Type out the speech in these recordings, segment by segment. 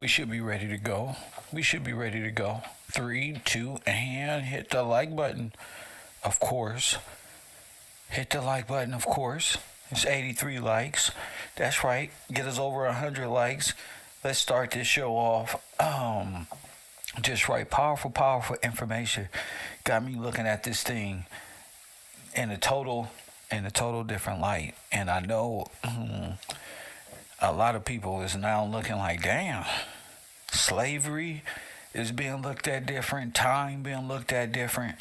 We should be ready to go. We should be ready to go. 3, 2, and hit the like button. Of course. Hit the like button, of course. It's 83 likes. That's right. Get us over 100 likes. Let's start this show off. Just right. Powerful information. Got me looking at this thing in a total different light. And I know a lot of people is now looking like, damn, slavery is being looked at different, time being looked at different.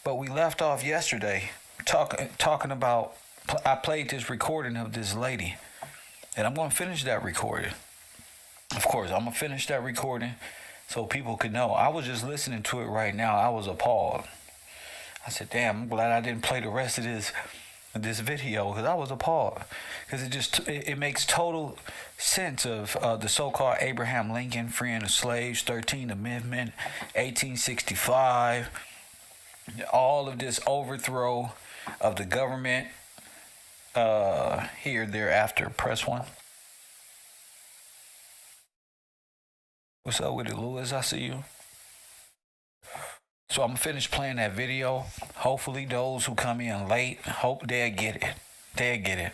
But we left off yesterday talking about, I played this recording of this lady, and I'm going to finish that recording. Of course, I'm going to finish that recording so people could know. I was just listening to it right now. I was appalled. I said, damn, I'm glad I didn't play the rest of this video, because I was appalled. Because it makes total sense of the so-called Abraham Lincoln freeing the slaves, 13th Amendment, 1865, all of this overthrow of the government. Here, thereafter, press 1. What's up with it, Lewis? I see you. So I'm going to finish playing that video. Hopefully those who come in late, hope they'll get it. They'll get it.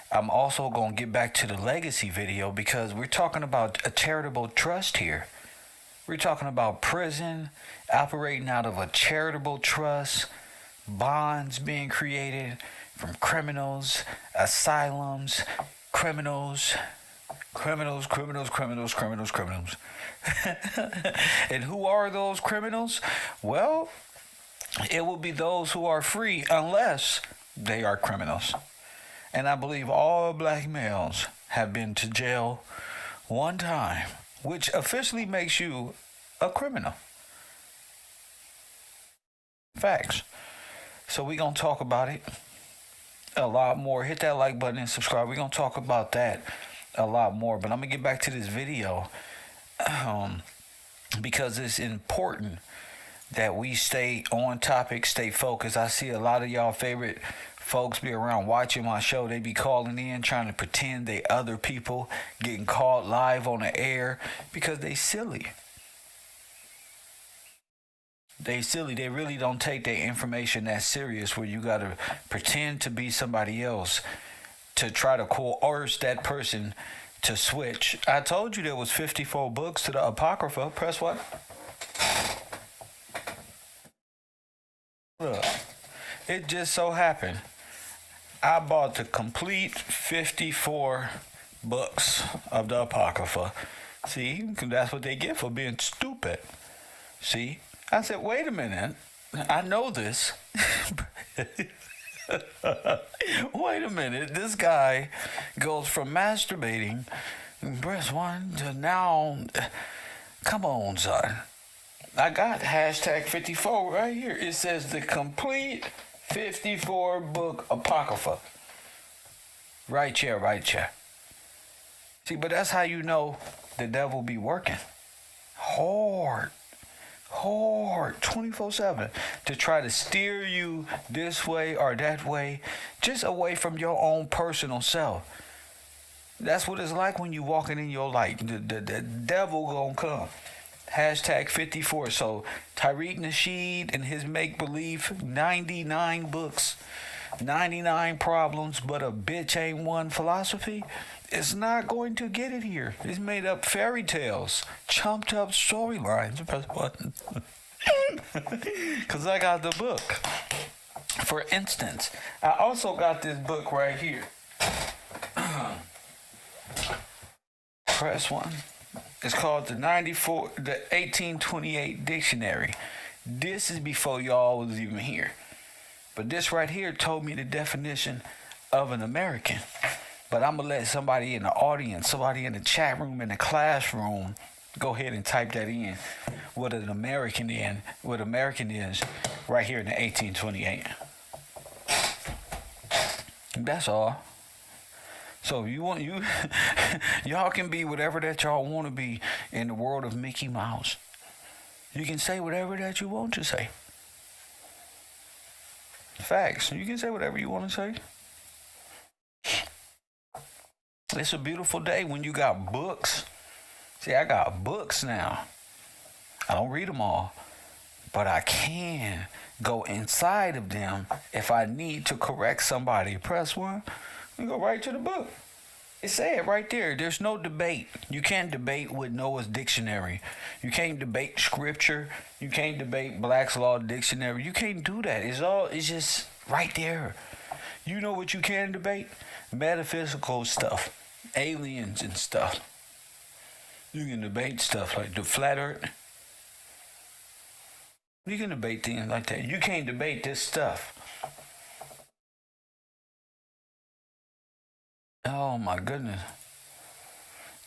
I'm also going to get back to the legacy video, because we're talking about a charitable trust here. We're talking about prison operating out of a charitable trust, bonds being created from criminals, asylums, criminals. And who are those criminals? Well, it will be those who are free unless they are criminals. And I believe all black males have been to jail one time, which officially makes you a criminal. Facts. So we're going to talk about it a lot more. Hit that like button and subscribe. We're going to talk about that a lot more. But I'm going to get back to this video because it's important that we stay on topic, stay focused. I see a lot of y'all favorite folks be around watching my show. They be calling in trying to pretend they other people, getting called live on the air because they silly. They silly. They really don't take their information that serious, where you got to pretend to be somebody else to try to coerce that person to switch. I told you there was 54 books to the Apocrypha. Press what? Look, it just so happened I bought the complete 54 books of the Apocrypha. See, that's what they get for being stupid. See? I said, wait a minute. I know this. Wait a minute. This guy goes from masturbating, press 1, to now. Come on, son. I got hashtag 54 right here. It says the complete 54 book Apocrypha. Right here. See, but that's how you know the devil be working hard 24/7 to try to steer you this way or that way, just away from your own personal self. That's what it's like when you walking in your light. The devil gonna come. Hashtag 54. So Tariq Nasheed and his make-believe 99 books, 99 problems, but a bitch ain't one philosophy. It's not going to get it here. It's made up fairy tales, chumped up storylines. Because I got the book. For instance, I also got this book right here. Press 1. It's called the 1828 Dictionary. This is before y'all was even here. But this right here told me the definition of an American. But I'm going to let somebody in the audience, somebody in the chat room, in the classroom, go ahead and type that in. What American is right here in the 1828. That's all. So y'all can be whatever that y'all want to be in the world of Mickey Mouse. You can say whatever that you want to say. Facts. You can say whatever you want to say. It's a beautiful day when you got books. See, I got books now. I don't read them all, but I can go inside of them if I need to correct somebody. Press one, we go right to the book. It said right there, there's no debate. You can't debate with Noah's dictionary. You can't debate scripture. You can't debate Black's Law Dictionary. You can't do that. It's just right there. You know what you can debate? Metaphysical stuff. Aliens and stuff. You can debate stuff like the flat earth. You can debate things like that. You can't debate this stuff. Oh my goodness.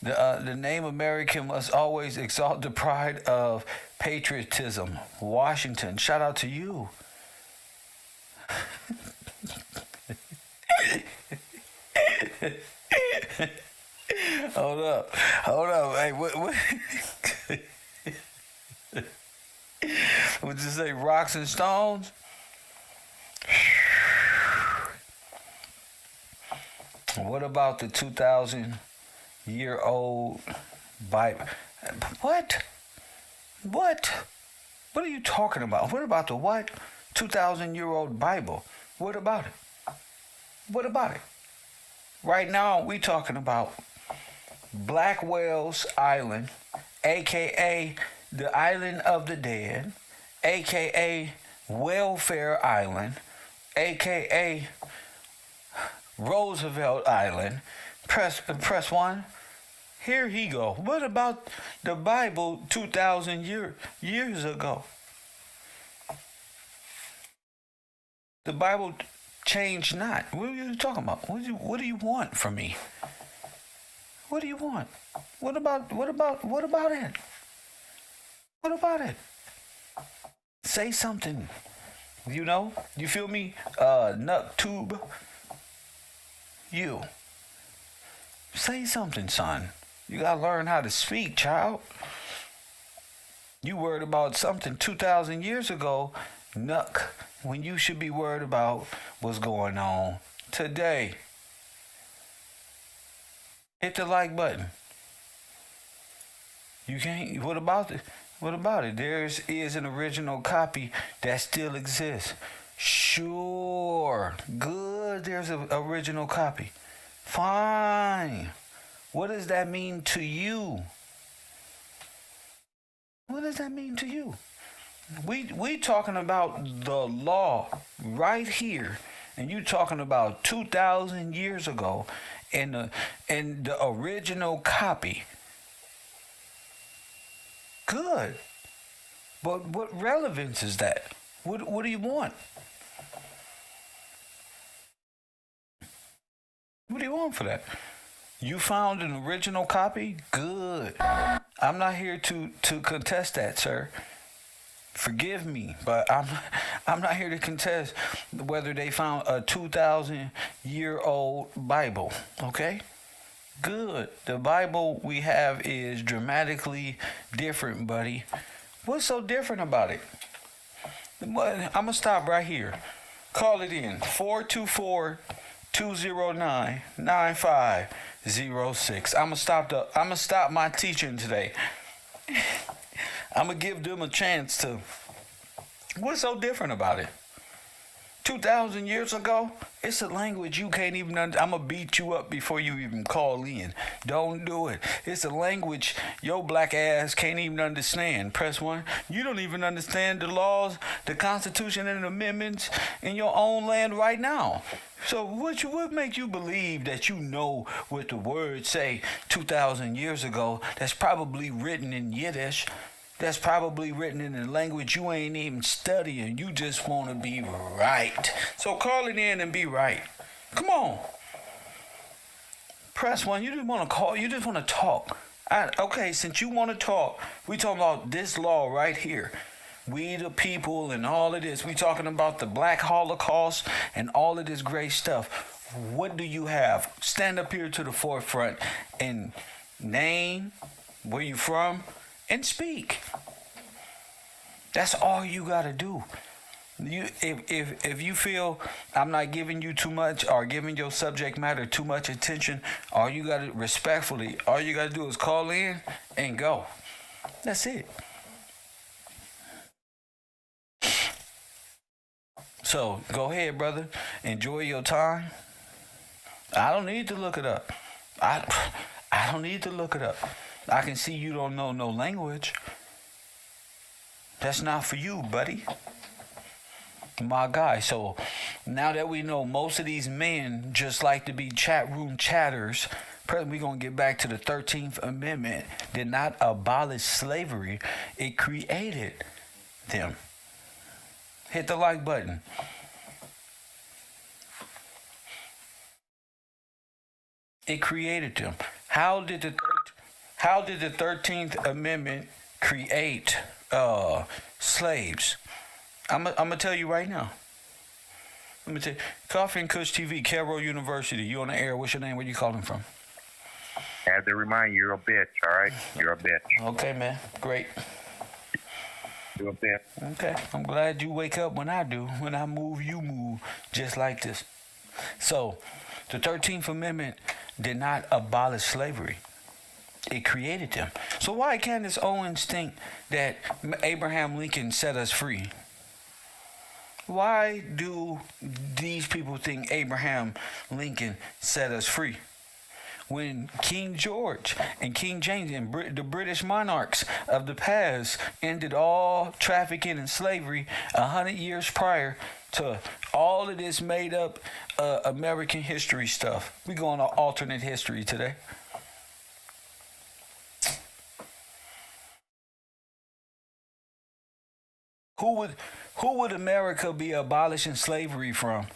The name American must always exalt the pride of patriotism. Washington, shout out to you. Hold up. Hey, what? Would you say rocks and stones? What about the 2,000-year-old Bible? What? What are you talking about? What about the what? 2,000-year-old Bible. What about it? What about it? Right now, we talking about Black Whales Island, a.k.a. the Island of the Dead, a.k.a. Welfare Island, a.k.a. Roosevelt Island. Press one. Here he go. What about the Bible 2,000 years ago? The Bible changed not. What are you talking about? What do you want from me? What do you want? What about it? What about it? Say something. You know? You feel me? Nut tube. You. Say something, son. You gotta learn how to speak, child. You worried about something 2,000 years ago, Nuck, when you should be worried about what's going on today. Hit the like button. You can't. What about it? What about it? There is an original copy that still exists. Sure. Good. There's an original copy. Fine. What does that mean to you? What does that mean to you? We talking about the law right here, and you talking about 2,000 years ago, and the original copy. Good, but what relevance is that? What do you want? What do you want for that? You found an original copy? Good. I'm not here to contest that, sir. Forgive me, but I'm not here to contest whether they found a 2,000-year-old Bible. Okay? Good. The Bible we have is dramatically different, buddy. What's so different about it? I'm gonna stop right here. Call it in 424-209-9506. I'm gonna stop my teaching today. I'm gonna give them a chance to. What's so different about it? 2,000 years ago, it's a language you can't even I'm gonna beat you up before you even call in. Don't do it. It's a language your black ass can't even understand. Press one. You don't even understand the laws, the Constitution, and the amendments in your own land right now. So what makes you believe that you know what the words say 2,000 years ago? That's probably written in Yiddish. That's probably written in a language you ain't even studying. You just want to be right. So call it in and be right. Come on. Press one. You just want to call. You just want to talk. Okay, since you want to talk, we talking about this law right here. We the people and all of this. We talking about the Black Holocaust and all of this great stuff. What do you have? Stand up here to the forefront and name where you from and speak. That's all you got to do. If you feel I'm not giving you too much or giving your subject matter too much attention, all you gotta do is call in and go. That's it. So go ahead, brother. Enjoy your time. I don't need to look it up. I don't need to look it up. I can see you don't know no language. That's not for you, buddy. My guy. So now that we know most of these men just like to be chat room chatters, we're going to get back to the 13th Amendment. Did not abolish slavery. It created them. Hit the like button. It created them. How did the 13th Amendment create slaves? I'm gonna tell you right now. Let me tell you. Coffee and Kush TV, KevRow University. You on the air? What's your name? Where you calling from? I had to remind you, you're a bitch. All right, you're a bitch. Okay, man. Great. You're a bitch. Okay. I'm glad you wake up when I do. When I move, you move. Just like this. So, the 13th Amendment did not abolish slavery. It created them. So why Candace Owens think that Abraham Lincoln set us free? Why do these people think Abraham Lincoln set us free? When King George and King James and the British monarchs of the past ended all trafficking and slavery 100 years prior to all of this made up American history stuff. We go on an alternate history today. Who would America be abolishing slavery from?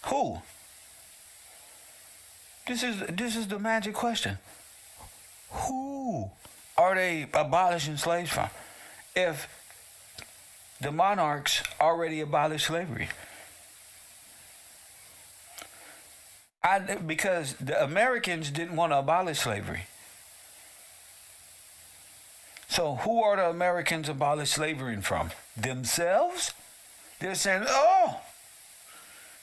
Who? This is the magic question. Who are they abolishing slaves from? If the monarchs already abolished slavery. Because the Americans didn't want to abolish slavery. So who are the Americans abolish slavery from? Themselves? They're saying, oh,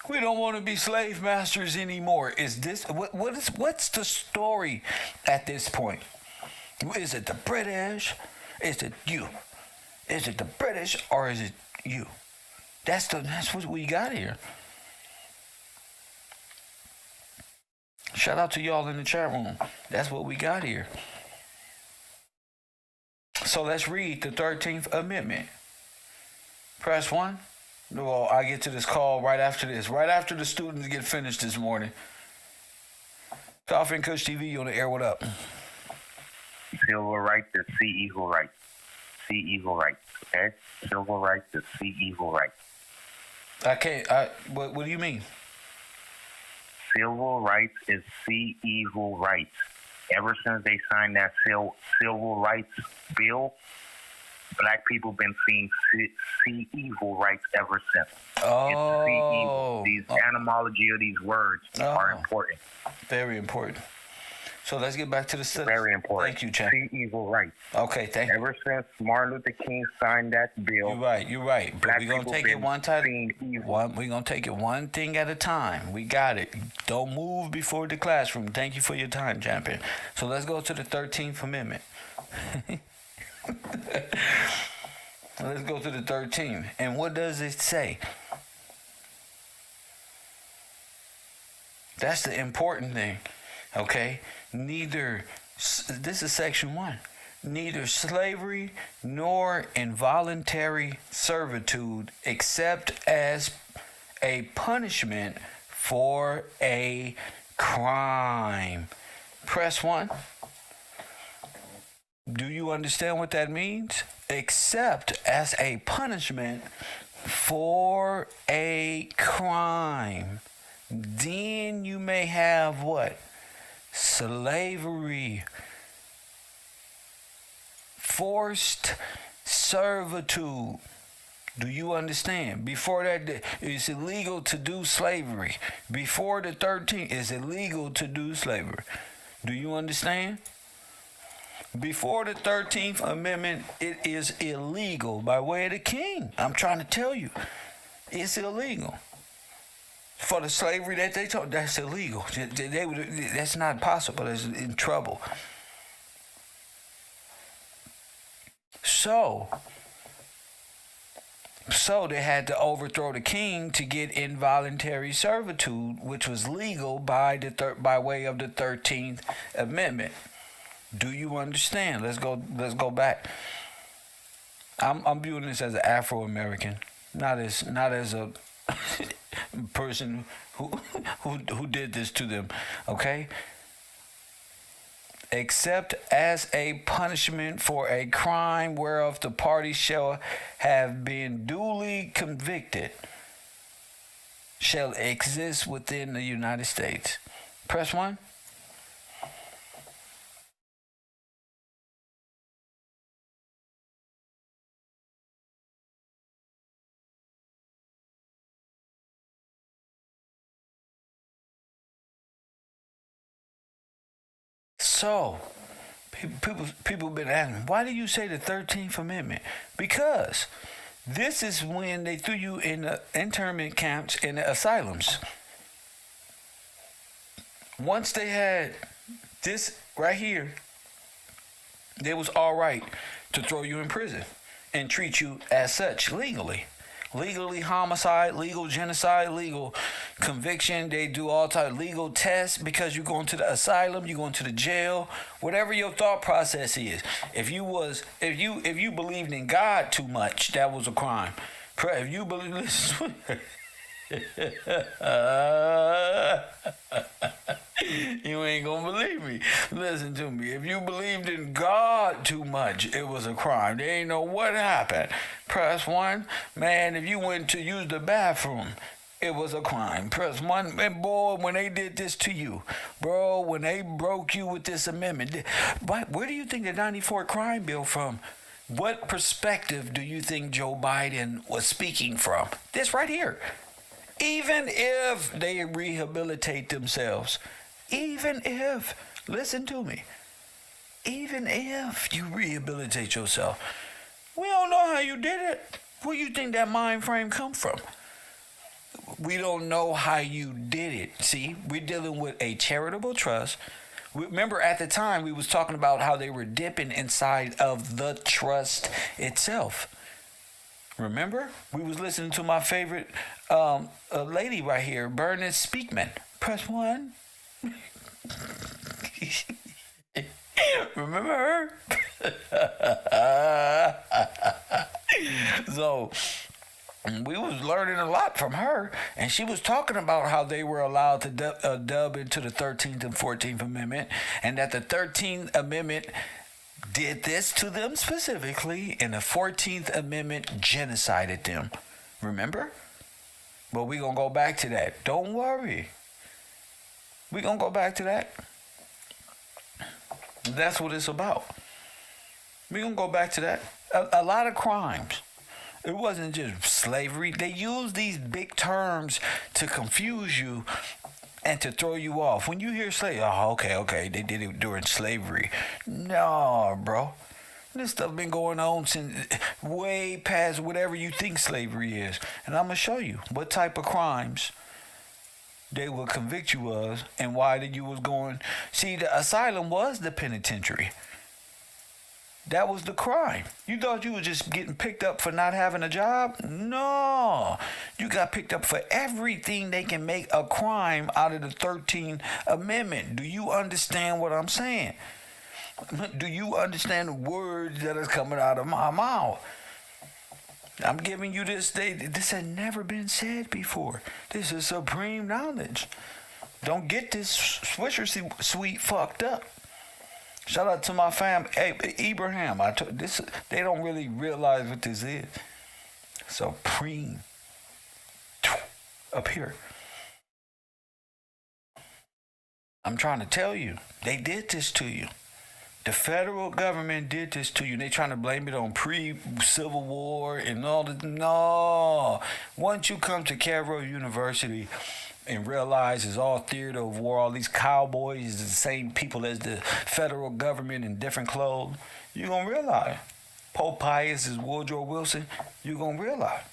we don't want to be slave masters anymore. Is this what's the story at this point? Is it the British? Is it you? Is it the British or is it you? That's what we got here. Shout out to y'all in the chat room. That's what we got here. So let's read the 13th Amendment. Press 1. Well, I get to this call right after this. Right after the students get finished this morning. Coffee and Kush TV, you on the air, what up? Civil rights is see equal rights. See equal rights, okay? Civil rights is see equal rights. What do you mean? Civil rights is see equal rights. Ever since they signed that civil rights bill, black people been seeing see evil rights ever since. Oh. It's see evil. These etymology of these words are important. Very important. So let's get back to the study. Very important. Thank you, champ. See evil rights. Okay, thank you. Ever since Martin Luther King signed that bill. You're right. But we're going to take it one time. We're going to take it one thing at a time. We got it. Don't move before the classroom. Thank you for your time, champion. So let's go to the 13th Amendment. Let's go to the 13th. And what does it say? That's the important thing. Okay? This is section 1. Neither slavery nor involuntary servitude except as a punishment for a crime. Press 1. Do you understand what that means? Except as a punishment for a crime. Then you may have what? Slavery, forced servitude. Do you understand? Before that, it's illegal to do slavery. Before the 13th, it's illegal to do slavery. Do you understand? Before the 13th Amendment, it is illegal by way of the king. I'm trying to tell you, it's illegal. For the slavery that they told, that's illegal. That's not possible. It's in trouble. So they had to overthrow the king to get involuntary servitude, which was legal by way of the 13th Amendment. Do you understand? Let's go back. I'm viewing this as an Afro-American, not as a person who did this to them. Okay? Except as a punishment for a crime whereof the party shall have been duly convicted, shall exist within the United States. Press 1. So, people been asking, why do you say the 13th Amendment? Because this is when they threw you in the internment camps and the asylums. Once they had this right here, they was all right to throw you in prison and treat you as such legally. Legally homicide, legal genocide, legal conviction. They do all type of legal tests because you're going to the asylum, you're going to the jail, whatever your thought process is. If you believed in God too much, that was a crime. If you believe, you ain't gonna believe me. Listen to me. If you believed in God too much, it was a crime. They ain't know what happened. Press 1. Man, if you went to use the bathroom, it was a crime. Press 1. And boy, when they did this to you, bro, when they broke you with this amendment, where do you think the 94 crime bill from? What perspective do you think Joe Biden was speaking from? This right here. Even if they rehabilitate themselves, even if, listen to me, even if you rehabilitate yourself, we don't know how you did it. Where you think that mind frame come from? We don't know how you did it. See, we're dealing with a charitable trust. Remember at the time we was talking about how they were dipping inside of the trust itself. Remember? We was listening to my favorite lady right here, Bernice Speakman. Press 1. Remember her? So we was learning a lot from her, and she was talking about how they were allowed to dub into the 13th and 14th Amendment, and that the 13th Amendment did this to them specifically, and the 14th Amendment genocided them. Remember? But we're going to go back to that. Don't worry. We're going to go back to that. That's what it's about. We're going to go back to that. A lot of crimes. It wasn't just slavery. They used these big terms to confuse you and to throw you off. When you hear slavery, okay, they did it during slavery. No, bro. This stuff been going on since way past whatever you think slavery is. And I'm going to show you what type of crimes they will convict you of and why that you was going. See, the asylum was the penitentiary. That was the crime. You thought you was just getting picked up for not having a job? No. You got picked up for everything they can make a crime out of the 13th Amendment. Do you understand what I'm saying? Do you understand the words that is coming out of my mouth? I'm giving you this. This had never been said before. This is supreme knowledge. Don't get this Swisher sweet fucked up. Shout out to my fam, hey, Ibrahim. They don't really realize what this is. Supreme. Up here. I'm trying to tell you, they did this to you. The federal government did this to you. They trying to blame it on pre-Civil War and all that. No. Once you come to KevRow University, and realize it's all theater of war, all these cowboys is the same people as the federal government in different clothes, you're going to realize Pope Pius is Woodrow Wilson, you're going to realize.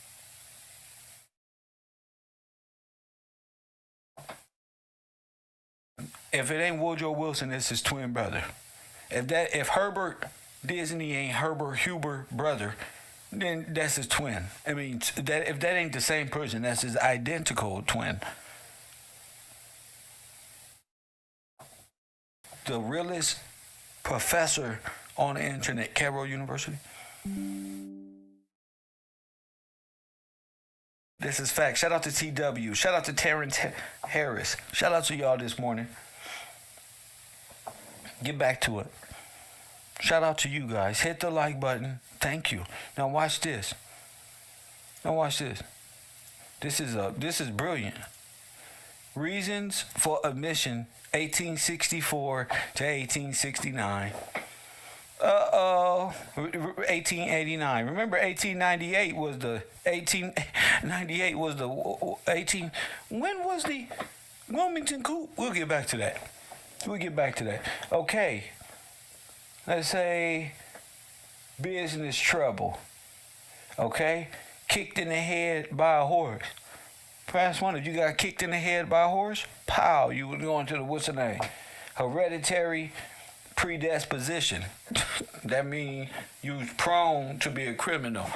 If it ain't Woodrow Wilson, it's his twin brother. If Herbert Disney ain't Herbert Huber brother, then that's his twin. I mean, if that ain't the same person, that's his identical twin. The realest professor on the internet, KevRow University. This is fact. Shout out to TW. Shout out to Terrence Harris. Shout out to y'all this morning. Get back to it. Shout out to you guys. Hit the like button. Thank you. Now watch this. This is brilliant. Reasons for admission 1864 to 1869. 1889. Remember 1898 was the 18. When was the Wilmington coup? We'll get back to that. Okay. Let's say business trouble. Okay? Kicked in the head by a horse. Press one, if you got kicked in the head by a horse, pow, you would go into the, what's the name? Hereditary predisposition. That means you was prone to be a criminal.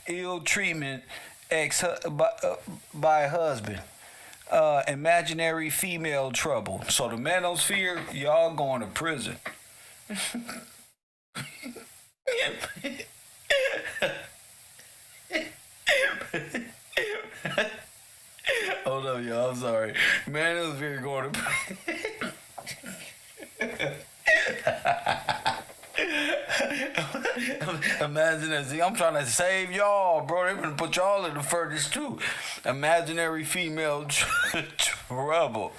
Ill treatment by a husband. Imaginary female trouble. So the manosphere, y'all going to prison. Hold up, y'all. I'm sorry. Manosphere going to prison. Imagine that. See, I'm trying to save y'all, bro. They're gonna put y'all in the furthest too. Imaginary female trouble.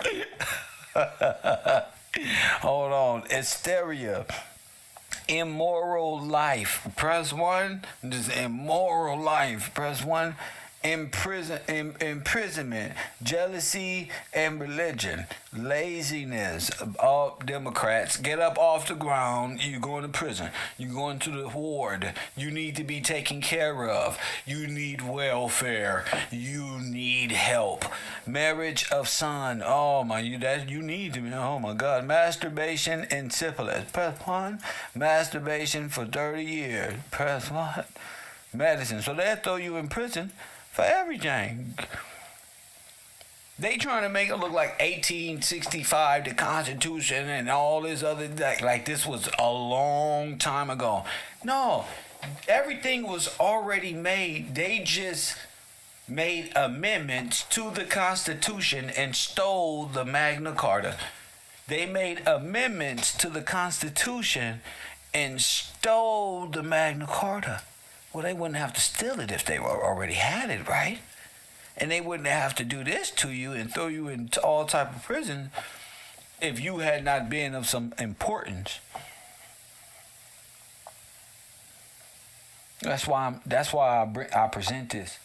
Hold on. Hysteria. Immoral life. Press 1. Just immoral life. Press 1. Imprisonment, jealousy, and religion, laziness. All Democrats, get up off the ground. You're going to prison. You're going to the ward. You need to be taken care of. You need welfare. You need help. Marriage of son. Oh my, you need to be. Oh my God. Masturbation and syphilis. Press 1. Masturbation for 30 years. Press 1. Medicine. So they'll throw you in prison for everything. They trying to make it look like 1865, the Constitution, and all this other, like this was a long time ago. No, everything was already made. They just made amendments to the Constitution and stole the Magna Carta. They made amendments to the Constitution and stole the Magna Carta. Well, they wouldn't have to steal it if they already had it, right? And they wouldn't have to do this to you and throw you into all type of prison if you had not been of some importance. That's why I present this.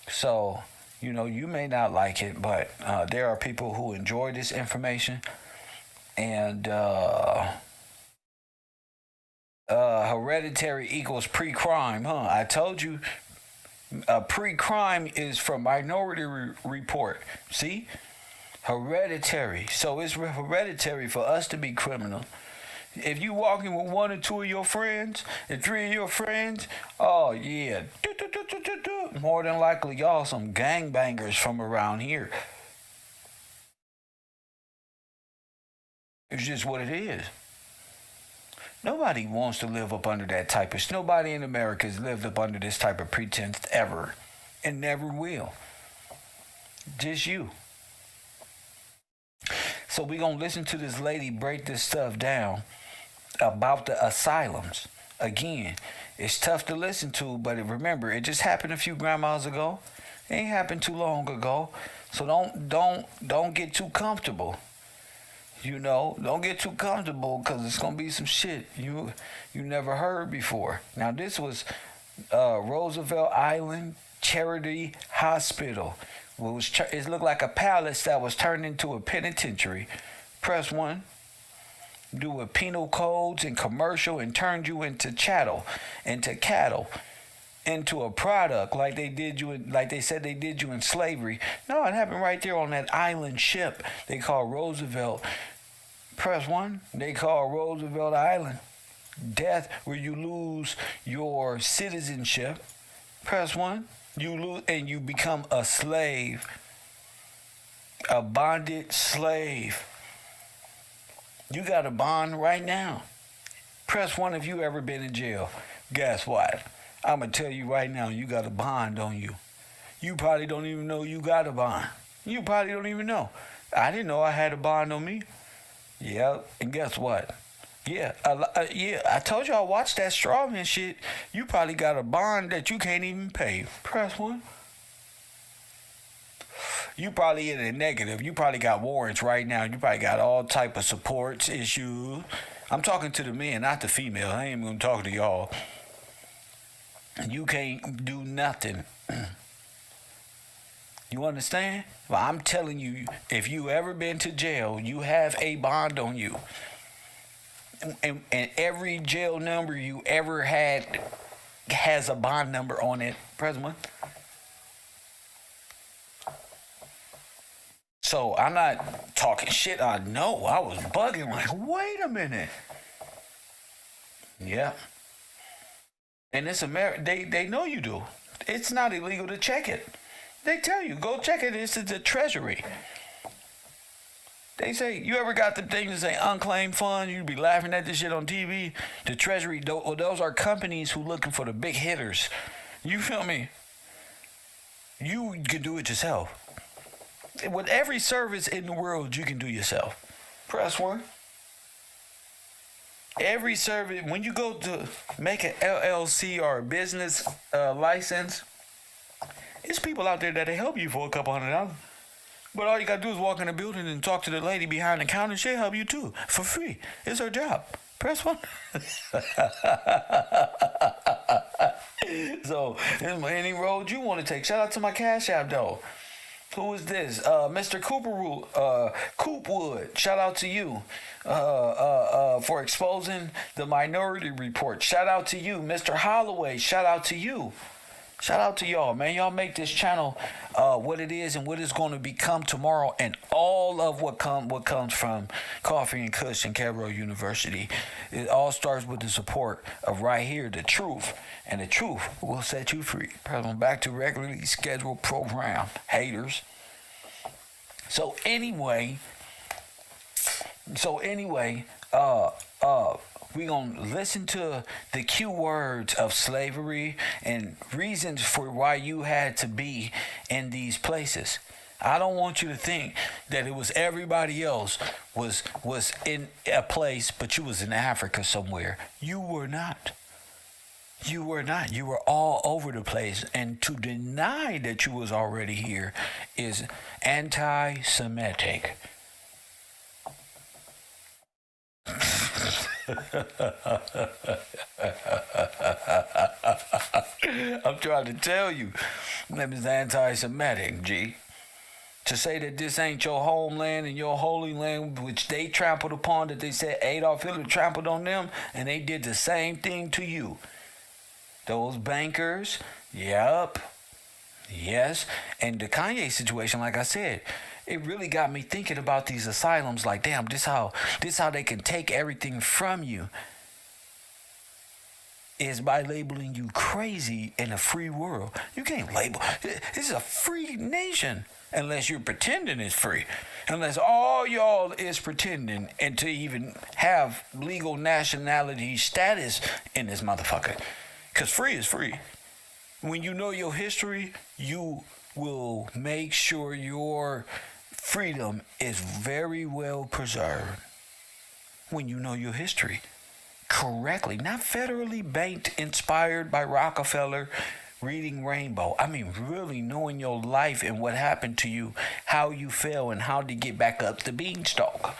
So, you may not like it, but there are people who enjoy this information, and hereditary equals pre-crime, huh? I told you, pre-crime is from Minority Report. See? Hereditary. So it's hereditary for us to be criminal. If you walking with 1 or 2 of your friends and 3 of your friends, oh yeah, more than likely y'all some gangbangers from around here. It's just what it is. Nobody wants to live up under that type of... Nobody in America has lived up under this type of pretense ever. And never will. Just you. So we're going to listen to this lady break this stuff down about the asylums. Again, it's tough to listen to, but remember, it just happened a few grandmas ago. It ain't happened too long ago. So don't get too comfortable. Don't get too comfortable, because it's going to be some shit you never heard before. Now, this was Roosevelt Island Charity Hospital. It looked like a palace that was turned into a penitentiary. Press 1. Do with penal codes and commercial and turned you into cattle, into a product like they said they did you in slavery. No, it happened right there on that island ship they call Roosevelt. Press 1. They call Roosevelt Island. Death, where you lose your citizenship. Press 1. You lose and you become a slave, a bonded slave. You got a bond right now. Press 1 if you ever been in jail. Guess what? I'm going to tell you right now, you got a bond on you. You probably don't even know you got a bond. You probably don't even know. I didn't know I had a bond on me. Yep. And guess what? Yeah, I told you I watched that strawman shit. You probably got a bond that you can't even pay. Press 1. You probably in a negative. You probably got warrants right now. You probably got all type of supports issues. I'm talking to the men, not the female. I ain't even talking to y'all. You can't do nothing. You understand? Well, I'm telling you, if you ever been to jail, you have a bond on you. And every jail number you ever had has a bond number on it. President. So I'm not talking shit. I know. I was bugging like, wait a minute. Yeah. And it's they know you do. It's not illegal to check it. They tell you, go check it. It's the Treasury. They say, you ever got the things that say unclaimed funds? You'd be laughing at this shit on TV. The Treasury, those are companies who looking for the big hitters. You feel me? You can do it yourself. With every service in the world, you can do yourself. Press 1. Every service, when you go to make an LLC or a business license, it's people out there that'll help you for a couple $100. But all you gotta do is walk in the building and talk to the lady behind the counter. She'll help you too, for free. It's her job. Press 1. So, any road you want to take. Shout out to my Cash App though. Who is this? Mr. Coopwood. Shout out to you for exposing the Minority Report. Shout out to you, Mr. Holloway. Shout out to you. Shout out to y'all, man. Y'all make this channel what it is and what it's going to become tomorrow, and all of what comes from Coffee and Kush and KevRow University. It all starts with the support of right here, the truth, and the truth will set you free. Back to regularly scheduled program, haters. So anyway, we're going to listen to the Q words of slavery and reasons for why you had to be in these places. I don't want you to think that it was everybody else was in a place, but you was in Africa somewhere. You were not. You were not. You were all over the place. And to deny that you was already here is anti-Semitic. I'm trying to tell you, that is anti-Semitic, G. To say that this ain't your homeland and your holy land, which they trampled upon, that they said Adolf Hitler trampled on them, and they did the same thing to you. Those bankers, yep, yes. And the Kanye situation, like I said, it really got me thinking about these asylums. Like, damn, this how they can take everything from you is by labeling you crazy in a free world. You can't label. This is a free nation unless you're pretending it's free. Unless all y'all is pretending and to even have legal nationality status in this motherfucker. Because free is free. When you know your history, you will make sure your freedom is very well preserved. When you know your history correctly, not federally banked, inspired by Rockefeller, reading Rainbow. I mean, really knowing your life and what happened to you, how you fell, and how to get back up the beanstalk.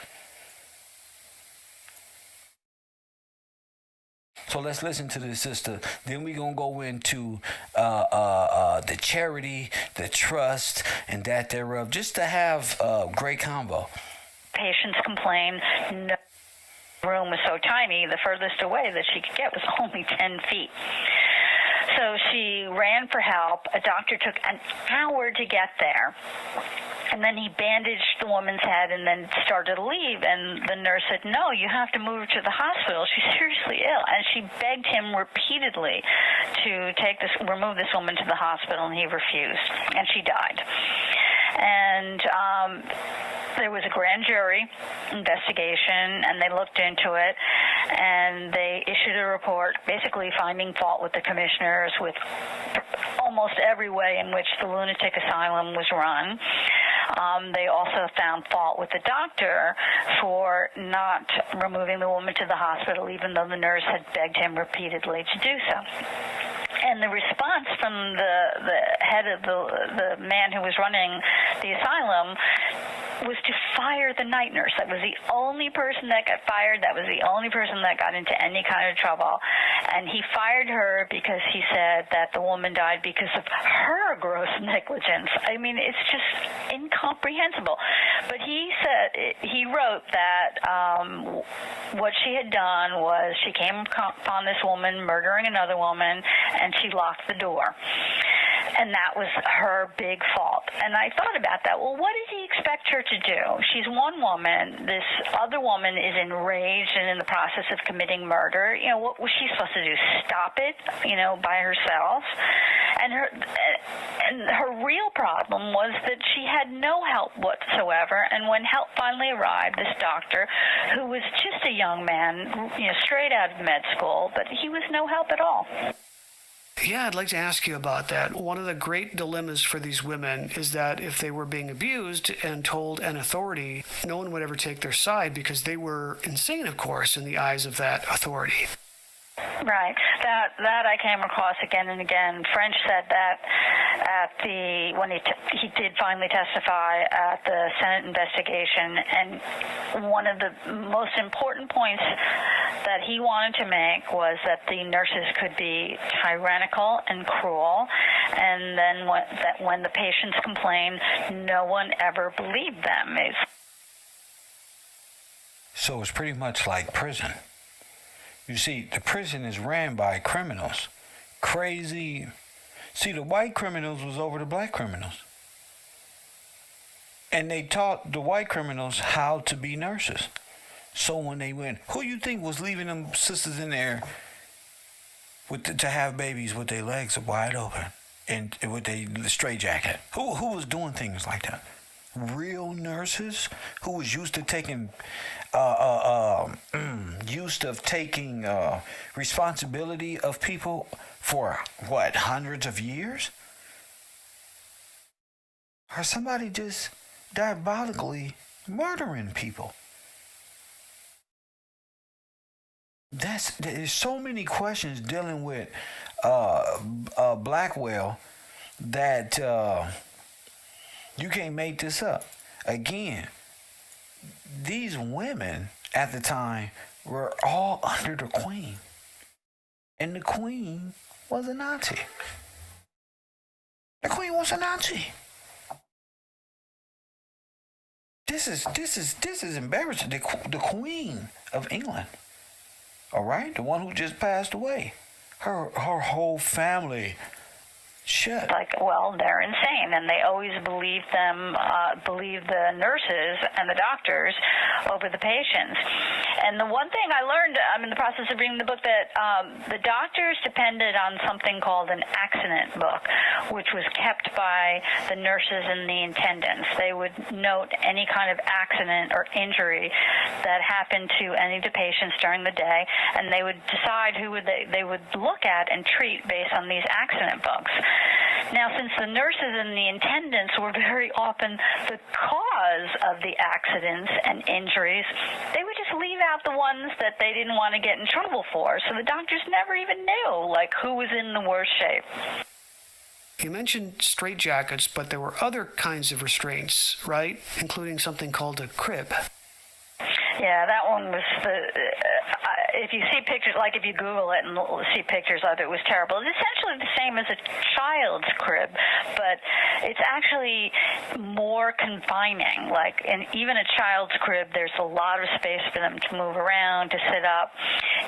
So let's listen to this, sister. Then we're going to go into the charity, the trust, and that thereof, just to have a great combo. Patients complain, no, the room was so tiny, the furthest away that she could get was only 10 feet. So she ran for help. A doctor took an hour to get there. And then he bandaged the woman's head and then started to leave. And the nurse said, no, you have to move her to the hospital. She's seriously ill. And she begged him repeatedly to remove this woman to the hospital, and he refused. And she died. And there was a grand jury investigation, and they looked into it, and they issued a report basically finding fault with the commissioners with almost every way in which the lunatic asylum was run. They also found fault with the doctor for not removing the woman to the hospital, even though the nurse had begged him repeatedly to do so. And the response from the head of the man who was running the asylum was to fire the night nurse. That was the only person that got fired. That was the only person that got into any kind of trouble. And he fired her because he said that the woman died because of her gross negligence. I mean, it's just incomprehensible. But he wrote that what she had done was she came upon this woman murdering another woman, and she locked the door. And that was her big fault. And I thought about that. Well, what did he expect her to do? She's one woman. This other woman is enraged and in the process of committing murder. You know, what was she supposed to do? Stop it, by herself? And her real problem was that she had no help whatsoever. And when help finally arrived, this doctor, who was just a young man, straight out of med school, but he was no help at all. Yeah, I'd like to ask you about that. One of the great dilemmas for these women is that if they were being abused and told an authority, no one would ever take their side because they were insane, of course, in the eyes of that authority. Right. That I came across again and again. French said that when he did finally testify at the Senate investigation, and one of the most important points that he wanted to make was that the nurses could be tyrannical and cruel, and then when the patients complained, no one ever believed them. So it's pretty much like prison. You see, the prison is ran by criminals. Crazy. See, the white criminals was over the black criminals. And they taught the white criminals how to be nurses. So when they went, who you think was leaving them sisters in there to have babies with their legs wide open and with their straitjacket? Who was doing things like that? Real nurses who was used to taking responsibility of people for hundreds of years? Or somebody just diabolically murdering people? There's so many questions dealing with Blackwell that you can't make this up. Again, these women at the time were all under the queen. And the queen was a Nazi. The queen was a Nazi. This is embarrassing. The Queen of England, all right, the one who just passed away, her whole family. Shit. They're insane, and they always believe the nurses and the doctors over the patients. And the one thing I learned, I'm in the process of reading the book, that the doctors depended on something called an accident book, which was kept by the nurses and the attendants. They would note any kind of accident or injury that happened to any of the patients during the day, and they would decide who they would look at and treat based on these accident books. Now, since the nurses and the attendants were very often the cause of the accidents and injuries, they would just leave out the ones that they didn't want to get in trouble for. So the doctors never even knew, who was in the worst shape. You mentioned straitjackets, but there were other kinds of restraints, right? Including something called a crib. Yeah, that one was if if you see pictures, like if you Google it and see pictures of it, was terrible. It's essentially the same as a child's crib, but it's actually more confining. Like in even a child's crib, there's a lot of space for them to move around, to sit up.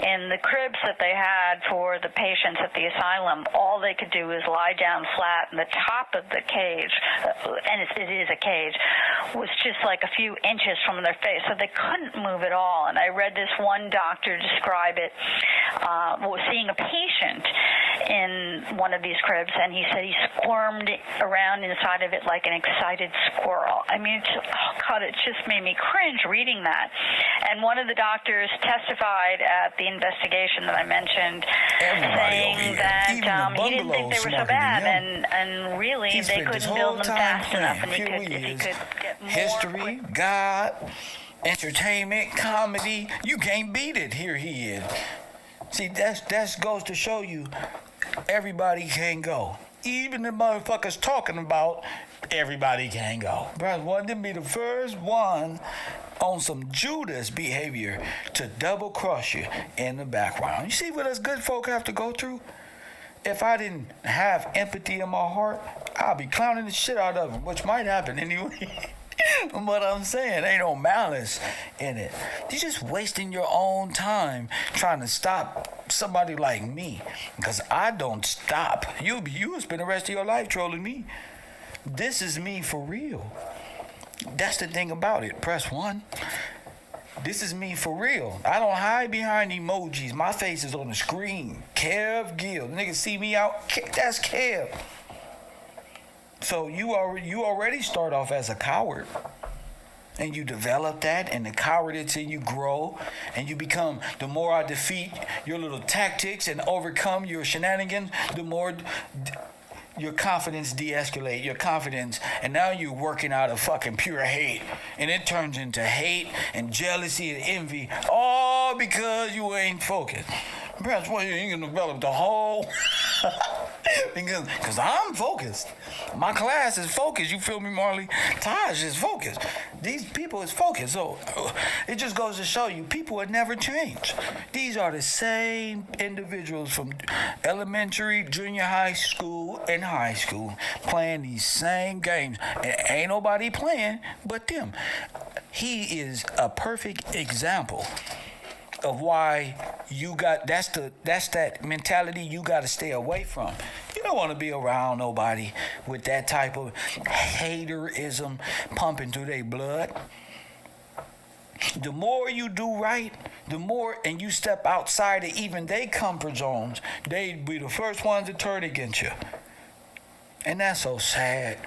In the cribs that they had for the patients at the asylum, all they could do was lie down flat, and the top of the cage, and it is a cage, was just like a few inches from their face, so they couldn't move at all. And I read this one doctor describe it, was seeing a patient in one of these cribs, and he said he squirmed around inside of it like an excited squirrel. I mean, it just made me cringe reading that. And one of the doctors testified at the investigation that I mentioned, saying that he didn't think they were so bad, and really they couldn't build them fast enough, and he could get more. History, God, entertainment, comedy, you can't beat it. Here he is. See, that goes to show you everybody can go. Even the motherfuckers talking about everybody can go. Brother, wanted to be the first one on some Judas behavior to double cross you in the background. You see what us good folk have to go through? If I didn't have empathy in my heart, I'd be clowning the shit out of them, which might happen anyway. But I'm saying, ain't no malice in it. You're just wasting your own time trying to stop somebody like me, because I don't stop. You will spend the rest of your life trolling me. This is me for real. That's the thing about it. Press 1. This is me for real. I don't hide behind emojis. My face is on the screen. Kev Gill. Niggas see me out. That's Kev. So you already start off as a coward, and you develop that, and the cowardice in you grow, and you become, the more I defeat your little tactics and overcome your shenanigans, the more your confidence de-escalate, your confidence, and now you're working out of fucking pure hate, and it turns into hate and jealousy and envy, all because you ain't focused. Perhaps you ain't gonna develop the whole because I'm focused. My class is focused. You feel me, Marley? Taj is focused. These people is focused. So it just goes to show you, people would never change. These are the same individuals from elementary, junior high school, and high school playing these same games. And ain't nobody playing but them. He is a perfect example of why you got, that's that mentality you got to stay away from. You don't want to be around nobody with that type of haterism pumping through their blood. The more you do right, the more, and you step outside of even their comfort zones, they be the first ones to turn against you. And that's so sad.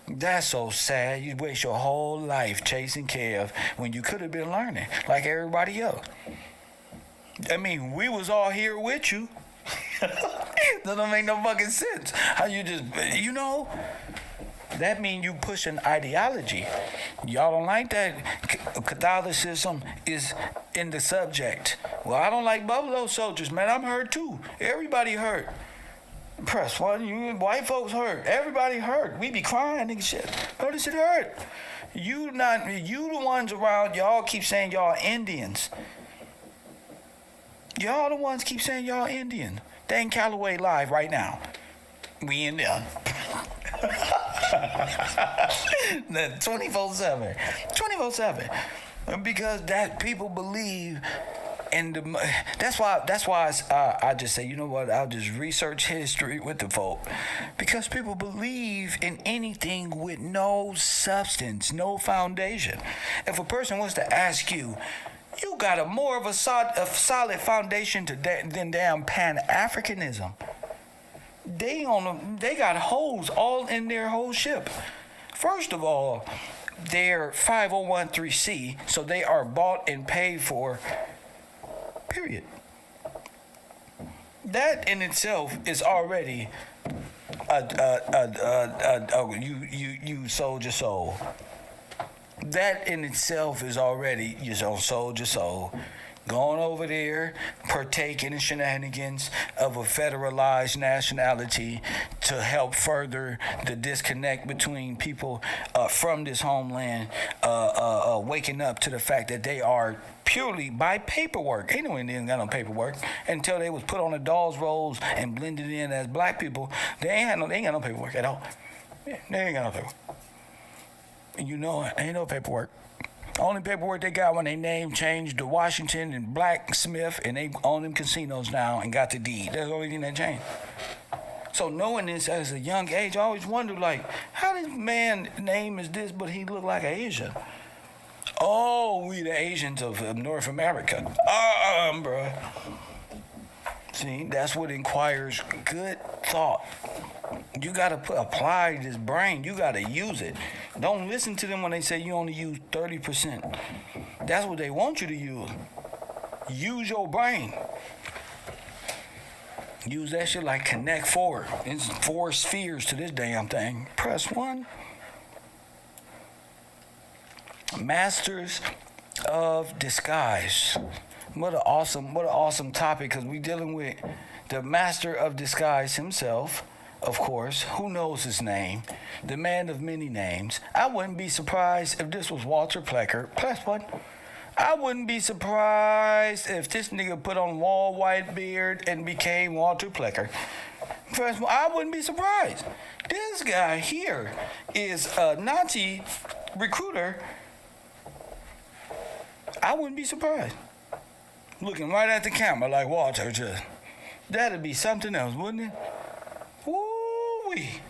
That's so sad. You waste your whole life chasing Kev when you could have been learning like everybody else. I mean, we was all here with you. That don't make no fucking sense. How you just, that mean you push an ideology. Y'all don't like that. Catholicism is in the subject. Well, I don't like Buffalo Soldiers, man. I'm hurt too. Everybody hurt. Press 1, you white folks hurt. Everybody hurt. We be crying and shit. Oh, this shit hurt. You the ones around, y'all keep saying y'all Indians. Y'all the ones keep saying y'all Indian. They in Callaway live right now. We in there. 24/7. 24/7. Because that people believe. And that's why I just say, you know what, I'll just research history with the folk. Because people believe in anything with no substance, no foundation. If a person wants to ask you, you got a more of a solid foundation than damn Pan-Africanism. They got holes all in their whole ship. First of all, they're 501(c), so they are bought and paid for. Period. That in itself is already you sold your soul. That in itself is already you sold your soul. Going over there, partaking in shenanigans of a federalized nationality to help further the disconnect between people from this homeland waking up to the fact that they are purely by paperwork. Ain't no Indians got no paperwork until they was put on the doll's rolls and blended in as black people. They ain't got no paperwork at all. They ain't got no paperwork. And you know, ain't no paperwork. Only paperwork they got when they name changed to Washington and Blacksmith, and they own them casinos now and got the deed. That's the only thing that changed. So knowing this as a young age, I always wondered, like, how this man name is this, but he look like an Asian? Oh, we the Asians of North America. Bruh. See, that's what inquires good thought. You got to apply this brain. You got to use it. Don't listen to them when they say you only use 30%. That's what they want you to use. Use your brain. Use that shit like Connect Four. It's 4 spheres to this damn thing. Press 1. Masters of Disguise. What an awesome topic, because we dealing with the master of disguise himself, of course. Who knows his name? The man of many names. I wouldn't be surprised if this was Walter Plecker. Press 1. I wouldn't be surprised if this nigga put on wall white beard and became Walter Plecker. Press 1. I wouldn't be surprised. This guy here is a Nazi recruiter. I wouldn't be surprised. Looking right at the camera like Walter just. That'd be something else, wouldn't it? Woo-wee.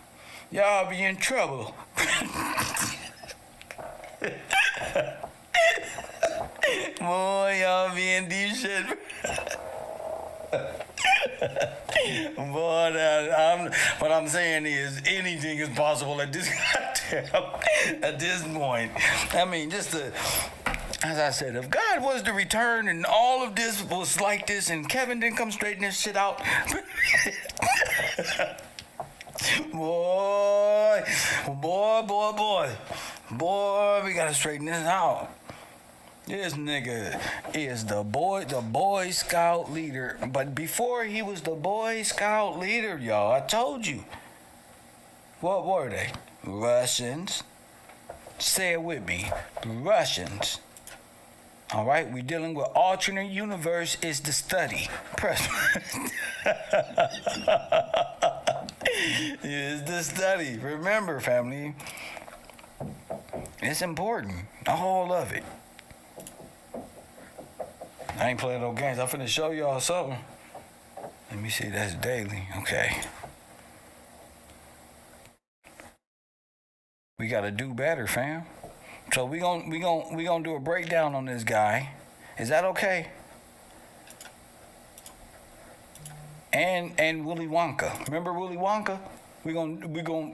Y'all be in trouble. Boy, y'all be in deep shit. Boy, what I'm saying is anything is possible at this at this point. I mean, just to... As I said, if God was to return and all of this was like this and Kevin didn't come straighten this shit out, boy, we gotta straighten this out. This nigga is the Boy Scout leader. But before he was the Boy Scout leader, y'all, I told you. What were they? Russians. Say it with me. Russians. All right, we're dealing with alternate universe is the study. Press. Is the study. Remember, family, it's important. All of it. I ain't playing no games. I'm finna show y'all something. Let me see. That's daily. Okay. We gotta do better, fam. So we gonna do a breakdown on this guy. Is that okay? And Willy Wonka. Remember Willy Wonka? We gonna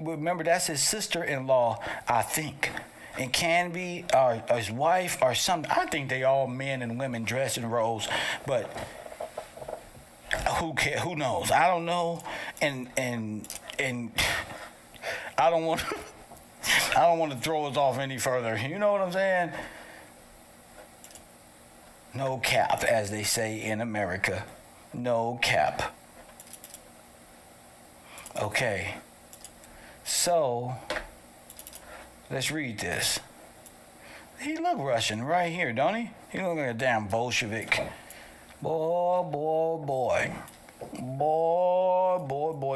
remember that's his sister-in-law, I think. It can be his wife or something. I think they all men and women dressed in roles, but who cares? Who knows? I don't know, and I don't want. I don't want to throw us off any further. You know what I'm saying? No cap, as they say in America. No cap. Okay. So, let's read this. He look Russian right here, don't he? He look like a damn Bolshevik. Boy.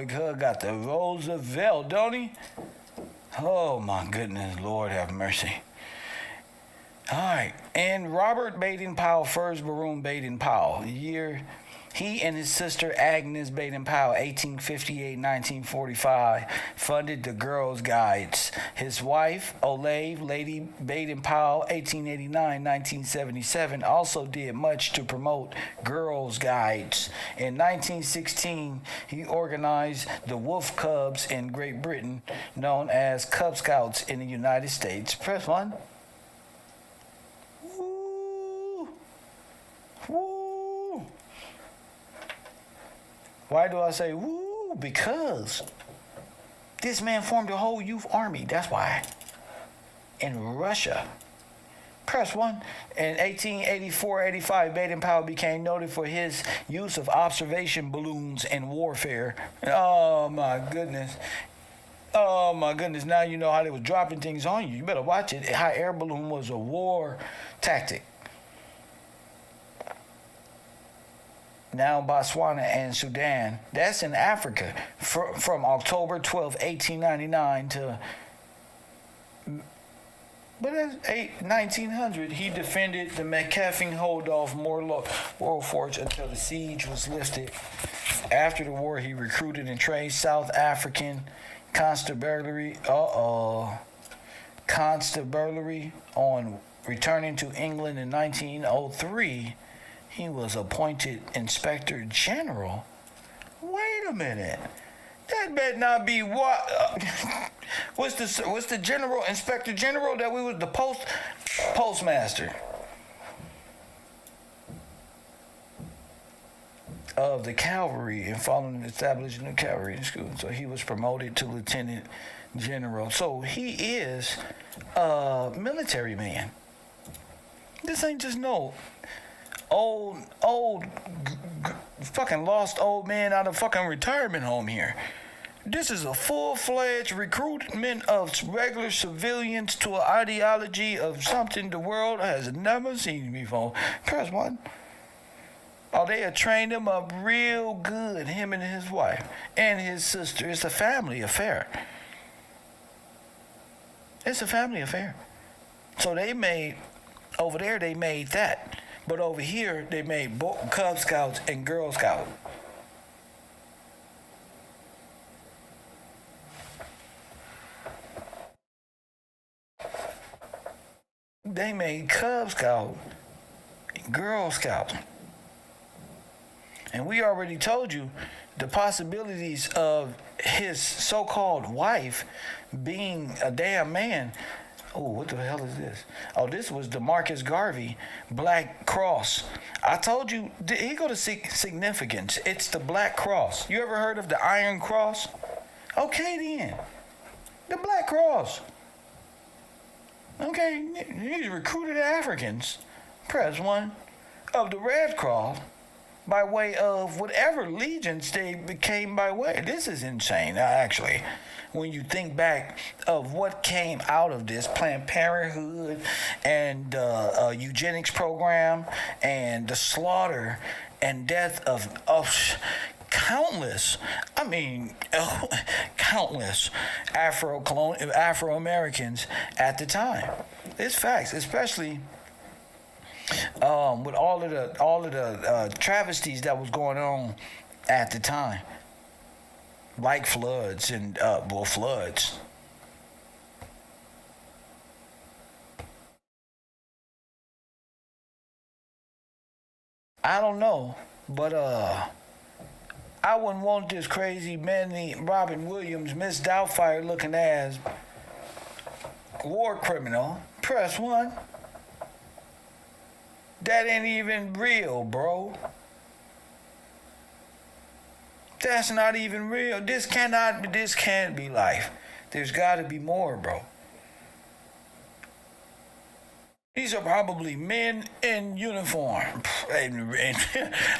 Cuz got the Roosevelt, don't he? Oh my goodness, Lord have mercy. All right, and Robert Baden-Powell, first Baron Baden-Powell, year he and his sister Agnes Baden-Powell, 1858-1945, funded the Girls' Guides. His wife, Olave Lady Baden-Powell, 1889-1977, also did much to promote Girls' Guides. In 1916, he organized the Wolf Cubs in Great Britain, known as Cub Scouts in the United States. Press 1. Woo! Why do I say woo? Because this man formed a whole youth army. That's why. In Russia. Press 1. In 1884-85, Baden-Powell became noted for his use of observation balloons in warfare. Oh, my goodness. Oh, my goodness. Now you know how they was dropping things on you. You better watch it. Hot air balloon was a war tactic. Now Botswana and Sudan. That's in Africa. From October 12, 1899 to... But at 1900, he defended the McCaffing hold off Royal Forge until the siege was lifted. After the war, he recruited and trained South African constabulary. Constabulary. On returning to England in 1903, he was appointed Inspector General. Wait a minute. That better not be what? What's the General Inspector General that we was the postmaster of the cavalry and following the establishing the cavalry in school. So he was promoted to Lieutenant General. So he is a military man. This ain't just no old fucking lost old man out of fucking retirement home here. This is a full-fledged recruitment of regular civilians to an ideology of something the world has never seen before. Press 1. Oh, they have trained him up real good, him and his wife and his sister. It's a family affair. It's a family affair. So they made, over there they made that. But over here, they made Cub Scouts and Girl Scouts. They made Cub Scout, Girl Scout. And we already told you the possibilities of his so-called wife being a damn man. Oh, what the hell is this? Oh, this was DeMarcus Garvey, Black Cross. I told you, he go to significance. It's the Black Cross. You ever heard of the Iron Cross? Okay, then. The Black Cross. Okay, these recruited Africans, Press 1, of the Red Cross by way of whatever legions they became by way. This is insane, actually. When you think back of what came out of this Planned Parenthood and eugenics program and the slaughter and death of countless Afro-Americans at the time. It's facts, especially with all of the travesties that was going on at the time. Like floods and floods. I don't know, but I wouldn't want this crazy manly Robin Williams, Miss Doubtfire looking ass war criminal. Press 1. That ain't even real, bro. That's not even real. This can't be life. There's got to be more, bro. These are probably men in uniform. And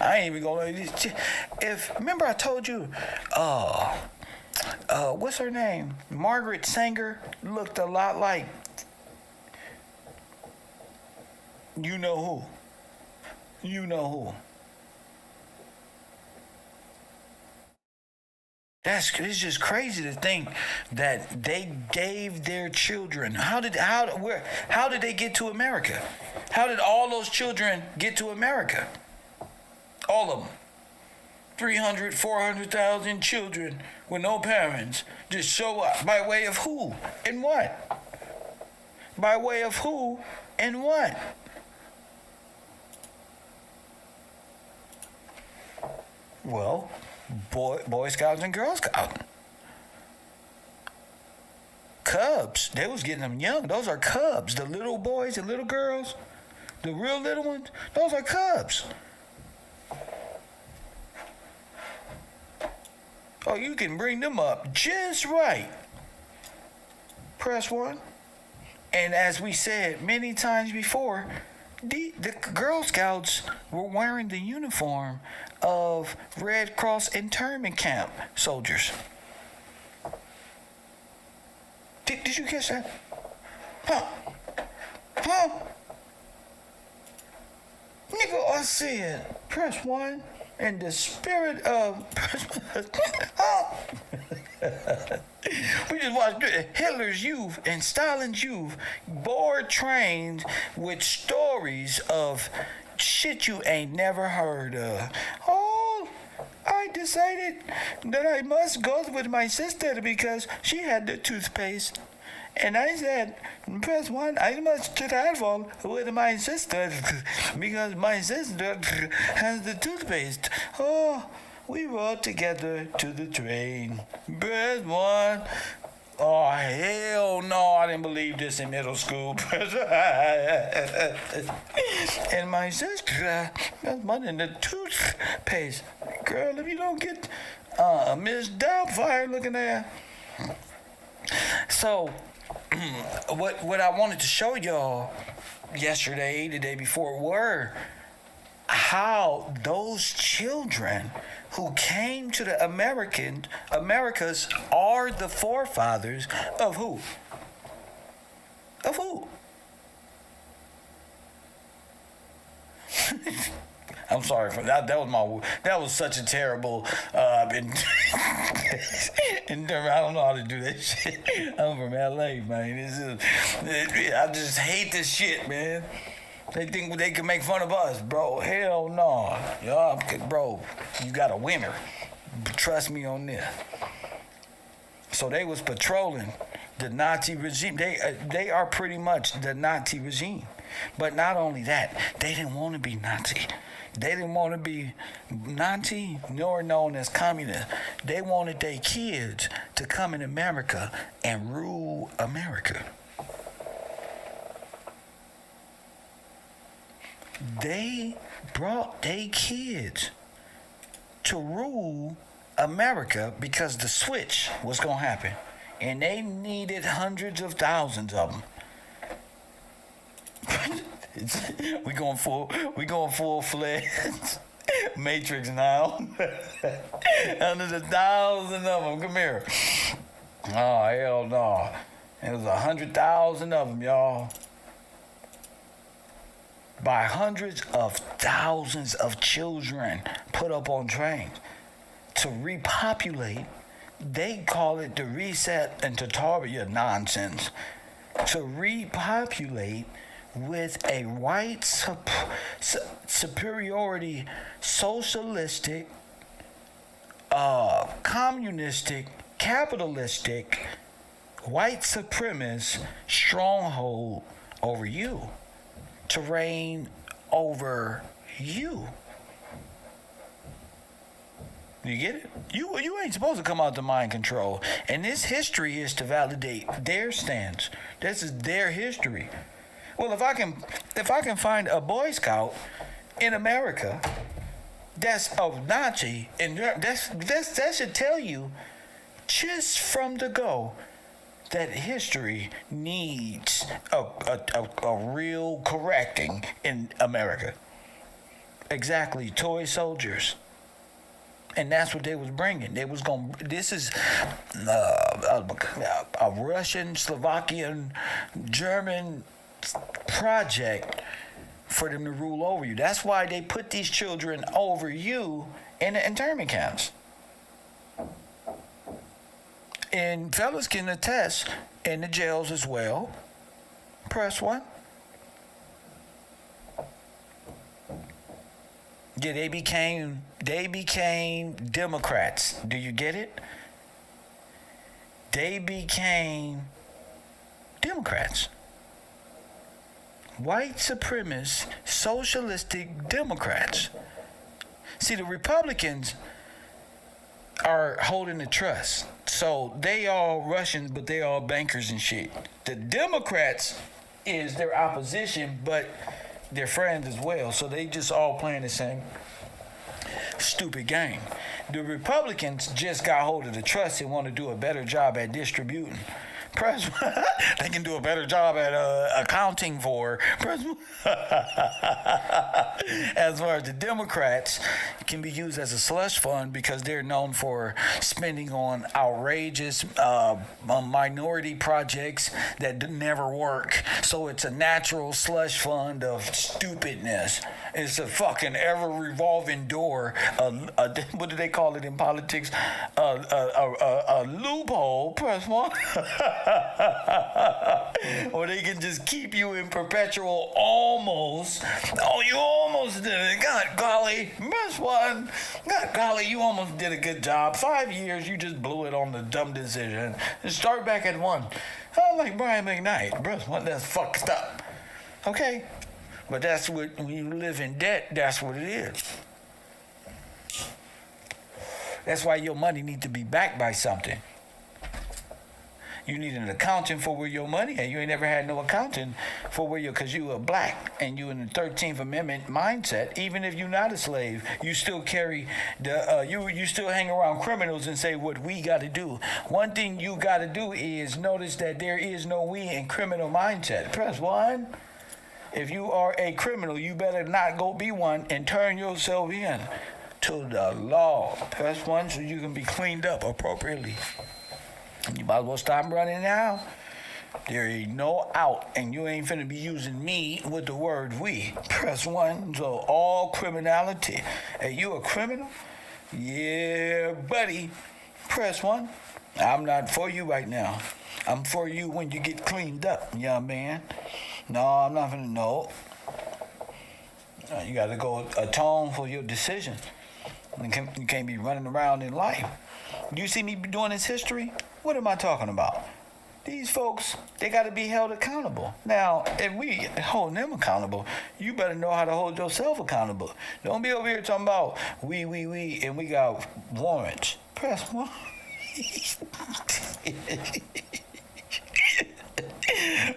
I ain't even gonna. Remember I told you, what's her name? Margaret Sanger looked a lot like. You know who? You know who? It's just crazy to think that they gave their children. How did they get to America? How did all those children get to America? All of them. 300, 400,000 children with no parents just show up. By way of who and what? By way of who and what? Well, Boy Scouts and Girl Scouts. Cubs. They was getting them young. Those are cubs. The little boys and little girls, the real little ones, those are cubs. Oh, you can bring them up just right. Press 1. And as we said many times before, the Girl Scouts were wearing the uniform of Red Cross internment camp soldiers. Did you catch that? Huh? Nigga, I said, press 1 in the spirit of... We just watched Hitler's youth and Stalin's youth board trained with stories of shit you ain't never heard of. Oh, I decided that I must go with my sister because she had the toothpaste. And I said, press 1, I must travel with my sister because my sister has the toothpaste. Oh, we rode together to the train. Press 1. Oh, hell no, I didn't believe this in middle school. And my sister has money in the toothpaste. Girl, if you don't get Miss Doubtfire looking there. So, what I wanted to show y'all yesterday, the day before, were how those children who came to the Americas are the forefathers of who? Of who? I'm sorry for that. That was such a terrible in terms, I don't know how to do that shit. I'm from LA, man. I just hate this shit, man. They think they can make fun of us, bro. Hell no. Y'all, bro, you got a winner. Trust me on this. So they was patrolling the Nazi regime. They are pretty much the Nazi regime. But not only that, they didn't want to be Nazi. They didn't want to be Nazi nor known as communist. They wanted their kids to come in America and rule America. They brought their kids to rule America because the switch was going to happen. And they needed hundreds of thousands of them. we going full-fledged Matrix now. Hundreds of thousands of them. Come here. Oh, hell no. It was 100,000 of them, y'all. By hundreds of thousands of children put up on trains to repopulate. They call it the reset and Tartaria nonsense. To repopulate with a white superiority, socialistic, communistic, capitalistic, white supremacist stronghold over you. To reign over you. You get it? You ain't supposed to come out to mind control. And this history is to validate their stance. This is their history. Well, if I can find a Boy Scout in America that's of Nazi, and that should tell you just from the go that history needs a real correcting in America. Exactly, toy soldiers. And that's what they was bringing. They was going. This is a Russian, Slovakian, German project for them to rule over you. That's why they put these children over you in the internment camps. And fellas can attest in the jails as well. Press 1. Yeah, they became Democrats. Do you get it? They became Democrats. White supremacist, socialistic Democrats. See, the Republicans are holding the trust. So they all Russians, but they all bankers and shit. The Democrats is their opposition, but they're friends as well. So they just all playing the same stupid game. The Republicans just got hold of the trust and want to do a better job at distributing. Press. They can do a better job at accounting for. Press. As far as the Democrats, it can be used as a slush fund because they're known for spending on outrageous minority projects that never work. So it's a natural slush fund of stupidness. It's a fucking ever revolving door. What do they call it in politics? A loophole. Press one. Or they can just keep you in perpetual almost. Oh, you almost did it. God golly. Press one. God golly, you almost did a good job. 5 years, you just blew it on the dumb decision. And start back at one. I'm like Brian McKnight. Press one. That's fucked up. Okay? But that's what, when you live in debt, that's what it is. That's why your money needs to be backed by something. You need an accountant for where your money is. You ain't never had no accountant for where you're, because you are black and you in the 13th Amendment mindset. Even if you're not a slave, you still carry the, you still hang around criminals and say what we got to do. One thing you got to do is notice that there is no we in criminal mindset. Press one. If you are a criminal, you better not go be one and turn yourself in to the law. Press one so you can be cleaned up appropriately. You might as well stop running now. There ain't no out, and you ain't finna be using me with the word we. Press one. So all criminality. Hey, you a criminal? Yeah, buddy. Press one. I'm not for you right now. I'm for you when you get cleaned up, young man. No, I'm not finna know. You gotta go atone for your decision. You can't be running around in life. Do you see me doing this history? What am I talking about? These folks, they got to be held accountable. Now, if we hold them accountable, you better know how to hold yourself accountable. Don't be over here talking about we, and we got warrants. Press one.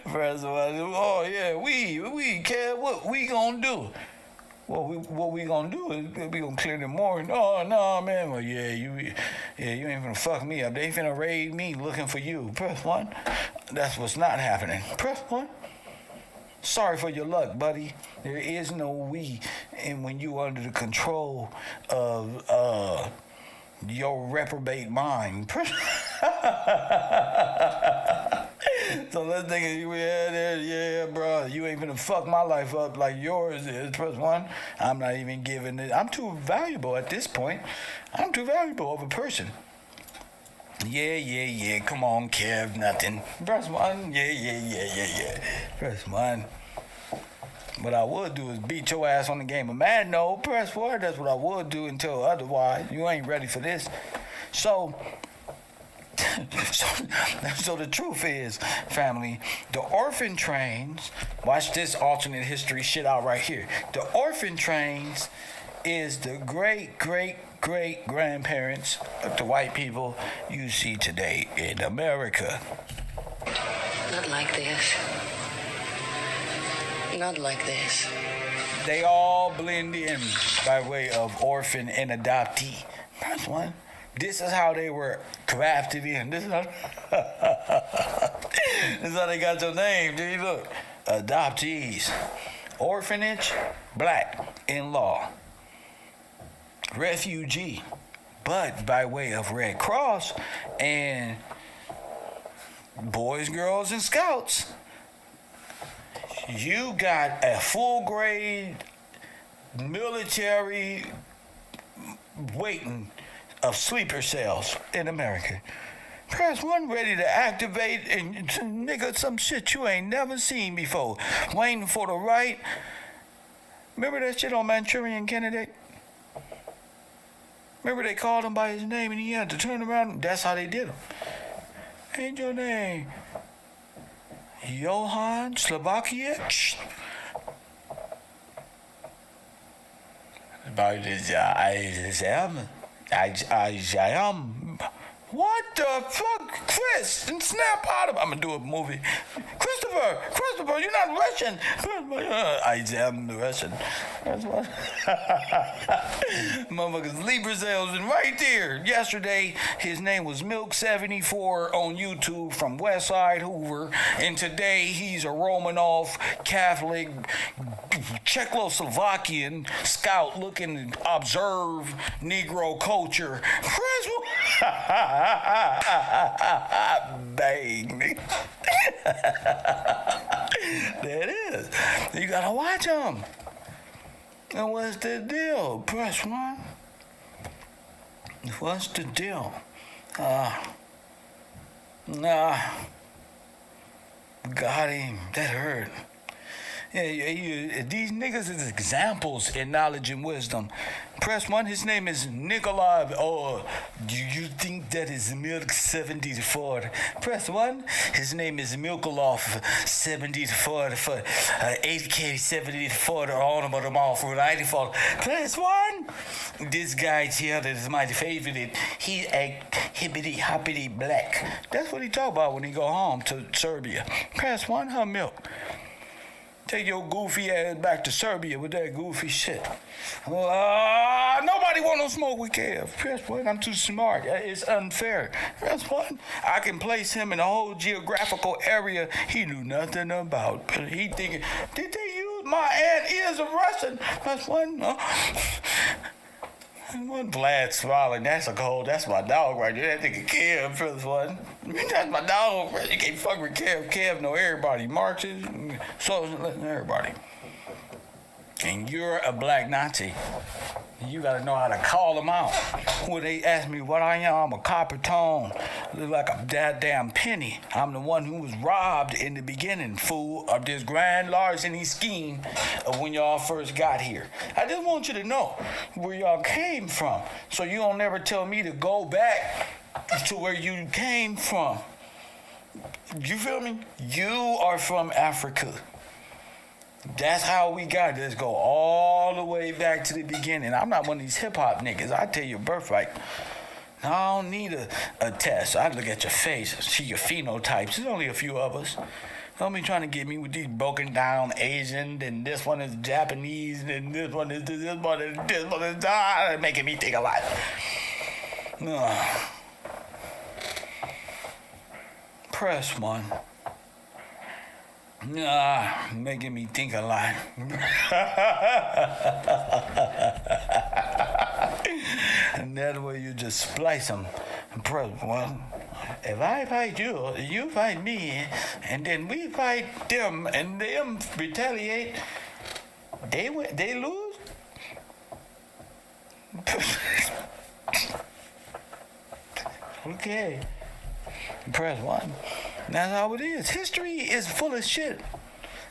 Press one. Oh, yeah, we, Kev, what we gonna do? What we gonna do is we gonna clear the morning. Oh no, man. Well, you ain't gonna fuck me up. They ain't finna raid me looking for you. Press one. That's what's not happening. Press one. Sorry for your luck, buddy. There is no we, and when you under the control of your reprobate mind. So let's think, yeah, bro, you ain't gonna fuck my life up like yours is. Press one. I'm not even giving it. I'm too valuable at this point. I'm too valuable of a person. Yeah. Come on, Kev, nothing. Press one. Yeah. Press one. What I would do is beat your ass on the game of Madden. No, press forward. That's what I would do until otherwise. You ain't ready for this. So the truth is, family, the orphan trains, watch this alternate history shit out right here. The orphan trains is the great grandparents of the white people you see today in America. Not like this. Not like this. They all blend in by way of orphan and adoptee. That's one. This is how they were crafted in. This is how they got your name, dude. Look. Adoptees. Orphanage, black, in-law. Refugee, but by way of Red Cross and Boys, Girls, and Scouts. You got a full-grade military waiting of sleeper cells in America. Press one ready to activate and nigga some shit you ain't never seen before. Waiting for the right. Remember that shit on Manchurian Candidate? Remember they called him by his name and he had to turn around? That's how they did him. Ain't your name Johann Slovakiewicz? I am. What the fuck, Chris? And snap out of. I'm gonna do a movie. Christopher, you're not Russian. I am Russian. That's what. Motherfuckers, Lee Brazil's been right there. Yesterday, his name was Milk74 on YouTube from Westside Hoover, and today he's a Romanov Catholic Czechoslovakian scout looking to observe Negro culture. Chris, bang. There it is. You gotta watch him. And what's the deal? Press 1. What's the deal? Got him. That hurt. Yeah, these niggas is examples in knowledge and wisdom. Press 1, his name is Nikolai. Oh, do you think that is Milk 74? Press 1, his name is Milkolov 74 for 8K 74 on them all for 94. Press 1, this guy here that is my favorite. He a hippity hoppity black. That's what he talk about when he go home to Serbia. Press 1, her milk. Take your goofy ass back to Serbia with that goofy shit. Nobody want no smoke with Kev. Press 1, I'm too smart. It's unfair. Press 1, I can place him in a whole geographical area he knew nothing about. But he thinking, did they use my aunt is a Russian? Press 1, no. One Vlad smiling, that's my dog right there. That nigga Kev, press 1. That's my dog, bro. You can't fuck with Kev. Kev know everybody. Marxist, socialist, everybody. And you're a black Nazi. You gotta know how to call them out. When they ask me what I am, I'm a copper tone. Look like a goddamn penny. I'm the one who was robbed in the beginning, fool, of this grand larceny scheme of when y'all first got here. I just want you to know where y'all came from, so you don't never tell me to go back to where you came from. You feel me? You are from Africa. That's how we got this. Go all the way back to the beginning. I'm not one of these hip-hop niggas. I tell you birthright. I don't need a test. I look at your face, see your phenotypes. There's only a few of us. Don't be trying to get me with these broken down Asian, and this one is Japanese, and this one is making me think a lot. Press 1. Making me think a lot. And that way you just splice them. Press 1. If I fight you, you fight me, and then we fight them, and them retaliate, they lose. Okay. Press 1. That's how it is. History is full of shit.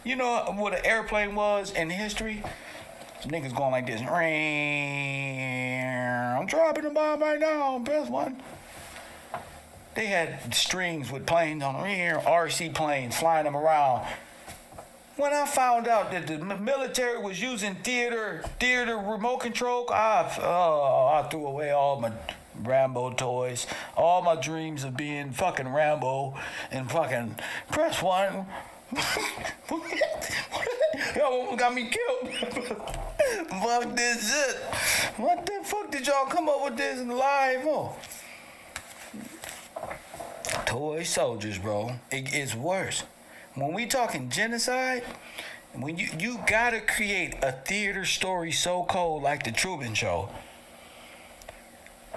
You know what an airplane was in history? Niggas going like this. I'm dropping the bomb right now. Press 1. They had strings with planes on them here, RC planes, flying them around. When I found out that the military was using theater remote control, I threw away all my Rambo toys, all my dreams of being fucking Rambo and fucking press 1. Y'all got me killed. Fuck this shit. What the fuck did y'all come up with this live for? Toy soldiers, bro. It's worse. When we talking genocide, when you gotta create a theater story so cold like the Truman Show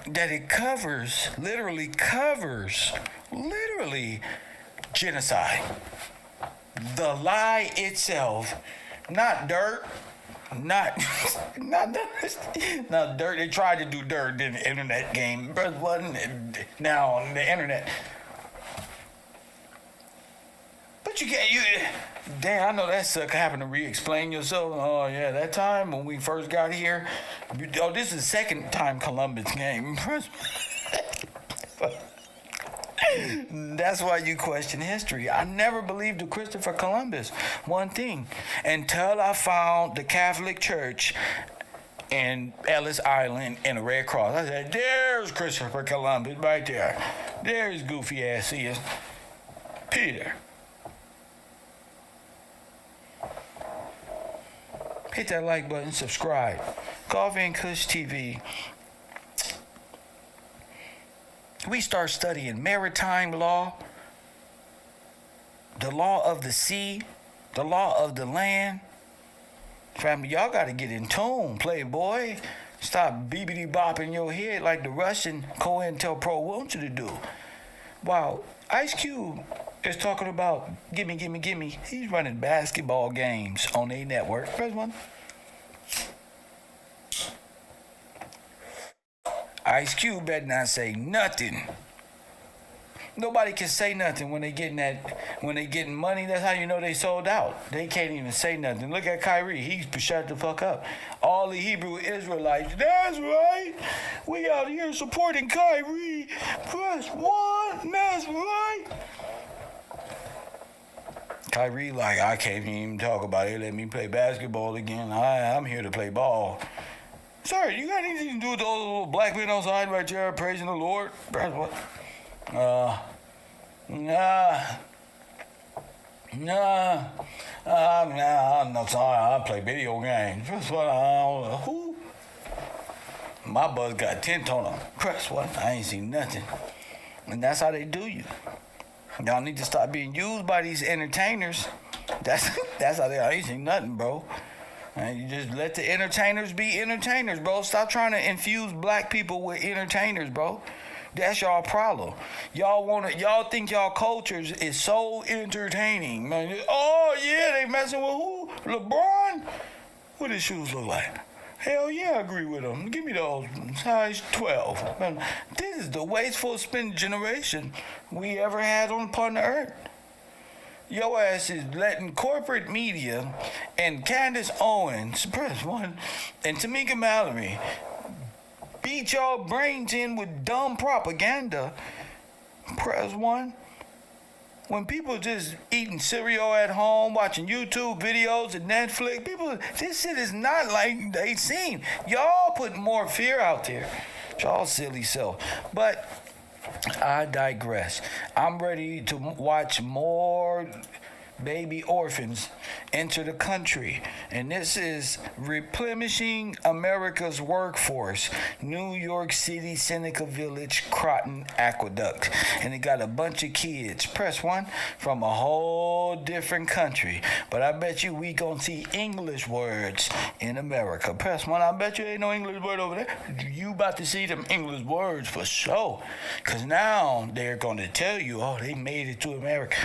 that it literally covers genocide. The lie itself, not dirt, not dirt. They tried to do dirt in the internet game, but it wasn't now on the internet. But damn, I know that suck having to re-explain yourself. Oh yeah, that time when we first got here. Oh, this is the second time Columbus came. That's why you question history. I never believed in Christopher Columbus. One thing, until I found the Catholic Church in Ellis Island and the Red Cross. I said, there's There's Christopher Columbus right there. There's goofy ass is. Peter. Hit that like button, subscribe. Coffee and Kush TV. We start studying maritime law, the law of the sea, the law of the land. Family, y'all got to get in tune, playboy. Stop beepity bopping your head like the Russian COINTELPRO wants you to do. Wow, Ice Cube is talking about gimme, gimme, gimme. He's running basketball games on a network. Press one. Ice Cube better not say nothing. Nobody can say nothing when they getting money. That's how you know they sold out. They can't even say nothing. Look at Kyrie. He shut the fuck up. All the Hebrew Israelites. That's right. We out here supporting Kyrie. Press one. That's right. Kyrie like, I can't even talk about it. Let me play basketball again. I'm here to play ball. Sir, you got anything to do with those little black men outside right there praising the Lord? Press what? Nah, I'm not sorry. I play video games. Press what? Who? My buzz got tint on them. Press what? I ain't seen nothing. And that's how they do you. Y'all need to stop being used by these entertainers. That's how I ain't seen nothing, bro. And you just let the entertainers be entertainers, bro. Stop trying to infuse black people with entertainers, bro. That's y'all problem. Y'all think y'all cultures is so entertaining, man. Oh yeah, they messing with who? LeBron? What his shoes look like? Hell yeah, I agree with him. Give me those size 12. Man, this is the wasteful spend generation we ever had on planet Earth. Your ass is letting corporate media and Candace Owens, press one, and Tamika Mallory beat y'all brains in with dumb propaganda. Press one. When people just eating cereal at home, watching YouTube videos and Netflix, people, this shit is not like they seen. Y'all put more fear out there. Y'all silly self. But I digress. I'm ready to watch more baby orphans enter the country. And this is replenishing America's workforce. New York City, Seneca Village, Croton Aqueduct. And it got a bunch of kids, press one, from a whole different country. But I bet you we gonna see English words in America. Press one, I bet you ain't no English word over there. You about to see them English words for sure. Cause now they're gonna tell you, oh, they made it to America.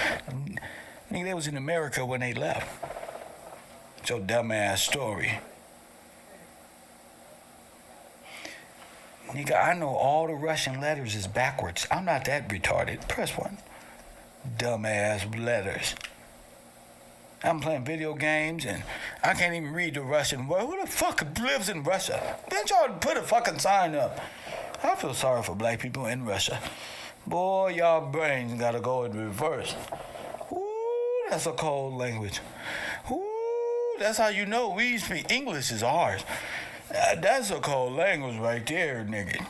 I think they was in America when they left. It's your dumbass story. Nigga, I know all the Russian letters is backwards. I'm not that retarded. Press one. Dumbass letters. I'm playing video games and I can't even read the Russian word. Who the fuck lives in Russia? Bitch, y'all put a fucking sign up. I feel sorry for black people in Russia. Boy, y'all brains gotta go in reverse. That's a cold language. Ooh, that's how you know we speak English is ours. That's a cold language right there, nigga.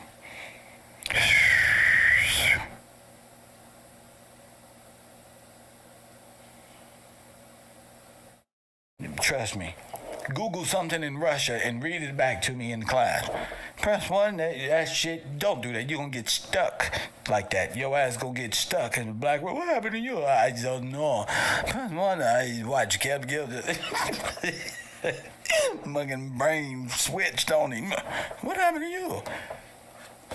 Trust me. Google something in Russia and read it back to me in class. Press one, that shit, don't do that. You're gonna get stuck like that. Your ass gonna get stuck in the black world. What happened to you? I don't know. Press one, I watch Kev Mugging brain switched on him. What happened to you?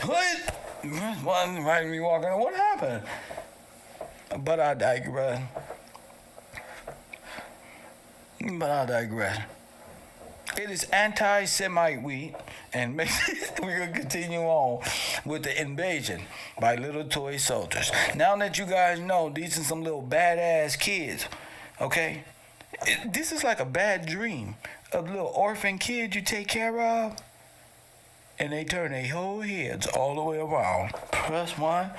What? Press one, right me walking. What happened? But I digress. It is anti-Semite wheat, and we're going to continue on with the invasion by little toy soldiers. Now that you guys know, these are some little badass kids, okay? This is like a bad dream of little orphan kids you take care of, and they turn their whole heads all the way around. Press one,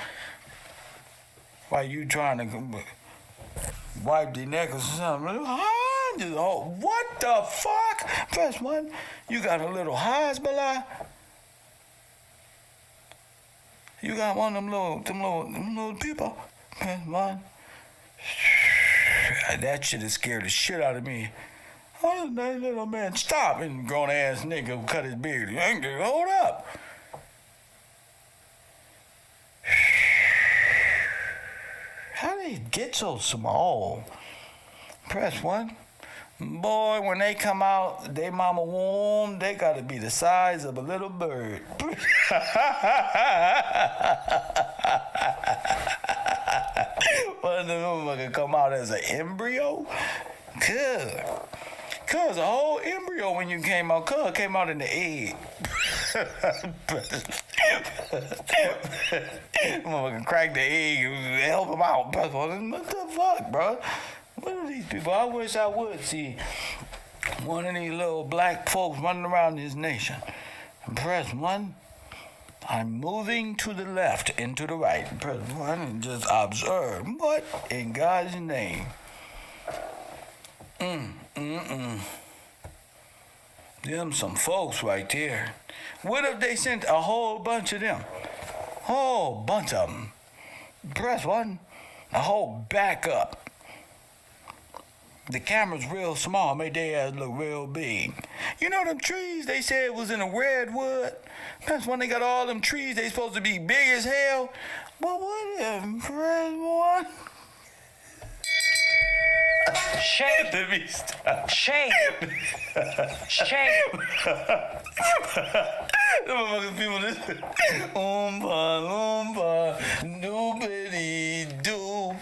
while you trying to wipe their neck or something. Oh, what the fuck? Press one. You got a little Hezbollah. You got one of them little people. Press 1. That shit has scared the shit out of me. Oh, that little man, stop! And grown ass nigga who cut his beard. Hold up. How did they get so small? Press 1. Boy, when they come out, they mama womb, they gotta be the size of a little bird. What the motherfucker come out as an embryo? Good. Cuz a whole embryo when you came out, came out in the egg. Motherfucker crack the egg and help him out. What the fuck, bro? What are these people? I wish I would see one of these little black folks running around this nation. Press 1. I'm moving to the left and to the right. Press 1 and just observe. What in God's name? Them some folks right there. What if they sent a whole bunch of them? Whole bunch of them. Press 1. A whole backup. The camera's real small, made their ass look real big. You know them trees they said was in a redwood? That's when they got all them trees they supposed to be big as hell. But what if press 1? Shame. Let me stop. Shame. Shame. The motherfucking people just oompa doobity doo.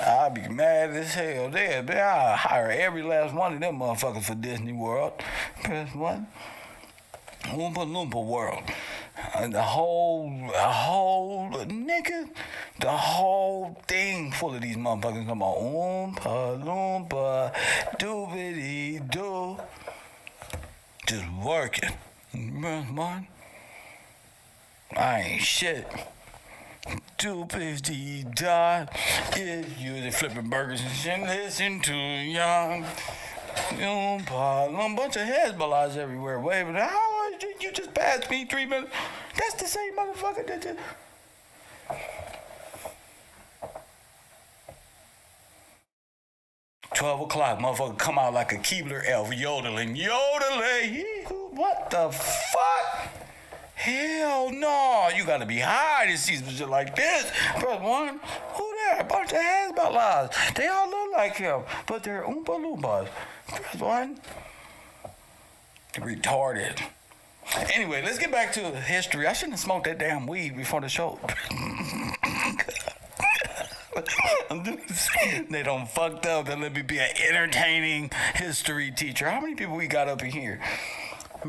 I'd be mad as hell. I'll hire every last one of them motherfuckers for Disney World. Press 1. Oompa Loompa World. The whole thing full of these motherfuckers come on. Oompa Loompa doobity doo. Just working. Press 1. I ain't shit. 250 dot. If you're flipping burgers and shit, listen to young. A bunch of Hezbollahs everywhere waving. How did you just pass me 3 minutes? That's the same motherfucker that just. 12 o'clock, motherfucker come out like a Keebler elf, yodeling. What the fuck? Hell no, you gotta be high to see some shit like this. Press 1. Who there? A bunch of Hezbollahs. They all look like him, but they're Oompa Loompas. Press 1. Retarded. Anyway, let's get back to history. I shouldn't have smoked that damn weed before the show. They done fucked up and let me be an entertaining history teacher. How many people we got up in here?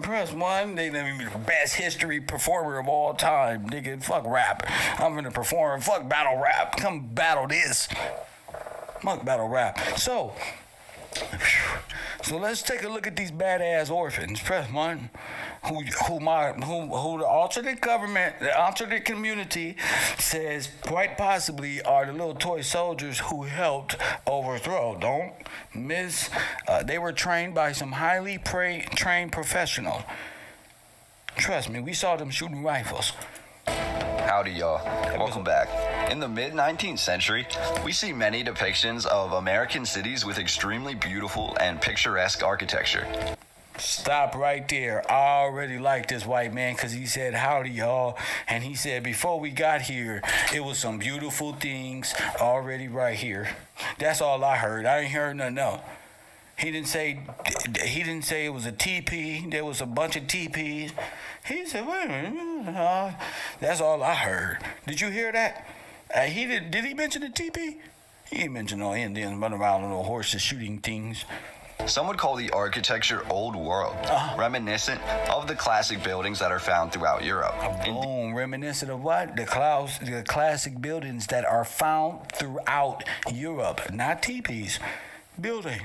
Press 1, they let me be the best history performer of all time. Nigga, fuck rap. I'm gonna perform. Fuck battle rap. Come battle this. Fuck battle rap. So let's take a look at these badass orphans. Press 1. Who the alternate government, the alternate community says quite possibly are the little toy soldiers who helped overthrow. Don't miss. They were trained by some highly trained professional. Trust me, we saw them shooting rifles. Howdy, y'all. Welcome back. In the mid-19th century, we see many depictions of American cities with extremely beautiful and picturesque architecture. Stop right there. I already like this white man because he said, howdy, y'all. And he said, before we got here, it was some beautiful things already right here. That's all I heard. I ain't heard nothing else. He didn't say it was a TP. There was a bunch of TPs. He said, wait a minute. That's all I heard. Did you hear that? Did he mention the TP? He didn't mention no Indians running around on no horses shooting things. Some would call the architecture Old World, reminiscent of the classic buildings that are found throughout Europe. Boom, reminiscent of what? The classic buildings that are found throughout Europe. Not teepees. Building.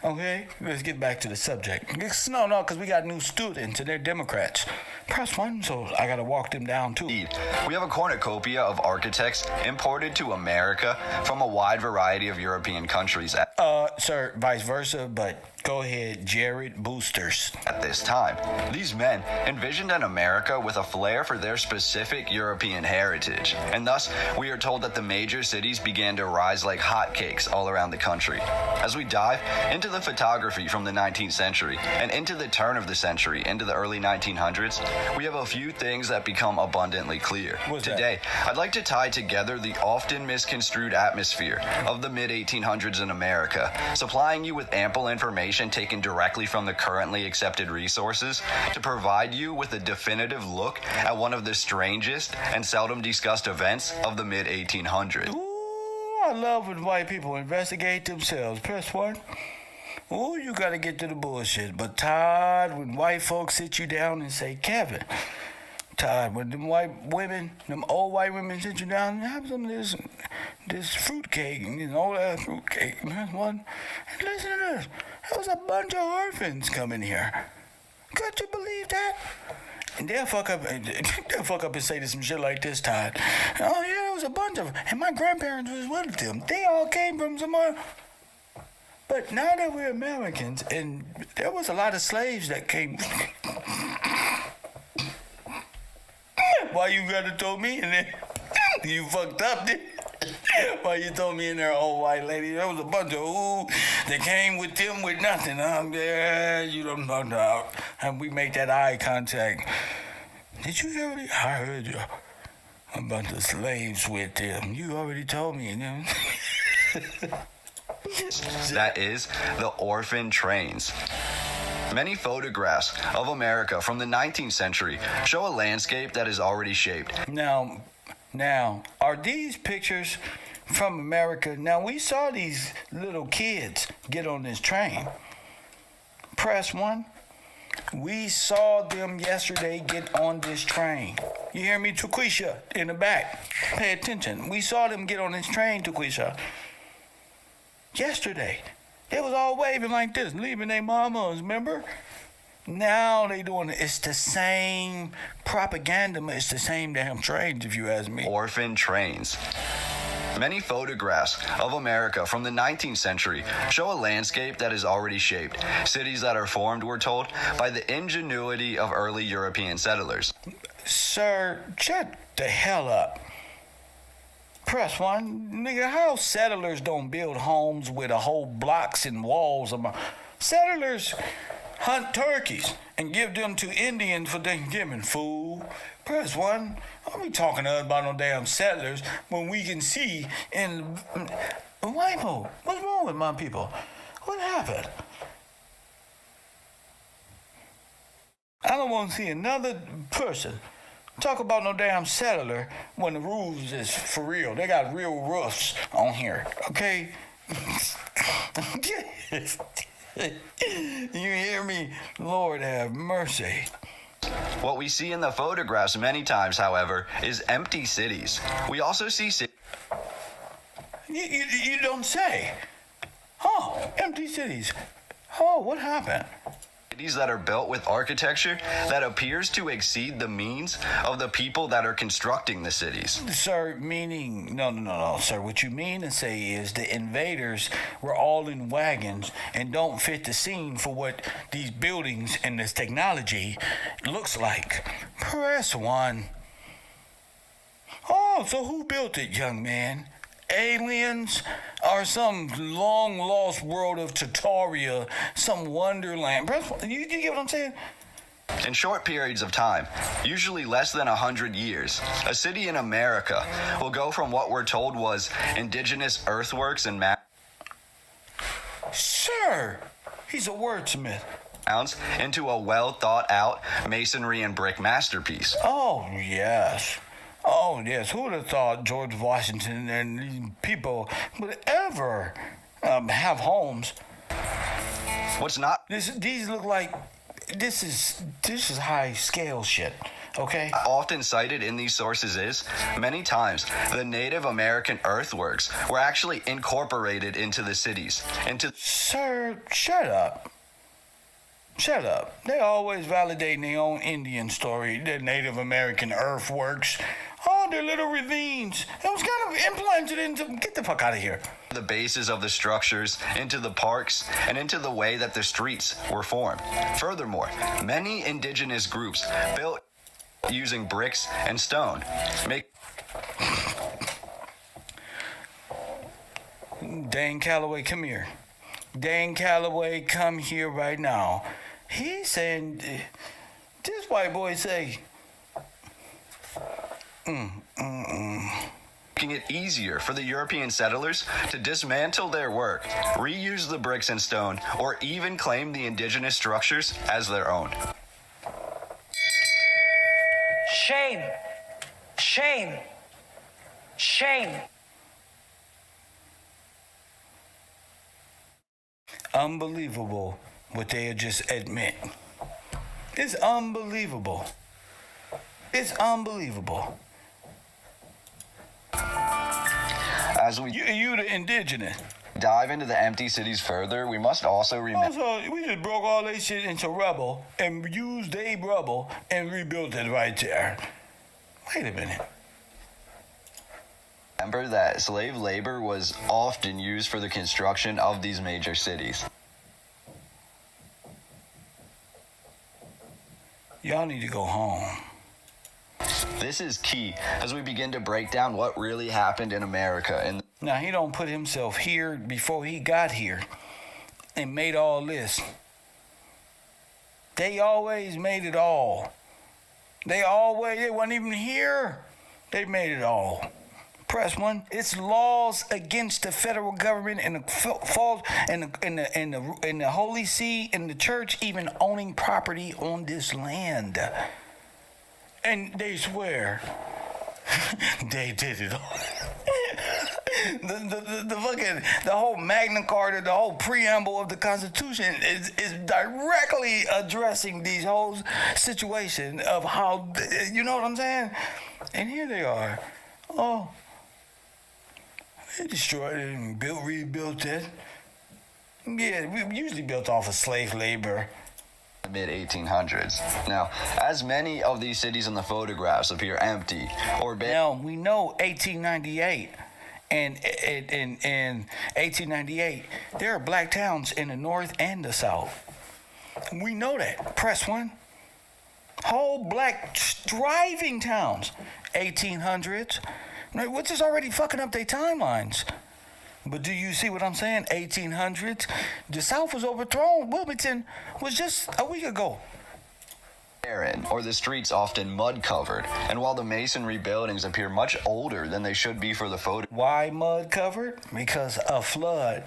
Okay, let's get back to the subject. No, because we got new students and they're Democrats. Press 1, so I gotta walk them down too. We have a cornucopia of architects imported to America from a wide variety of European countries. Sir, vice versa, but go ahead, Jared Boosters. At this time, these men envisioned an America with a flair for their specific European heritage, and thus we are told that the major cities began to rise like hotcakes all around the country. As we dive into the photography from the 19th century and into the turn of the century into the early 1900s, we have a few things that become abundantly clear. Today, I'd like to tie together the often misconstrued atmosphere of the mid-1800s in America, supplying you with ample information taken directly from the currently accepted resources to provide you with a definitive look at one of the strangest and seldom discussed events of the mid-1800s. Ooh, I love when white people investigate themselves. Press 1. Ooh, you gotta get to the bullshit. But Todd, when white folks sit you down and say, Kevin, Todd, when them old white women sit you down and have some of this fruitcake, all that fruitcake. Press 1. And listen to this. There was a bunch of orphans coming here. Could you believe that? And they'll fuck up and say some shit like this, Todd. Oh yeah, there was a bunch of them. And my grandparents was with them. They all came from somewhere. But now that we're Americans, and there was a lot of slaves that came. Why you gotta throw me in there? You fucked up, didn't you? Why you throw me in there, old white lady? There was a bunch of they came with them with nothing. Yeah, you don't know now. And we make that eye contact. Did you hear me? I heard you. A bunch of slaves with them. You already told me. That is the orphan trains. Many photographs of America from the 19th century show a landscape that is already shaped. Now, are these pictures from America? Now, we saw these little kids get on this train. Press 1. We saw them yesterday get on this train. You hear me, Taquisha, in the back? Pay attention. We saw them get on this train, Taquisha. Yesterday. They was all waving like this, leaving their mamas, remember? Now they doing it. It's the same propaganda. It's the same damn trains, if you ask me. Orphan trains. Many photographs of America from the 19th century show a landscape that is already shaped. Cities that are formed, we're told, by the ingenuity of early European settlers. Sir, shut the hell up. Press 1. Nigga, how settlers don't build homes with a whole blocks and walls of settlers hunt turkeys and give them to Indians for Thanksgiving, fool. Press 1. Don't be talking to us about no damn settlers when we can see in white people. What's wrong with my people? What happened? I don't want to see another person talk about no damn settler when the rules is for real. They got real roofs on here, okay? You hear me? Lord have mercy. What we see in the photographs many times, however, is empty cities. We also see You don't say. Oh, empty cities. Oh, what happened? cities that are built with architecture that appears to exceed the means of the people that are constructing the cities. Sir, meaning, no, sir. What you mean to say is the invaders were all in wagons and don't fit the scene for what these buildings and this technology looks like. Press 1. Oh, so who built it, young man? Aliens or some long lost world of Tartaria, some wonderland? You get what I'm saying? In short periods of time, usually less than 100 years, a city in America will go from what we're told was indigenous earthworks and Sir, he's a wordsmith. into a well thought out masonry and brick masterpiece. Oh, yes. Who would have thought George Washington and these people would ever have homes? What's not These look like this is high scale shit. Okay. often cited in these sources is, many times, the Native American earthworks were actually incorporated into the cities. Sir, shut up. Shut up. They always validating their own Indian story, the Native American earthworks. Oh, they're little ravines. It was kind of implanted into... Get the fuck out of here. The bases of the structures, into the parks, and into the way that the streets were formed. Furthermore, many indigenous groups built using bricks and stone. Dan Calloway, come here. Dan Calloway, come here right now. He's saying... This white boy say... Making it easier for the European settlers to dismantle their work, reuse the bricks and stone, or even claim the indigenous structures as their own. Shame. Shame. Shame. Unbelievable what they just admit. It's unbelievable. It's unbelievable. As we You the indigenous. dive into the empty cities further, we must also remember Also, we just broke all that shit into rubble and used they rubble and rebuilt it right there. Wait a minute. that slave labor was often used for the construction of these major cities. Y'all need to go home. This is key as we begin to break down what really happened in America. And Now, he don't put himself here before he got here and made all this. They always made it all. They weren't even here. They made it all. Press one. It's laws against the federal government and the Holy See and the church even owning property on this land. And they swear they did it all. the whole Magna Carta, the whole preamble of the Constitution is directly addressing these whole situation of how, you know what I'm saying? And here they are. Oh, they destroyed it and rebuilt it. Yeah, we usually built off of slave labor. Mid-1800s. Now, as many of these cities in the photographs appear empty or Now, we know 1898 and 1898, there are black towns in the north and the south. We know that. Press one. Whole black thriving towns. 1800s, which is already fucking up their timelines. But do you see what I'm saying? 1800s. The South was overthrown. Wilmington was just a week ago. barren, or the streets often mud covered. And while the masonry buildings appear much older than they should be for the Why mud covered? Because a flood.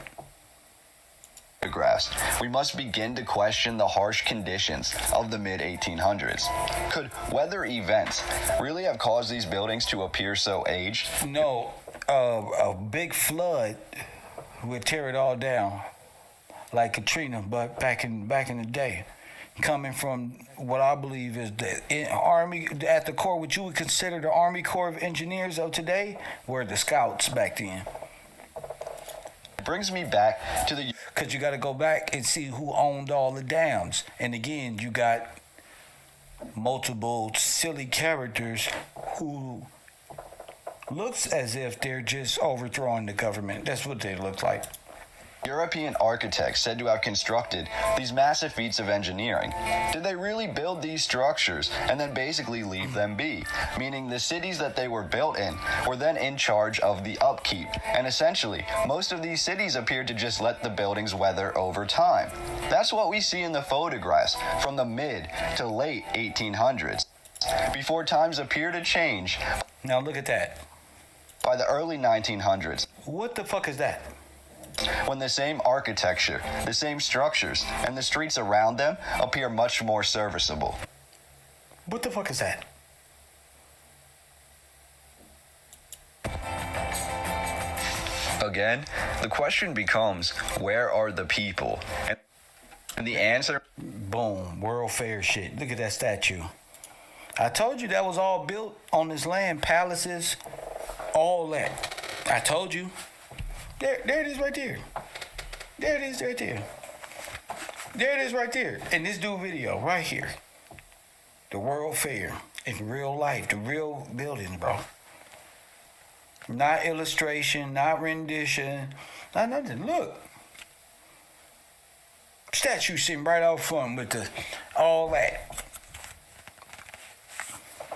photographs, we must begin to question the harsh conditions of the mid-1800s. Could weather events really have caused these buildings to appear so aged? No, a big flood would tear it all down, like Katrina, but back in the day, coming from what I believe is the Army at the core, what you would consider the Army Corps of Engineers of today, were the Scouts back then. It brings me back to the... Because you got to go back and see who owned all the dams. And again, you got multiple silly characters who looks as if they're just overthrowing the government. That's what they look like. European architects said to have constructed these massive feats of engineering. Did they really build these structures and then basically leave them be? Meaning the cities that they were built in were then in charge of the upkeep. And essentially, most of these cities appeared to just let the buildings weather over time. That's what we see in the photographs from the mid to late 1800s. Before times appear to change. Now look at that. By the early 1900s. What the fuck is that? When the same architecture, the same structures, and the streets around them appear much more serviceable. What the fuck is that? Again, the question becomes, where are the people? And the answer... Boom, World Fair shit. Look at that statue. I told you that was all built on this land, palaces, all that. I told you. There it is right there. There it is right there. There it is right there. In this dude video right here. The World Fair. in real life, the real building, bro. Not illustration, not rendition, not nothing. Look. Statue sitting right out front with all that.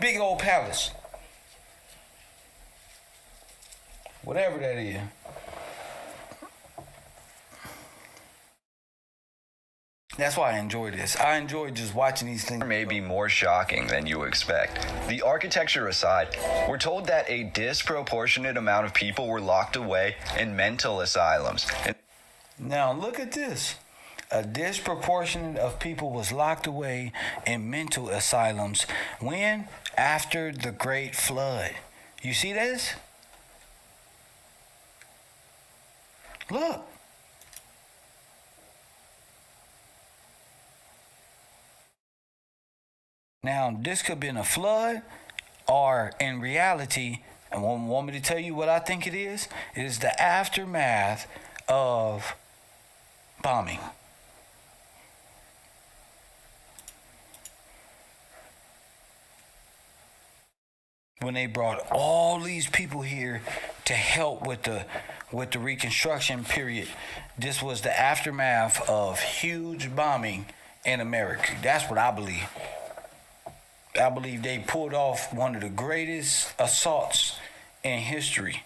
Big old palace. Whatever that is. That's why I enjoy this. I enjoy just watching these things. May be more shocking than you expect. The architecture aside, we're told that a disproportionate amount of people were locked away in mental asylums. Now look at this. A disproportionate of people was locked away in mental asylums. When? After the Great Flood. You see this? Look. Now, this could have been a flood, or in reality, and want me to tell you what I think it is? It is the aftermath of bombing. When they brought all these people here to help with the reconstruction period, this was the aftermath of huge bombing in America. That's what I believe. I believe they pulled off one of the greatest assaults in history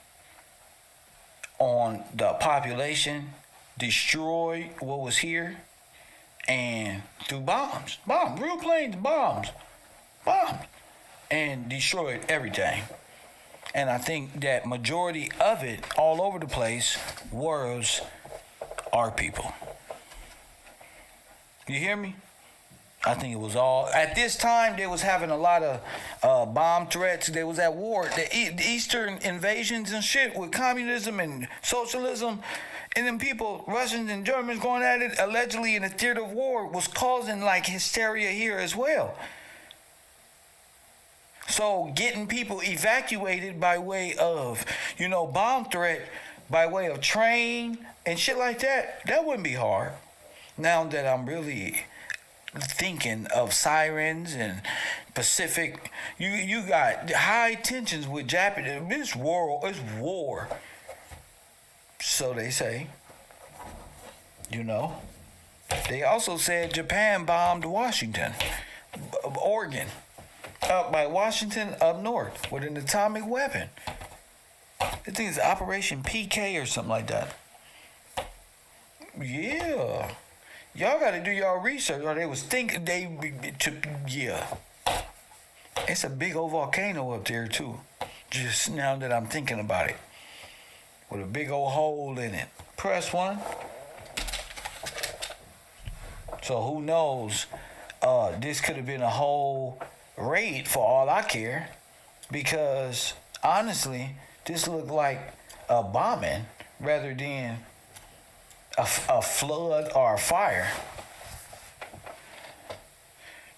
on the population, destroyed what was here, and through bombs, real planes, bombed, and destroyed everything. And I think that majority of it, all over the place, was our people. You hear me? I think it was all, at this time, they was having a lot of bomb threats. They was at war. The Eastern invasions and shit with communism and socialism, and then people, Russians and Germans going at it, allegedly in a theater of war, was causing like hysteria here as well. So getting people evacuated by way of, bomb threat, by way of train and shit like that wouldn't be hard. Now that I'm really thinking of sirens and Pacific, you got high tensions with Japan. It's war. So they say. They also said Japan bombed Washington, Oregon, up by Washington up north with an atomic weapon. I think it's Operation PK or something like that. Yeah. Y'all got to do y'all research, or they was thinking It's a big old volcano up there too. Just now that I'm thinking about it, with a big old hole in it. Press one. So who knows? This could have been a whole raid for all I care, because honestly, this looked like a bombing rather than a flood or a fire.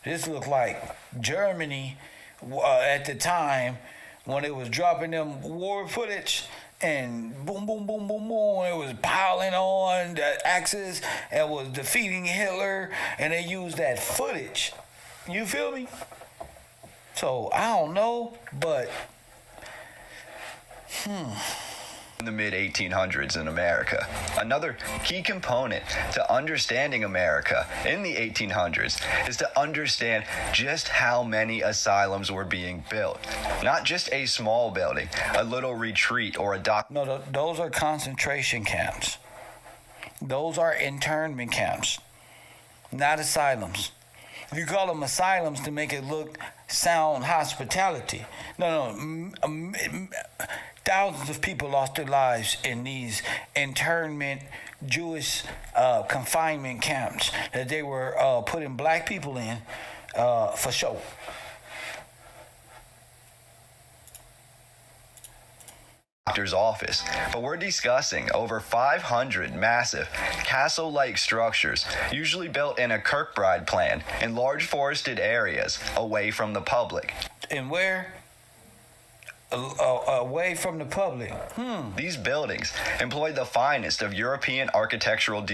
This looked like Germany at the time when it was dropping them war footage and boom, boom, boom, boom, boom. It was piling on the Axis and was defeating Hitler, and they used that footage. You feel me? So I don't know, but in the mid-1800s in America. Another key component to understanding America in the 1800s is to understand just how many asylums were being built. Not just a small building, a little retreat or a dock. No, those are concentration camps. Those are internment camps, not asylums. You call them asylums to make it sound hospitality. No. Thousands of people lost their lives in these internment Jewish confinement camps that they were putting black people in for show. Doctor's office, but we're discussing over 500 massive castle-like structures, usually built in a Kirkbride plan in large forested areas away from the public. And where? Away from the public. These buildings employed the finest of European architectural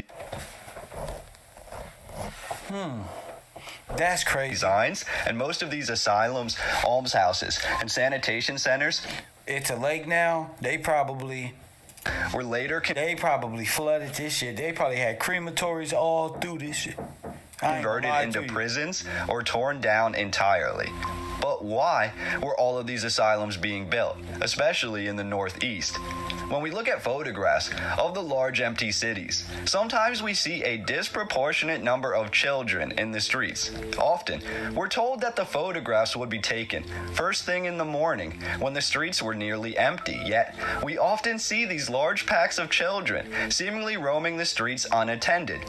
That's crazy. Designs, and most of these asylums, almshouses, and sanitation centers It's a lake now. They probably were later flooded this shit. They probably had crematories all through this shit. converted into prisons or torn down entirely. But why were all of these asylums being built, especially in the Northeast? When we look at photographs of the large empty cities, sometimes we see a disproportionate number of children in the streets. Often, we're told that the photographs would be taken first thing in the morning when the streets were nearly empty, yet we often see these large packs of children seemingly roaming the streets unattended.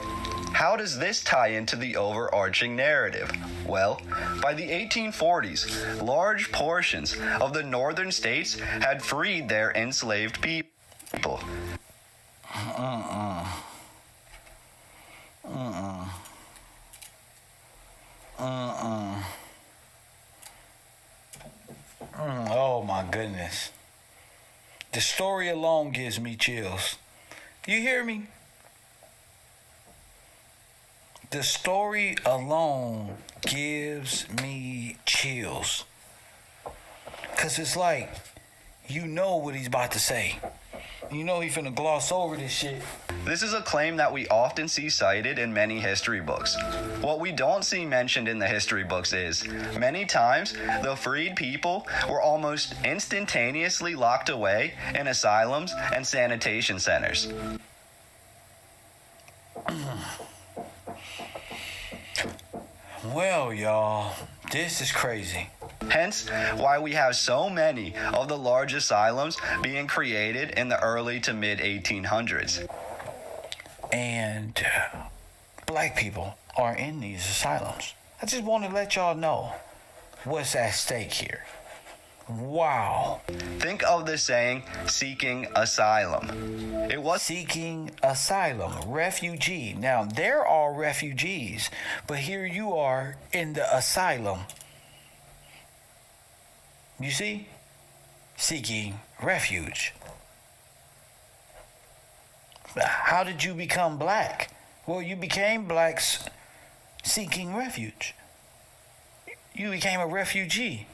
How does this tie into the overarching narrative? Well, by the 1840s, large portions of the northern states had freed their enslaved people. Oh my goodness. The story alone gives me chills. You hear me? The story alone gives me chills. Because it's like, you know what he's about to say. You know he's finna gloss over this shit. This is a claim that we often see cited in many history books. What we don't see mentioned in the history books is, many times, the freed people were almost instantaneously locked away in asylums and sanitation centers. Well, y'all, this is crazy. Hence, why we have so many of the large asylums being created in the early to mid 1800s. And black people are in these asylums. I just want to let y'all know what's at stake here. Wow. Think of the saying, seeking asylum. It was Seeking asylum, refugee. Now, there are refugees, but here you are in the asylum. You see? Seeking refuge. How did you become black? Well, you became blacks seeking refuge. You became a refugee.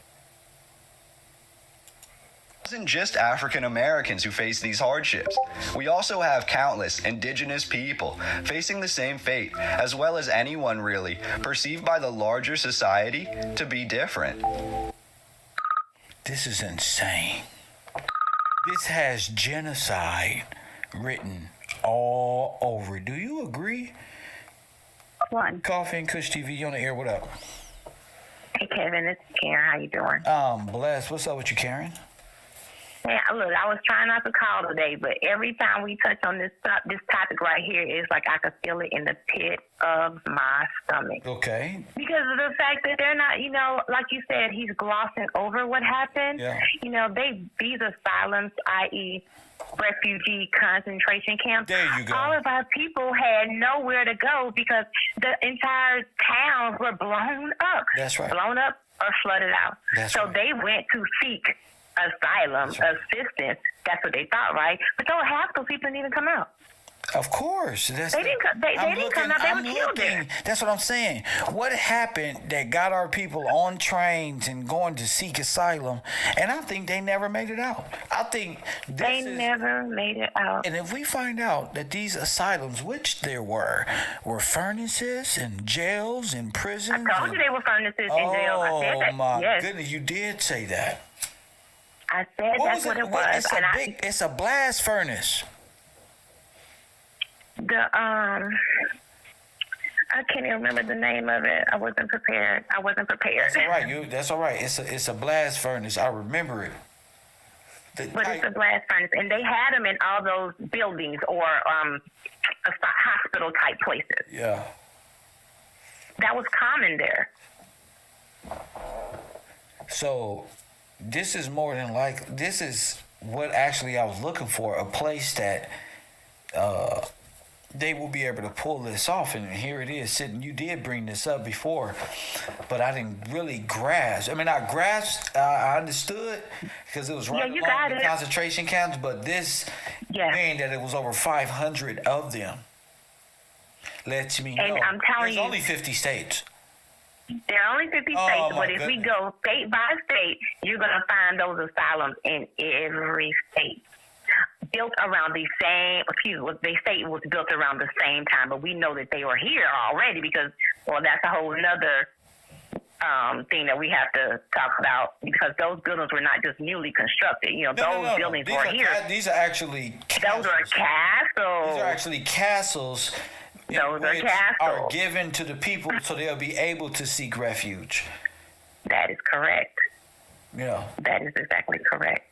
It wasn't just African Americans who faced these hardships. We also have countless indigenous people facing the same fate, as well as anyone really perceived by the larger society to be different. This is insane. This has genocide written all over. Do you agree? One. Coffee and Kush TV, you on the air? What up? Hey, Kevin, it's Karen. How you doing? Blessed. What's up with you, Karen? Hey, look, I was trying not to call today, but every time we touch on this topic right here, it's like I could feel it in the pit of my stomach. Okay. Because of the fact that they're not, like you said, he's glossing over what happened. Yeah. These asylums, i.e., refugee concentration camps. There you go. All of our people had nowhere to go because the entire towns were blown up. That's right. Blown up or flooded out. That's so right. they went to seek asylum, assistance. That's what they thought, right? But half those people didn't even come out. Of course. They didn't come out. They were killed there. That's what I'm saying. What happened that got our people on trains and going to seek asylum? And I think they never made it out. I think they never made it out. And if we find out that these asylums, which there were furnaces and jails and prisons. I told you they were furnaces and jails. I said that. Oh my yes. goodness, you did say that. I said that's what it was. It's a blast furnace. I can't even remember the name of it. I wasn't prepared. That's all right. That's all right. It's a blast furnace. I remember it. But it's a blast furnace, and they had them in all those buildings or hospital type places. Yeah. That was common there. So, this is more than this is what actually I was looking for, a place that they will be able to pull this off. And here it is sitting. You did bring this up before, but I didn't really grasp. I mean, I grasped, I understood because it was right along the concentration camps, but this mean that it was over 500 of them lets me know I'm telling there's only 50 states. There are only 50 Oh, states, my but if we goodness. go state by state, you're going to find those asylums in every state. Built around the same, they say it was built around the same time, but we know that they were here already because, well, that's a whole another thing that we have to talk about because those buildings were not just newly constructed. You know, those buildings These were are here. These are actually castles. Those are castles. These are actually castles. Those are which castles. are given to the people so they'll be able to seek refuge. That is correct. Yeah. That is exactly correct.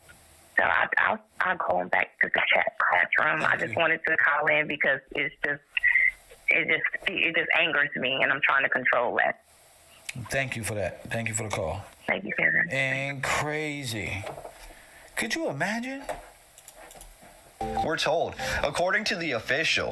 So I'll go back to the chat classroom. I just wanted to call in because it just angers me, and I'm trying to control that. Thank you for that. Thank you for the call. Thank you, Kevin. And crazy. Could you imagine? We're told, according to the official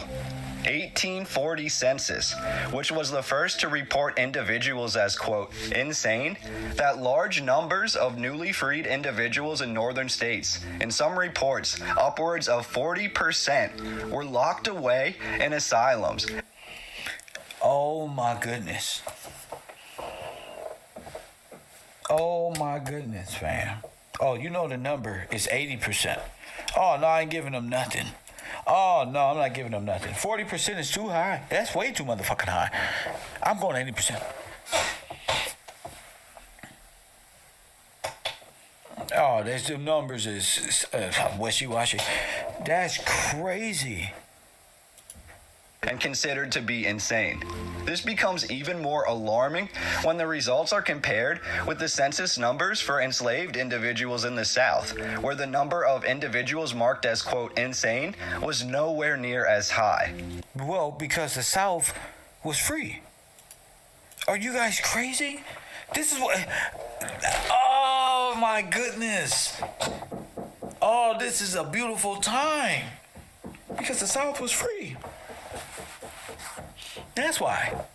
1840 census, which was the first to report individuals as, quote, insane, that large numbers of newly freed individuals in northern states, in some reports, upwards of 40%, were locked away in asylums. Oh my goodness. Oh my goodness, fam. Oh, you know the number is 80%. Oh, no, I ain't giving them nothing. Oh, no, I'm not giving them nothing. 40% is too high. That's way too motherfucking high. I'm going 80%. Oh, there's the numbers is wishy-washy. That's crazy. And considered to be insane. This becomes even more alarming when the results are compared with the census numbers for enslaved individuals in the South, where the number of individuals marked as, quote, insane was nowhere near as high. Well, because the South was free. Are you guys crazy? This is what... Oh, my goodness. Oh, this is a beautiful time. Because the South was free. That's why.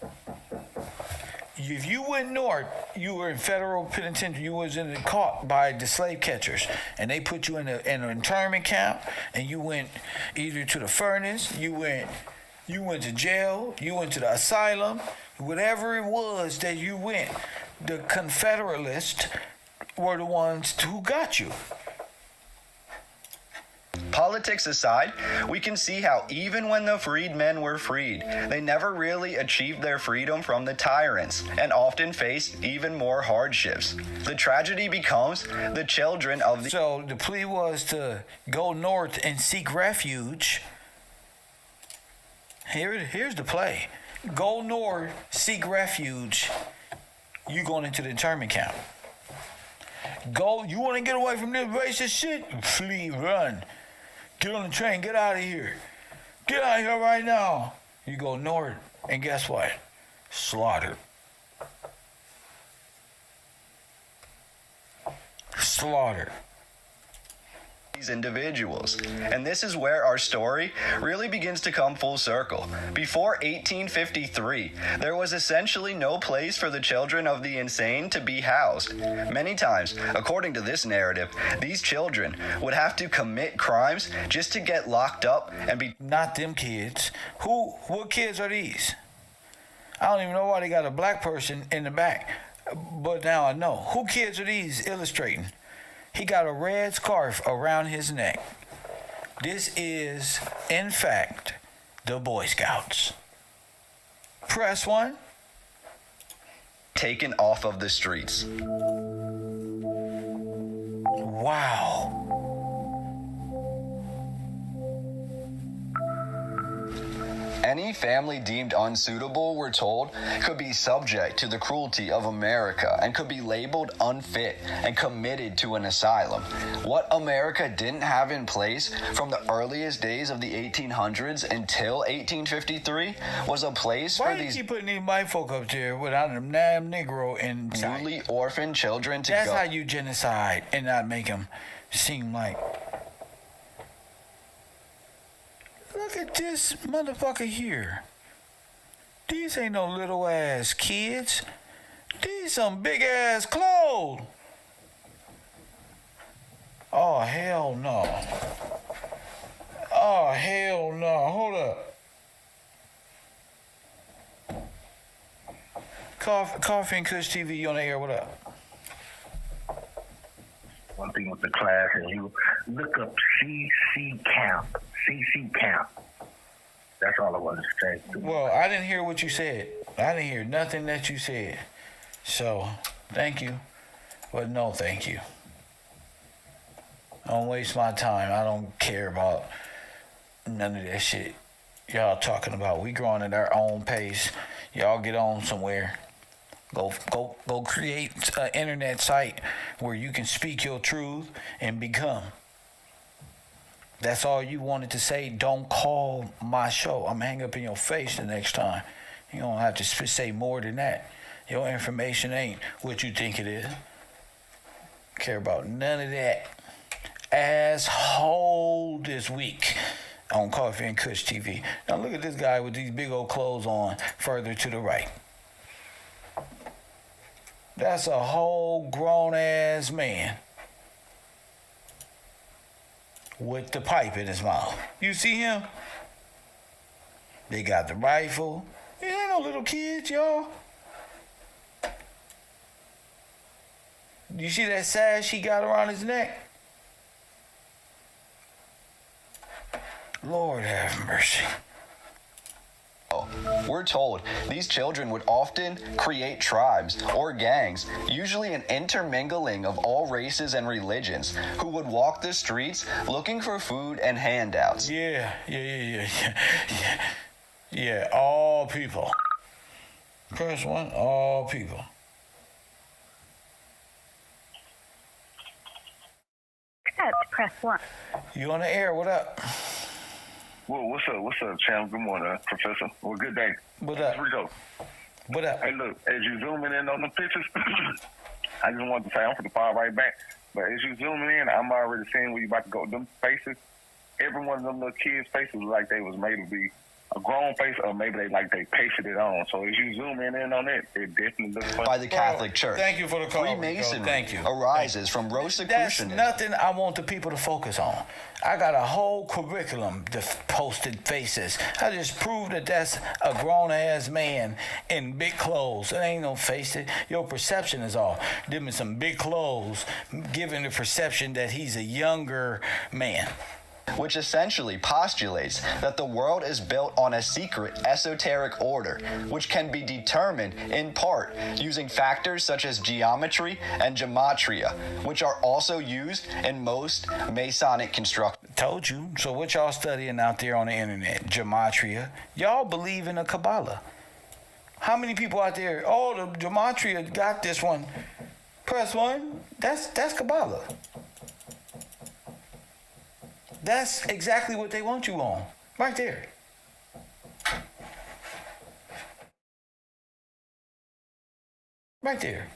If you went north, you were in federal penitentiary. You was caught by the slave catchers, and they put you in an internment camp, and you went either to the furnace, you went to jail, you went to the asylum, whatever it was that you went. The Confederalists were the ones who got you. Politics aside, we can see how even when the freed men were freed, they never really achieved their freedom from the tyrants and often faced even more hardships. The tragedy becomes the children of the... So the plea was to go north and seek refuge. Here's the play. Go north, seek refuge. You going into the internment camp. Go, you want to get away from this racist shit? Flee, run. Get on the train, get out of here. Get out of here right now. You go north, and guess what? Slaughtered. Slaughtered. These individuals. And this is where our story really begins to come full circle. Before 1853, there was essentially no place for the children of the insane to be housed. Many times, according to this narrative, these children would have to commit crimes just to get locked up and be... Not them kids. What kids are these? I don't even know why they got a black person in the back. But now I know. Who kids are these illustrating? He got a red scarf around his neck. This is, in fact, the Boy Scouts. Press 1. taken off of the streets. Wow. Any family deemed unsuitable, we're told, could be subject to the cruelty of America and could be labeled unfit and committed to an asylum. What America didn't have in place from the earliest days of the 1800s until 1853 was a place Why for do you these keep putting these white folk up there without a damn Negro inside? newly orphaned children to That's go. how you genocide and not make them seem like... Look at this motherfucker here. These ain't no little ass kids. These some big ass clothes. Oh, hell no. Oh, hell no. Hold up. Coffee and Kush TV, you on the air, what up? One thing with the class is you look up CC Camp. CC Camp. That's all I wanted to say. Well, I didn't hear what you said. I didn't hear nothing that you said. So, thank you. But no, thank you. Don't waste my time. I don't care about none of that shit y'all talking about. We growing at our own pace. Y'all get on somewhere. Go create an internet site where you can speak your truth and become. That's all you wanted to say. Don't call my show. I'm hang up in your face the next time. You don't have to say more than that. Your information ain't what you think it is. Care about none of that. Asshole this week on Coffee and Kush TV. Now look at this guy with these big old clothes on further to the right. That's a whole grown-ass man with the pipe in his mouth. You see him? They got the rifle. It ain't no little kids, y'all. You see that sash he got around his neck? Lord have mercy. We're told these children would often create tribes or gangs, usually an intermingling of all races and religions, who would walk the streets looking for food and handouts. Yeah, all people. Press 1, all people. Press 1. You on the air, what up? Well, what's up, champ? Good morning, Professor. Well, good day. What up? It's Rico. What up? Hey, look, as you zooming in on the pictures, I just wanted to say, I'm for the far right back, but as you zooming in, I'm already seeing where you about to go. Them faces, every one of them little kids' faces look like they was made to be a grown face, or maybe they pasted it on. So as you zoom in on it, it definitely looks funny. By the Catholic Church. Thank you for the call. Freemasonry Thank you. arises from That's Rosicrucianism. nothing I want the people to focus on. I got a whole curriculum of posted faces. I just proved that that's a grown-ass man in big clothes. It ain't no face. Your perception is off. Give me some big clothes, giving the perception that he's a younger man. Which essentially postulates that the world is built on a secret esoteric order, which can be determined in part using factors such as geometry and gematria, which are also used in most Masonic constructions. Told you. So what y'all studying out there on the internet? Gematria. Y'all believe in a Kabbalah. How many people out there, oh, the gematria got this one. Press 1. That's Kabbalah. That's exactly what they want you on. Right there. Right there.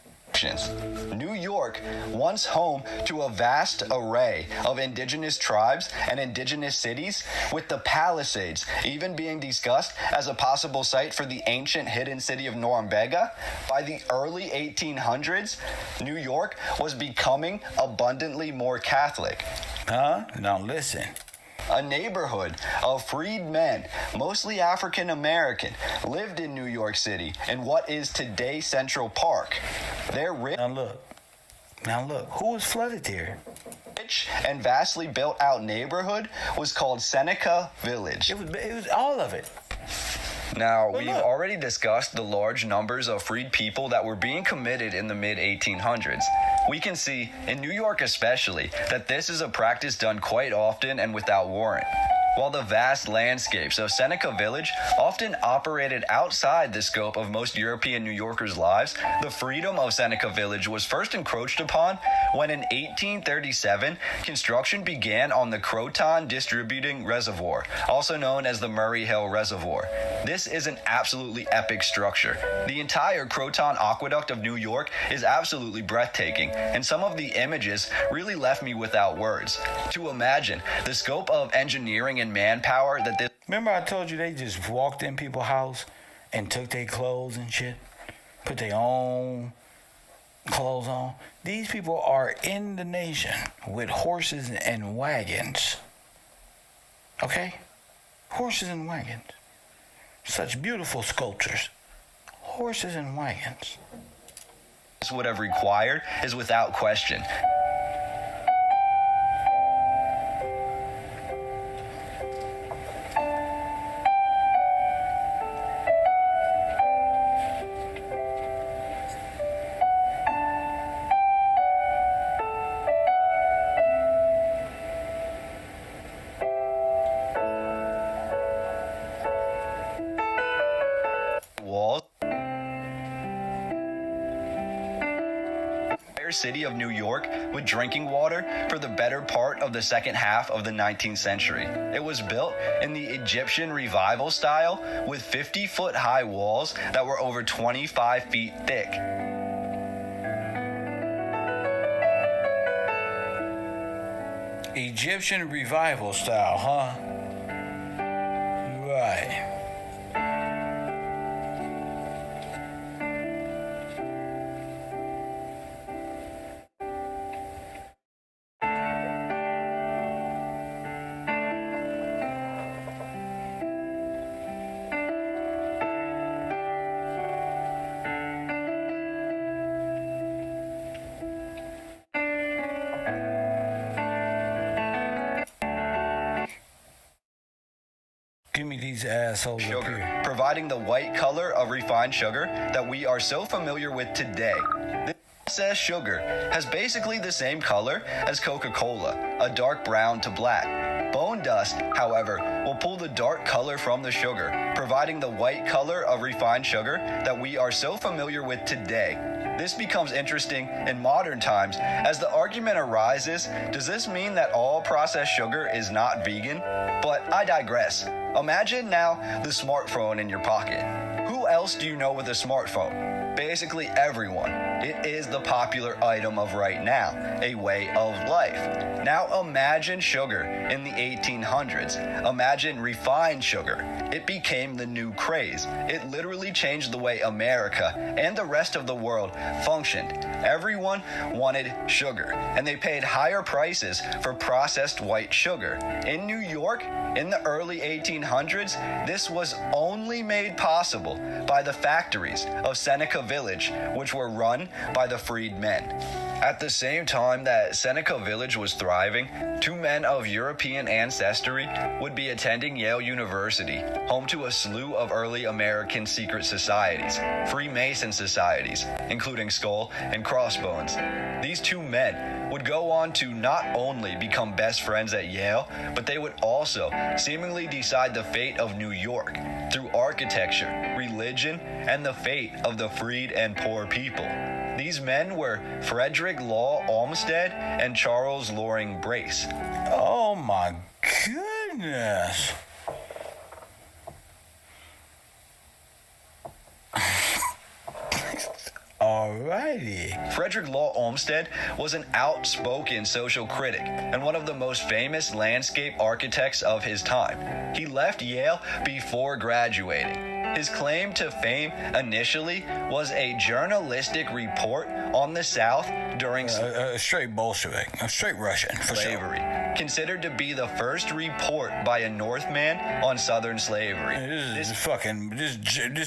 New York, once home to a vast array of indigenous tribes and indigenous cities, with the Palisades even being discussed as a possible site for the ancient hidden city of Norumbega. By the early 1800s, New York was becoming abundantly more Catholic. Now listen. A neighborhood of freed men, mostly African American, lived in New York City in what is today Central Park. Their Now look, who was flooded there? rich and vastly built out neighborhood was called Seneca Village. It was all of it. Now, we've already discussed the large numbers of freed people that were being committed in the mid-1800s. We can see, in New York especially, that this is a practice done quite often and without warrant. While the vast landscapes of Seneca Village often operated outside the scope of most European New Yorkers' lives, the freedom of Seneca Village was first encroached upon when in 1837, construction began on the Croton Distributing Reservoir, also known as the Murray Hill Reservoir. This is an absolutely epic structure. The entire Croton Aqueduct of New York is absolutely breathtaking, and some of the images really left me without words. To imagine the scope of engineering and manpower that this... Remember I told you they just walked in people's house and took their clothes and shit? Put their own clothes on? These people are in the nation with horses and wagons. Okay? Horses and wagons. Such beautiful sculptures. horses and wagons. This would have required is without question. Walls. City of New York with drinking water for the better part of the second half of the 19th century. It was built in the Egyptian revival style with 50-foot high walls that were over 25 feet thick. Egyptian revival style, huh? Right. Give me these assholes up Sugar, here. providing the white color of refined sugar that we are so familiar with today. This processed sugar has basically the same color as Coca-Cola, a dark brown to black. Bone dust, however, will pull the dark color from the sugar, providing the white color of refined sugar that we are so familiar with today. This becomes interesting in modern times as the argument arises, does this mean that all processed sugar is not vegan? But I digress. Imagine now the smartphone in your pocket. Who else do you know with a smartphone? Basically everyone. It is the popular item of right now, a way of life. Now imagine sugar in the 1800s. Imagine refined sugar. It became the new craze. It literally changed the way America and the rest of the world functioned. Everyone wanted sugar, and they paid higher prices for processed white sugar. In New York, in the early 1800s, this was only made possible by the factories of Seneca Village, which were run by the freedmen. At the same time that Seneca Village was thriving, two men of European ancestry would be attending Yale University, home to a slew of early American secret societies, Freemason societies, including Skull and Crossbones. These two men would go on to not only become best friends at Yale, but they would also seemingly decide the fate of New York through architecture, religion, and the fate of the freed and poor people. These men were Frederick Law Olmsted and Charles Loring Brace. Oh my goodness. Alrighty. Frederick Law Olmsted was an outspoken social critic and one of the most famous landscape architects of his time. He left Yale before graduating. His claim to fame initially was a journalistic report on the South during A straight Bolshevik, a straight Russian, for slavery, sure. considered to be the first report by a Northman on Southern slavery. This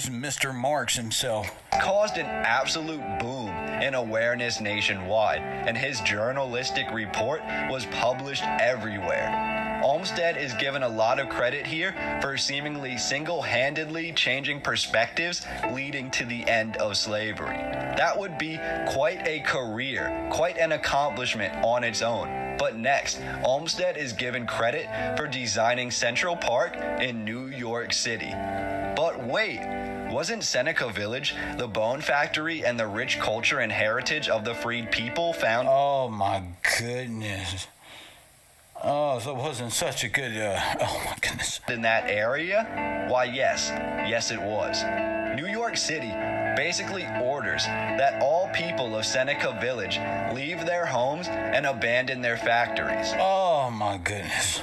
Mr. Marx himself. Caused an absolute boom in awareness nationwide, and his journalistic report was published everywhere. Olmsted is given a lot of credit here for seemingly single-handedly changing perspectives leading to the end of slavery. That would be quite a career, quite an accomplishment on its own. But next, Olmsted is given credit for designing Central Park in New York City. But wait, wasn't Seneca Village the bone factory and the rich culture and heritage of the freed people found? Oh my goodness. Oh, so it wasn't such a good, oh my goodness. In that area? Why, yes. Yes, it was. New York City basically orders that all people of Seneca Village leave their homes and abandon their factories. Oh my goodness.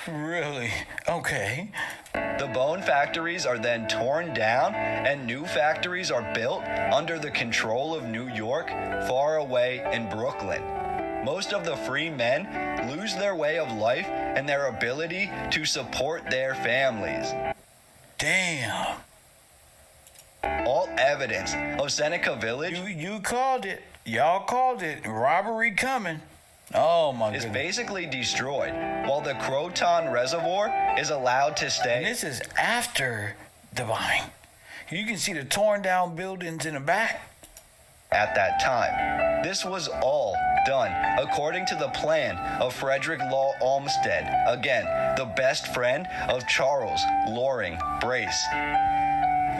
Really? Okay. The bone factories are then torn down and new factories are built under the control of New York, far away in Brooklyn. Most of the free men lose their way of life and their ability to support their families. Damn. All evidence of Seneca Village You called it. Y'all called it. Robbery coming. Oh my is goodness. basically destroyed, while the Croton Reservoir is allowed to And stay. this is after the bombing. You can see the torn down buildings in the back. At that time. This was all done according to the plan of Frederick Law Olmsted, again, the best friend of Charles Loring Brace.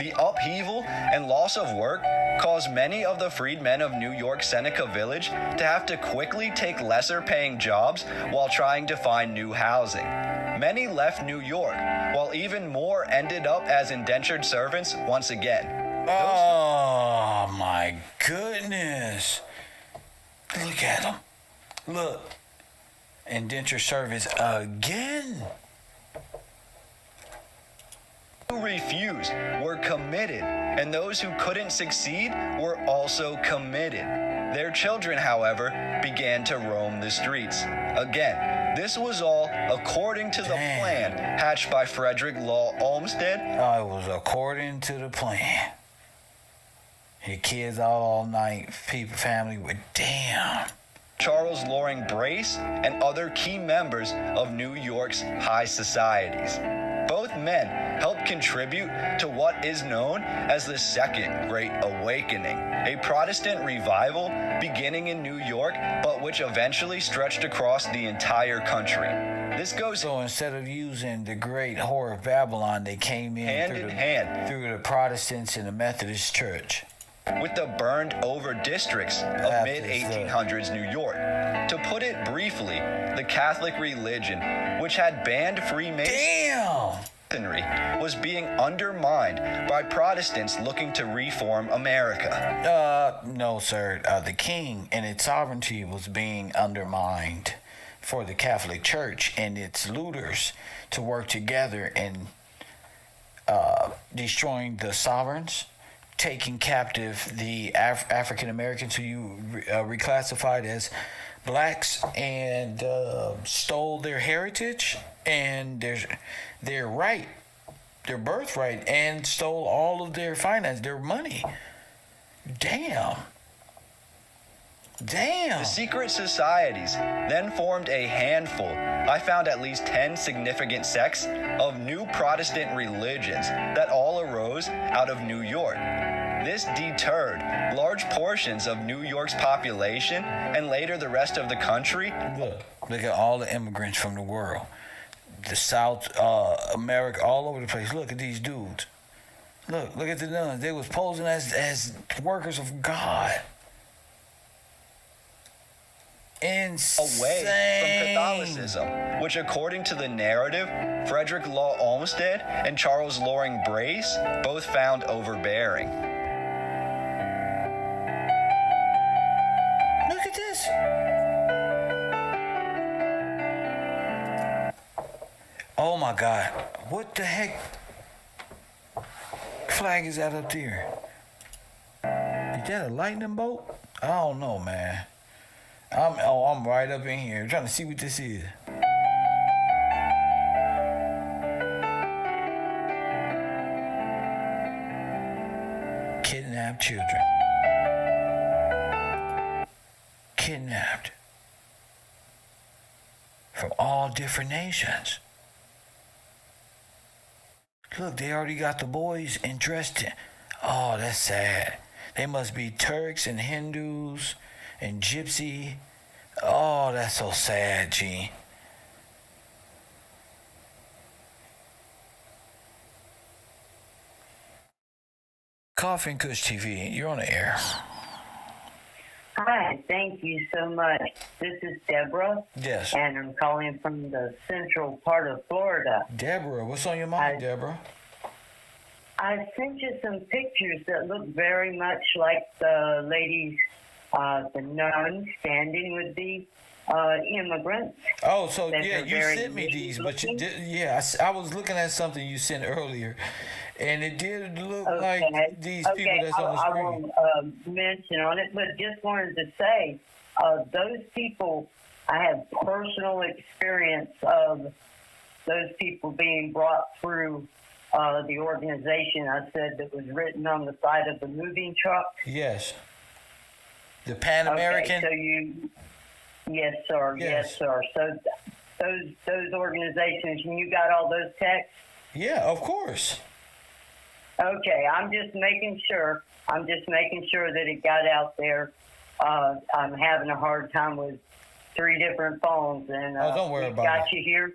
The upheaval and loss of work caused many of the freedmen of New York Seneca Village to have to quickly take lesser paying jobs while trying to find new housing. Many left New York, while even more ended up as indentured servants once again. Oh my goodness. Look at them. Look. Indenture service again. Who refused were committed, and those who couldn't succeed were also committed. Their children, however, began to roam the streets. Again, this was all according to the plan hatched by Frederick Law Olmsted. Oh, it was according to the plan. Your kids out all night, people, family with damn. Charles Loring Brace, and other key members of New York's high societies. Both men helped contribute to what is known as the Second Great Awakening, a Protestant revival beginning in New York, but which eventually stretched across the entire country. This goes So instead of using the great whore of Babylon, they came in hand in hand through the Protestants and the Methodist Church. with the burned over districts of mid-1800s New York. To put it briefly, the Catholic religion, which had banned Freemasonry, was being undermined by Protestants looking to reform America. No, sir. The king and its sovereignty was being undermined for the Catholic Church and its looters to work together in destroying the sovereigns, taking captive the African Americans who you reclassified as blacks, and stole their heritage and their right, their birthright, and stole all of their finance, their money. Damn. The secret societies then formed a handful, I found at least 10 significant sects of new Protestant religions that all arose out of New York. This deterred large portions of New York's population and later the rest of the country. Look at all the immigrants from the world. The South America, all over the place. Look at these dudes. Look at the nuns. They was posing as workers of God. Insane. Away from Catholicism, which according to the narrative, Frederick Law Olmsted and Charles Loring Brace both found overbearing. Look at this. Oh my God. What the heck flag is that up there? Is that a lightning bolt? I don't know, man. I'm right up in here trying to see what this is. Kidnapped children. Kidnapped. From all different nations. Look, they already got the boys dressed in. Oh, that's sad. They must be Turks and Hindus and Gypsy. Oh, that's so sad, G. Coffee and Kush TV, you're on the air. Hi, thank you so much. This is Deborah. Yes. And I'm calling from the central part of Florida. Deborah, what's on your mind, Deborah? I sent you some pictures that look very much like the ladies, the nuns standing with the immigrants. Oh, so yeah, you sent me these, but you did, yeah, I was looking at something you sent earlier, and it did look like these people that's on the screen. I won't mention on it, but just wanted to say, those people, I have personal experience of those people being brought through the organization I said that was written on the side of the moving truck? Yes. The Pan American? Okay, so you, yes, sir, yes, sir. So those organizations, and you got all those texts? Yeah, of course. Okay, I'm just making sure that it got out there. I'm having a hard time with 3 different phones, and don't worry about got you here.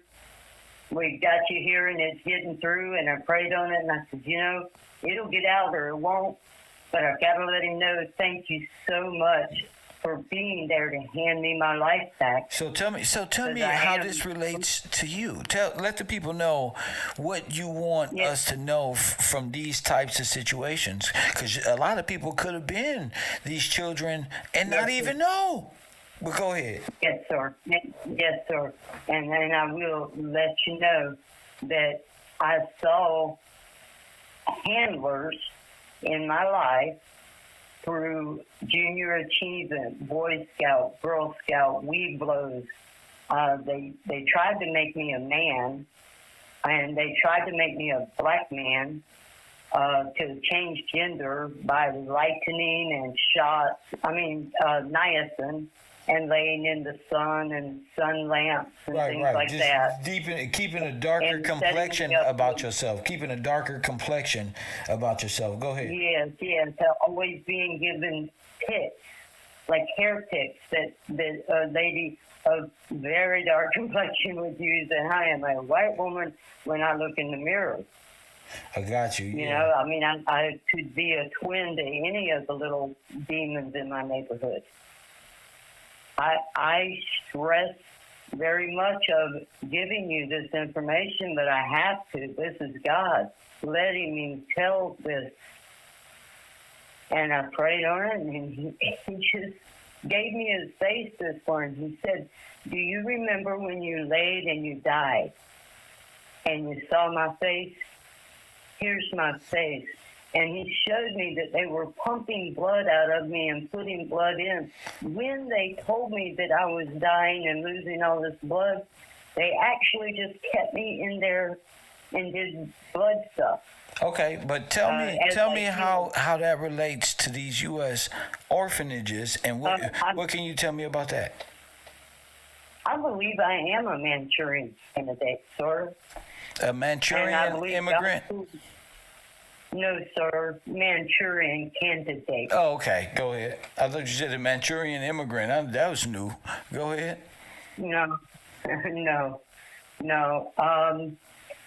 We got you here, and it's getting through, and I prayed on it, and I said, it'll get out or it won't, but I've got to let him know, thank you so much for being there to hand me my life back. So tell me how this relates to you. Let the people know what you want us to know from these types of situations, because a lot of people could have been these children and not even know. But go ahead. Yes, sir. Yes, sir. And then I will let you know that I saw handlers in my life through junior achievement, Boy Scout, Girl Scout, weed blows. They tried to make me a man, and they tried to make me a black man, to change gender by lightning and shots. Niacin, and laying in the sun and sun lamps and things like just that. Keeping a darker complexion about yourself. Keeping a darker complexion about yourself. Go ahead. Yes. Always being given picks, like hair picks that a lady of very dark complexion would use, and I am a white woman when I look in the mirror. I got you. You know, I could be a twin to any of the little demons in my neighborhood. I stress very much of giving you this information, but I have to. This is God letting me tell this. And I prayed on it, and he just gave me his face this morning. He said, do you remember when you laid and you died and you saw my face? Here's my face. And he showed me that they were pumping blood out of me and putting blood in. When they told me that I was dying and losing all this blood, they actually just kept me in there and did blood stuff. Okay, but tell me how that relates to these U.S. orphanages, and what can you tell me about that? I believe I am a Manchurian candidate, sir. A Manchurian immigrant? No, sir. Manchurian candidate. Oh, okay. Go ahead. I thought you said a Manchurian immigrant. That was new. Go ahead. No.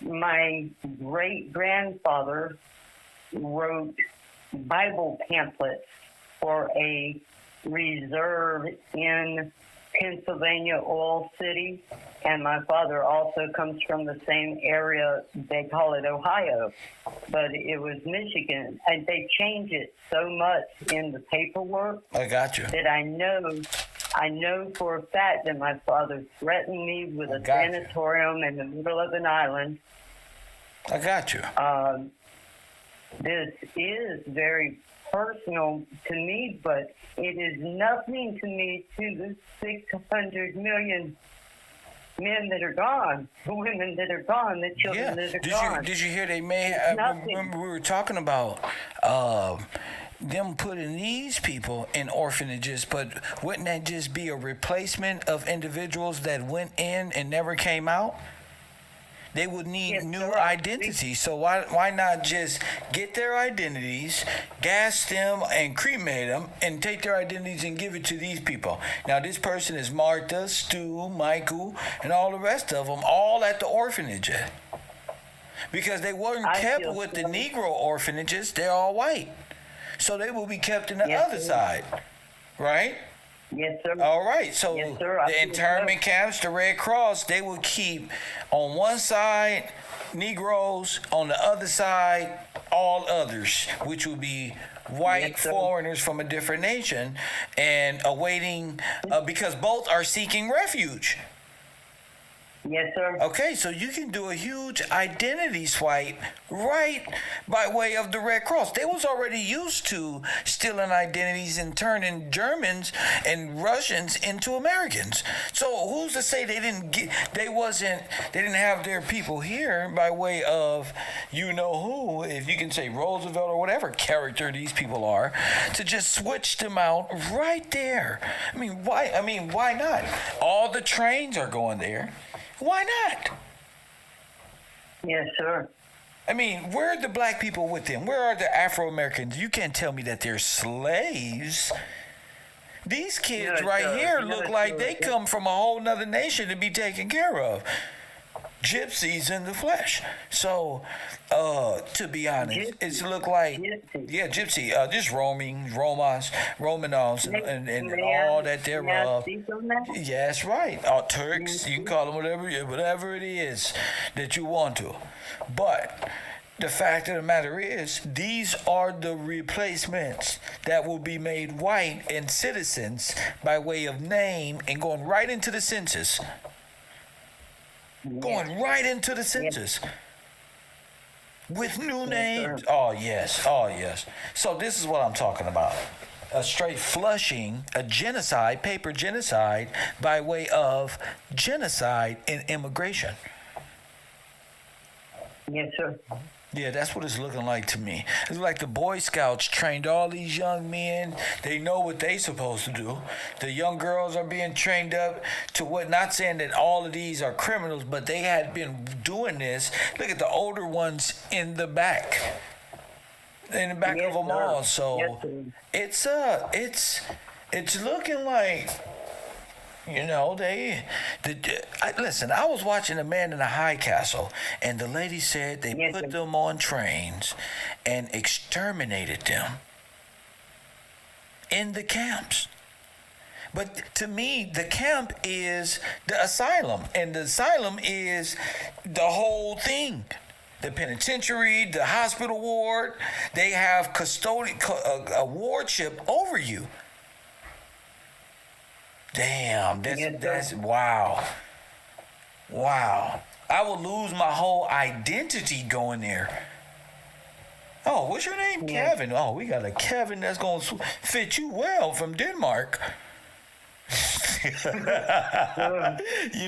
My great-grandfather wrote Bible pamphlets for a reserve in Pennsylvania, Oil City, and my father also comes from the same area. They call it Ohio, but it was Michigan, and they change it so much in the paperwork. I got you. That I know for a fact that my father threatened me with a sanatorium in the middle of an island. I got you. This is very personal to me, but it is nothing to me to the 600 million men that are gone, the women that are gone, the children that are gone. Did you hear they may remember we were talking about them putting these people in orphanages, but wouldn't that just be a replacement of individuals that went in and never came out? They would need new identities. So why not just get their identities, gas them, and cremate them, and take their identities and give it to these people? Now, this person is Martha, Stu, Michael, and all the rest of them, all at the orphanage. Because they weren't kept with the Negro orphanages. They're all white. So they will be kept in the other side, right? Yes, sir. All right. So the internment camps, the Red Cross, they will keep on one side Negroes, on the other side all others, which would be white foreigners from a different nation, and awaiting because both are seeking refuge. Yes, sir. Okay, so you can do a huge identity swipe right by way of the Red Cross. They was already used to stealing identities and turning Germans and Russians into Americans. So who's to say they didn't have their people here by way of you know who, if you can say Roosevelt or whatever character these people are, to just switch them out right there. I mean, why not? All the trains are going there. Why not? Yes, sir. I mean, where are the black people with them? Where are the Afro-Americans? You can't tell me that they're slaves. These kids here look like they come from a whole nother nation to be taken care of. Gypsies in the flesh. So, to be honest, it's look like gypsy. Just Romanos, and all that thereof. Yes, right. Turks. You can call them whatever it is that you want to. But the fact of the matter is, these are the replacements that will be made white and citizens by way of name and going right into the census. Going right into the census with new names. Oh yes. So this is what I'm talking about. A straight flushing, a genocide, paper genocide by way of genocide in immigration. Yes, sir. Yeah, that's what it's looking like to me. It's like the Boy Scouts trained all these young men. They know what they supposed to do. The young girls are being trained up to what, not saying that all of these are criminals, but they had been doing this. Look at the older ones in the back. In the back of them all. So it's looking like, you know, listen, I was watching A Man in a High Castle, and the lady said they put them on trains and exterminated them in the camps. But to me, the camp is the asylum, and the asylum is the whole thing. The penitentiary, the hospital ward, they have a wardship over you. Damn, that's wow. I will lose my whole identity going there. Oh, what's your name? Kevin. Oh, we got a Kevin that's going to fit you well from Denmark. You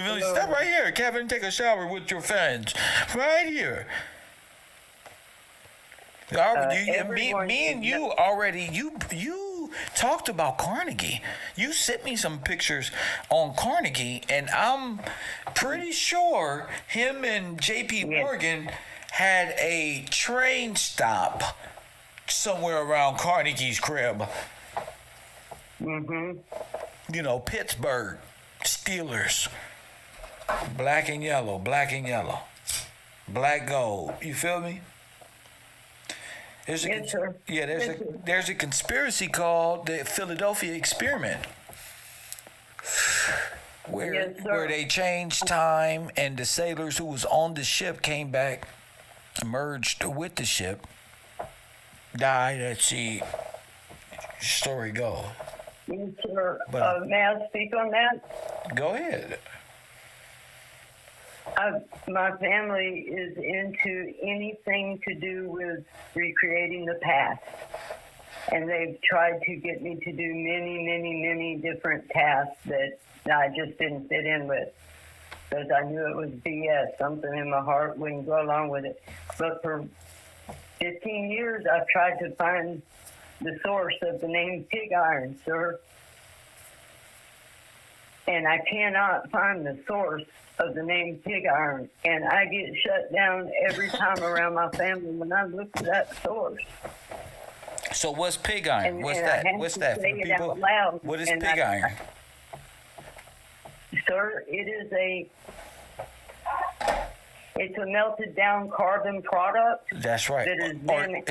really step right here, Kevin. Take a shower with your friends, right here. Me and you already. You talked about Carnegie. You sent me some pictures on Carnegie, and I'm pretty sure him and J.P. Morgan had a train stop somewhere around Carnegie's crib. Mm-hmm. You know, Pittsburgh Steelers. Black and yellow, black gold. You feel me? There's a conspiracy called the Philadelphia Experiment, where they changed time, and the sailors who was on the ship came back, merged with the ship, died at sea. Story go. Yes, sir. May I speak on that? Go ahead. My family is into anything to do with recreating the past. And they've tried to get me to do many different tasks that I just didn't fit in with. Because I knew it was BS. Something in my heart wouldn't go along with it. But for 15 years, I've tried to find the source of the name pig iron, sir. And I cannot find the source of the name pig iron. And I get shut down every time around my family when I look for that source. So what's pig iron? What's that for people? What is pig iron? Sir, it's a melted down carbon product. That's right. That is then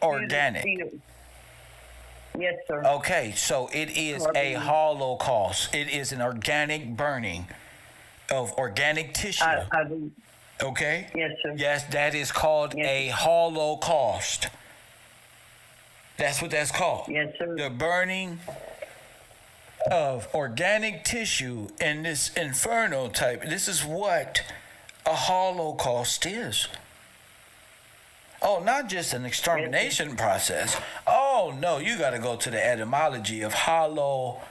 organic. Yes, sir. Okay, so it is a holocaust. It is an organic burning of organic tissue. Okay? Yes, sir. Yes, that is called a holocaust. That's what that's called. Yes, sir. The burning of organic tissue in this inferno type. This is what a holocaust is. Oh, not just an extermination process. Oh, no, you got to go to the etymology of holocaust.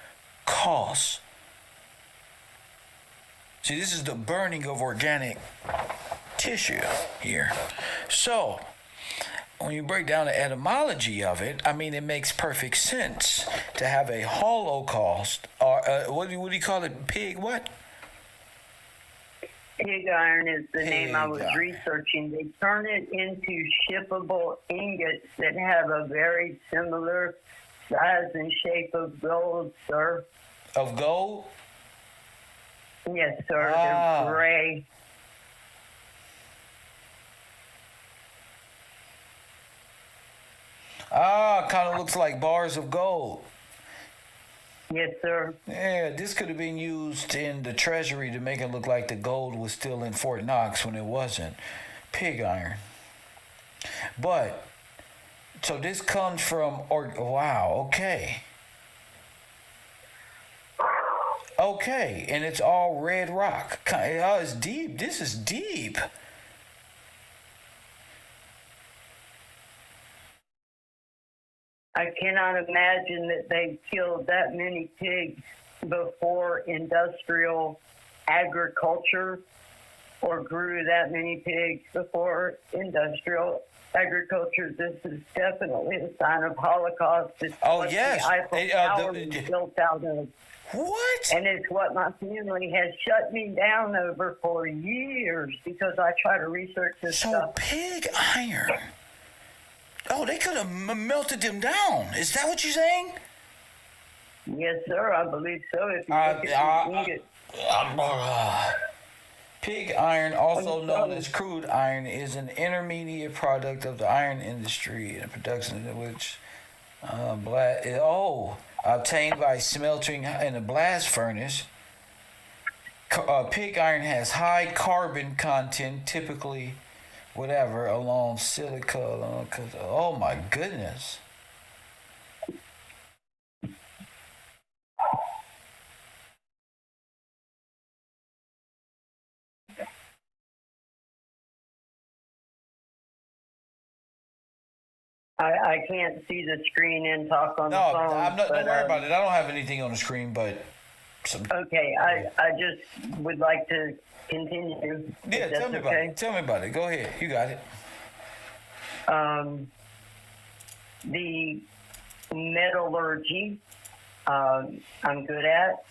See, this is the burning of organic tissue here. So, when you break down the etymology of it, I mean, it makes perfect sense to have a holocaust, or what do you call it? Pig what? Pig iron is the name I was iron. researching. They turn it into shippable ingots that have a very similar size and shape of gold, sir. Of gold? Yes, sir. Ah. They're gray. Kind of looks like bars of gold. Yes, sir. Yeah, this could have been used in the treasury to make it look like the gold was still in Fort Knox when it wasn't. Pig iron. But, so this comes from, wow, okay. Okay, and it's all red rock. Oh, it's deep. This is deep. I cannot imagine that they killed that many pigs before industrial agriculture, or grew that many pigs before industrial agriculture. This is definitely a sign of Holocaust. It's what yes. the Eiffel Tower was built out of. What? And it's what my family has shut me down over for years because I try to research this stuff. So pig iron. Oh, they could have melted them down. Is that what you're saying? Yes, sir. I believe so. If you look at the ingot. Pig iron, also known as crude iron, is an intermediate product of the iron industry and production of which obtained by smelting in a blast furnace. Pig iron has high carbon content, typically along silica. Oh my goodness. I can't see the screen and talk on the phone. No, don't worry about it. I don't have anything on the screen, but... Okay, I just would like to continue. Yeah, tell me about it. Tell me about it. Go ahead. You got it. The metallurgy, I'm good at.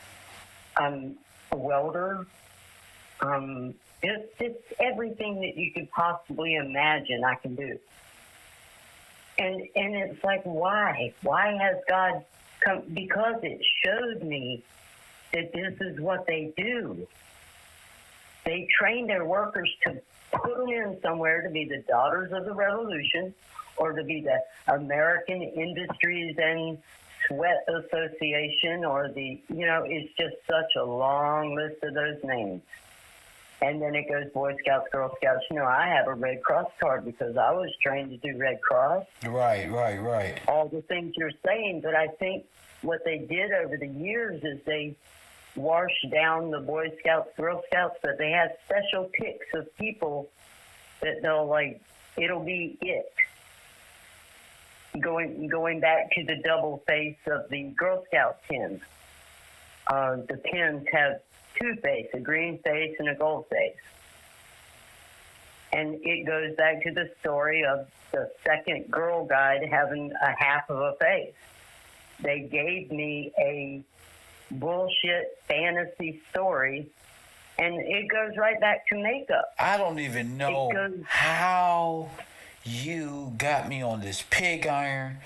I'm a welder. It's everything that you could possibly imagine I can do. And it's like, why? Why has God come? Because it showed me that this is what they do. They train their workers to put them in somewhere to be the daughters of the revolution, or to be the American Industries and Sweat Association, or it's just such a long list of those names. And then it goes Boy Scouts, Girl Scouts. I have a Red Cross card because I was trained to do Red Cross. Right. All the things you're saying, but I think what they did over the years is they washed down the Boy Scouts, Girl Scouts, but they have special picks of people that it'll be it. Going back to the double face of the Girl Scout pins. The pins have two faces, a green face and a gold face. And it goes back to the story of the second Girl Guide having a half of a face. They gave me a bullshit fantasy story, and it goes right back to makeup. I don't even know how you got me on this pig iron,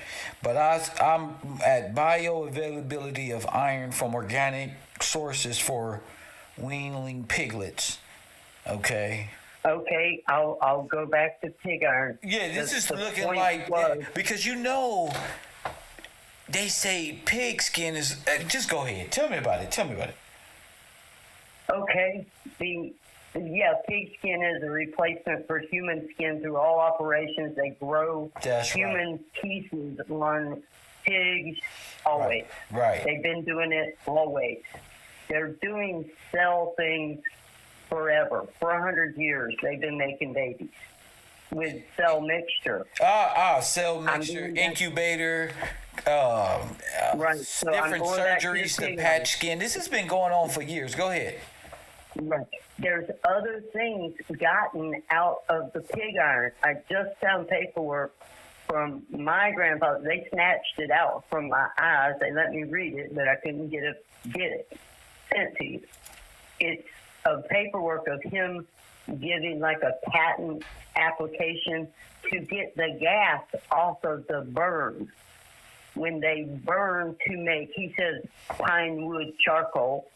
but I'm at bioavailability of iron from organic sources for weanling piglets. Okay, I'll go back to pig iron. Yeah, this is looking like because they say pig skin is. Just go ahead. Tell me about it. Okay, pig skin is a replacement for human skin through all operations. They grow human pieces on pigs, always. Right. They've been doing it always. They're doing cell things forever. For 100 years, they've been making babies with cell mixture. Cell mixture, incubator, right. So different surgeries to patch skin. This has been going on for years. Go ahead. Right. There's other things gotten out of the pig iron. I just found paperwork from my grandfather. They snatched it out from my eyes. They let me read it, but I couldn't get it sent to you. It's a paperwork of him giving like a patent application to get the gas off of the burn. When they burn to make, he says, pine wood charcoal.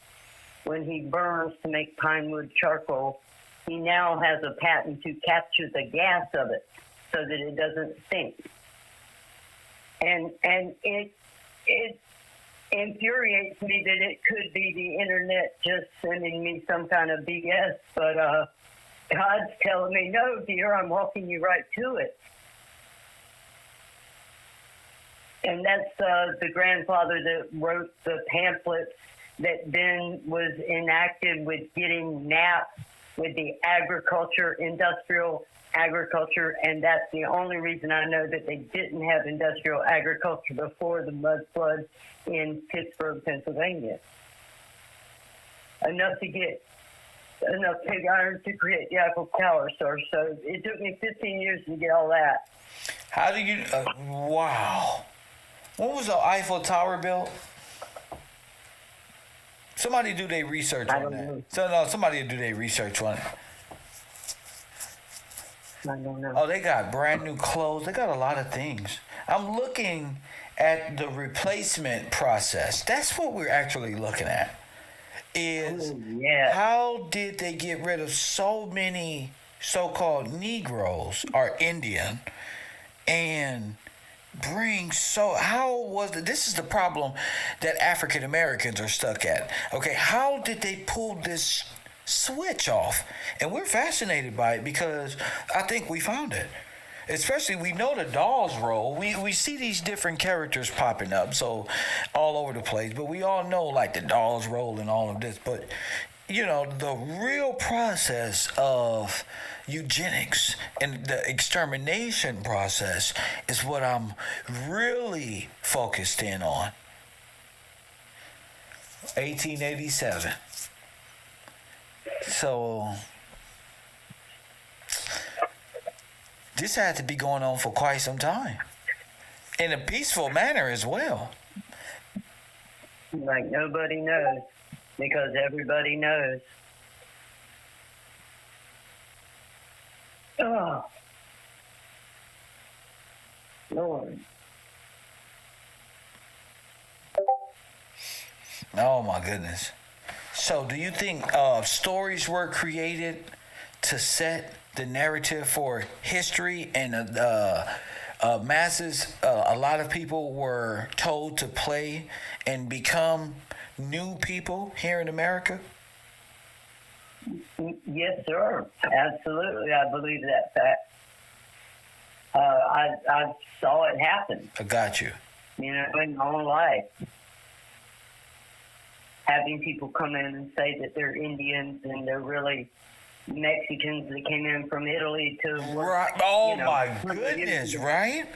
When he burns to make pine wood charcoal, he now has a patent to capture the gas of it so that it doesn't stink. And it infuriates me that it could be the internet just sending me some kind of BS, but God's telling me, no, dear, I'm walking you right to it. And that's the grandfather that wrote the pamphlet that then was enacted with getting NAP with the industrial agriculture, and that's the only reason I know that they didn't have industrial agriculture before the mud flood in Pittsburgh, Pennsylvania. Enough to get enough pig iron to create the Eiffel Tower source. So it took me 15 years to get all that. How do you, wow. When was the Eiffel Tower built? Somebody do their research on that. So no, somebody do their research on it. I don't know. Oh, they got brand new clothes. They got a lot of things. I'm looking at the replacement process. That's what we're actually looking at. How did they get rid of so many so-called Negroes or Indian and how was it? This is the problem that African Americans are stuck at. Okay, how did they pull this switch off? And we're fascinated by it because I think we found it. Especially, we know the Dolls role. We see these different characters popping up, so all over the place. But we all know, like, the Dolls role and all of this. But, you know, the real process of eugenics and the extermination process is what I'm really focused in on. 1887. So this had to be going on for quite some time. In a peaceful manner as well. Like nobody knows, because everybody knows. Oh, Lord. Oh, my goodness. So do you think stories were created to set the narrative for history and masses? A lot of people were told to play and become new people here in America? Yes, sir. Absolutely. I believe that fact. I saw it happen. I got you. You know, in my own life. Having people come in and say that they're Indians and they're really Mexicans that came in from Italy to right. Oh, my goodness, right?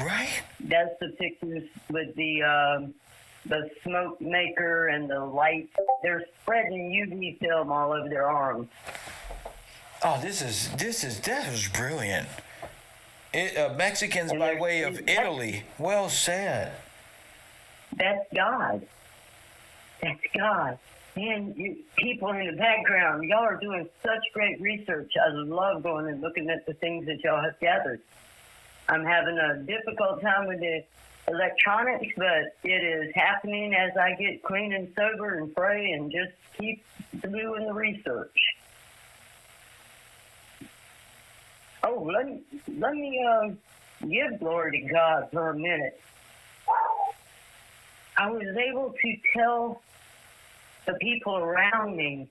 Right. That's the pictures with the smoke maker and the light. They're spreading UV film all over their arms. Oh, that was brilliant. Mexicans by way of Italy. Well said. That's God. That's God. Man, you people in the background, y'all are doing such great research. I love going and looking at the things that y'all have gathered. I'm having a difficult time with the electronics, but it is happening as I get clean and sober and pray and just keep doing the research. Oh, let me give glory to God for a minute. I was able to tell the people around me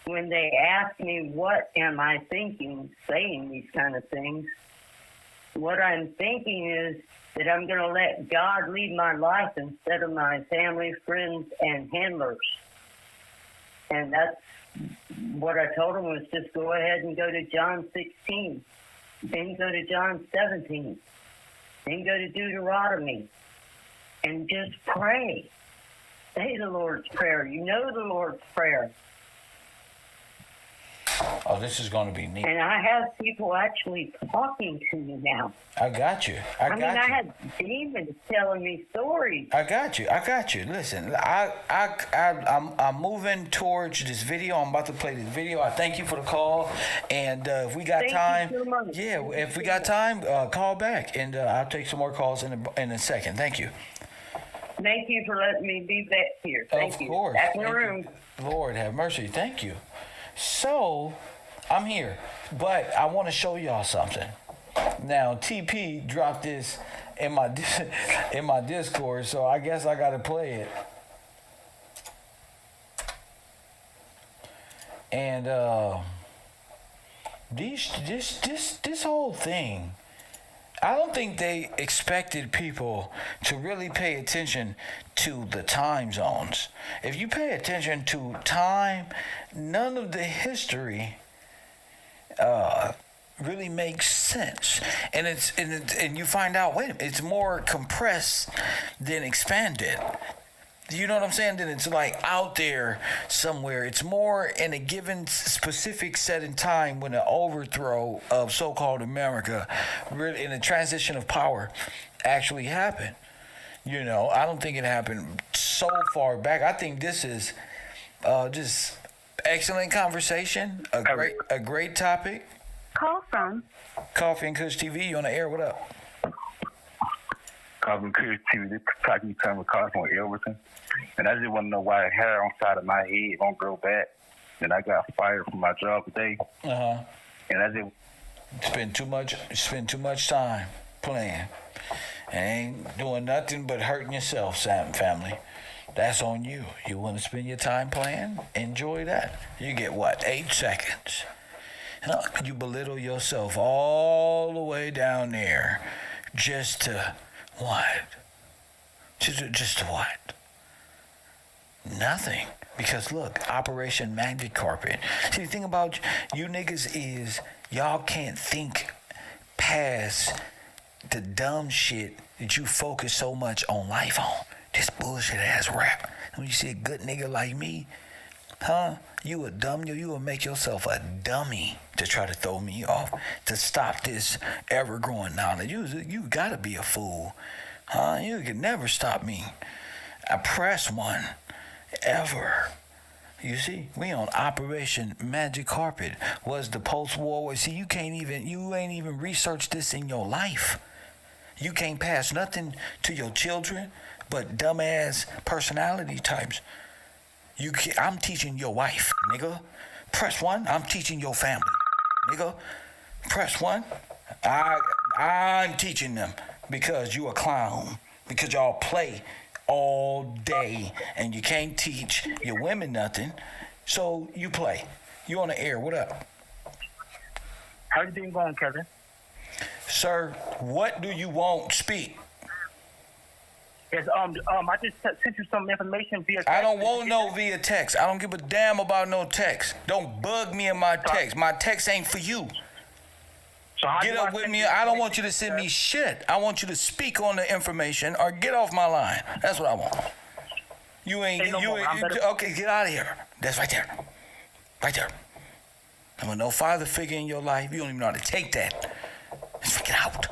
when they asked me, what am I thinking, saying these kind of things? what I'm thinking is that I'm going to let God lead my life instead of my family, friends, and handlers. And that's what I told him was just go ahead and go to John 16. Then go to John 17. Then go to Deuteronomy. And just pray. Say the Lord's Prayer. You know the Lord's Prayer. Oh, this is going to be neat. And I have people actually talking to me now. I got you. I had demons telling me stories. I got you. Listen, I'm moving towards this video. I'm about to play this video. I thank you for the call. And if we got time, if we got time, call back. And I'll take some more calls in a second. Thank you. Thank you for letting me be back here. Thank you. Of course. Back in the room. Lord have mercy. Thank you. So, I'm here, but I want to show y'all something. Now, TP dropped this in my Discord, so I guess I got to play it. And this whole thing, I don't think they expected people to really pay attention to the time zones. If you pay attention to time, none of the history really makes sense. And you find out, wait a minute, it's more compressed than expanded. You know what I'm saying? Then it's like out there somewhere. It's more in a given specific set in time when the overthrow of so-called America, really in a transition of power, actually happened. You know, I don't think it happened so far back. I think this is just excellent conversation, a great topic. Call from Coffee and Kush TV. You on the air? What up? Coffee and Kush TV. This is talking with Coffee from Elberton. And I just want to know why the hair on the side of my head won't grow back. And I got fired from my job today. And I just spend too much time playing. Ain't doing nothing but hurting yourself, Sam family. That's on you. You want to spend your time playing? Enjoy that. You get what? 8 seconds. You belittle yourself all the way down there just to what? Just to what? Nothing. Because look, Operation Magic Carpet. See, the thing about you niggas is y'all can't think past the dumb shit that you focus so much on life on. This bullshit ass rap. When you see a good nigga like me, you a dumb, you will make yourself a dummy to try to throw me off, to stop this ever-growing knowledge. You gotta be a fool. You can never stop me. I press one. Ever. You see, we on Operation Magic Carpet. Was the post-war? See, you ain't even researched this in your life. You can't pass nothing to your children but dumbass personality types. I'm teaching your wife, nigga. Press one. I'm teaching your family, nigga. Press one. I'm teaching them because you a clown. Because y'all play all day and you can't teach your women nothing, so you play. You on the air? What up? How you been going, Kevin? Sir, what do you want? Speak. Yes, I just sent you some information via text. I don't want no via text. I don't give a damn about no text. Don't bug me in my text. My text ain't for you. So get up with me. I don't want you to send me shit. I want you to speak on the information or get off my line. That's what I want. Okay, get out of here. That's right there. Right there. I'm with no father figure in your life. You don't even know how to take that. Just get out.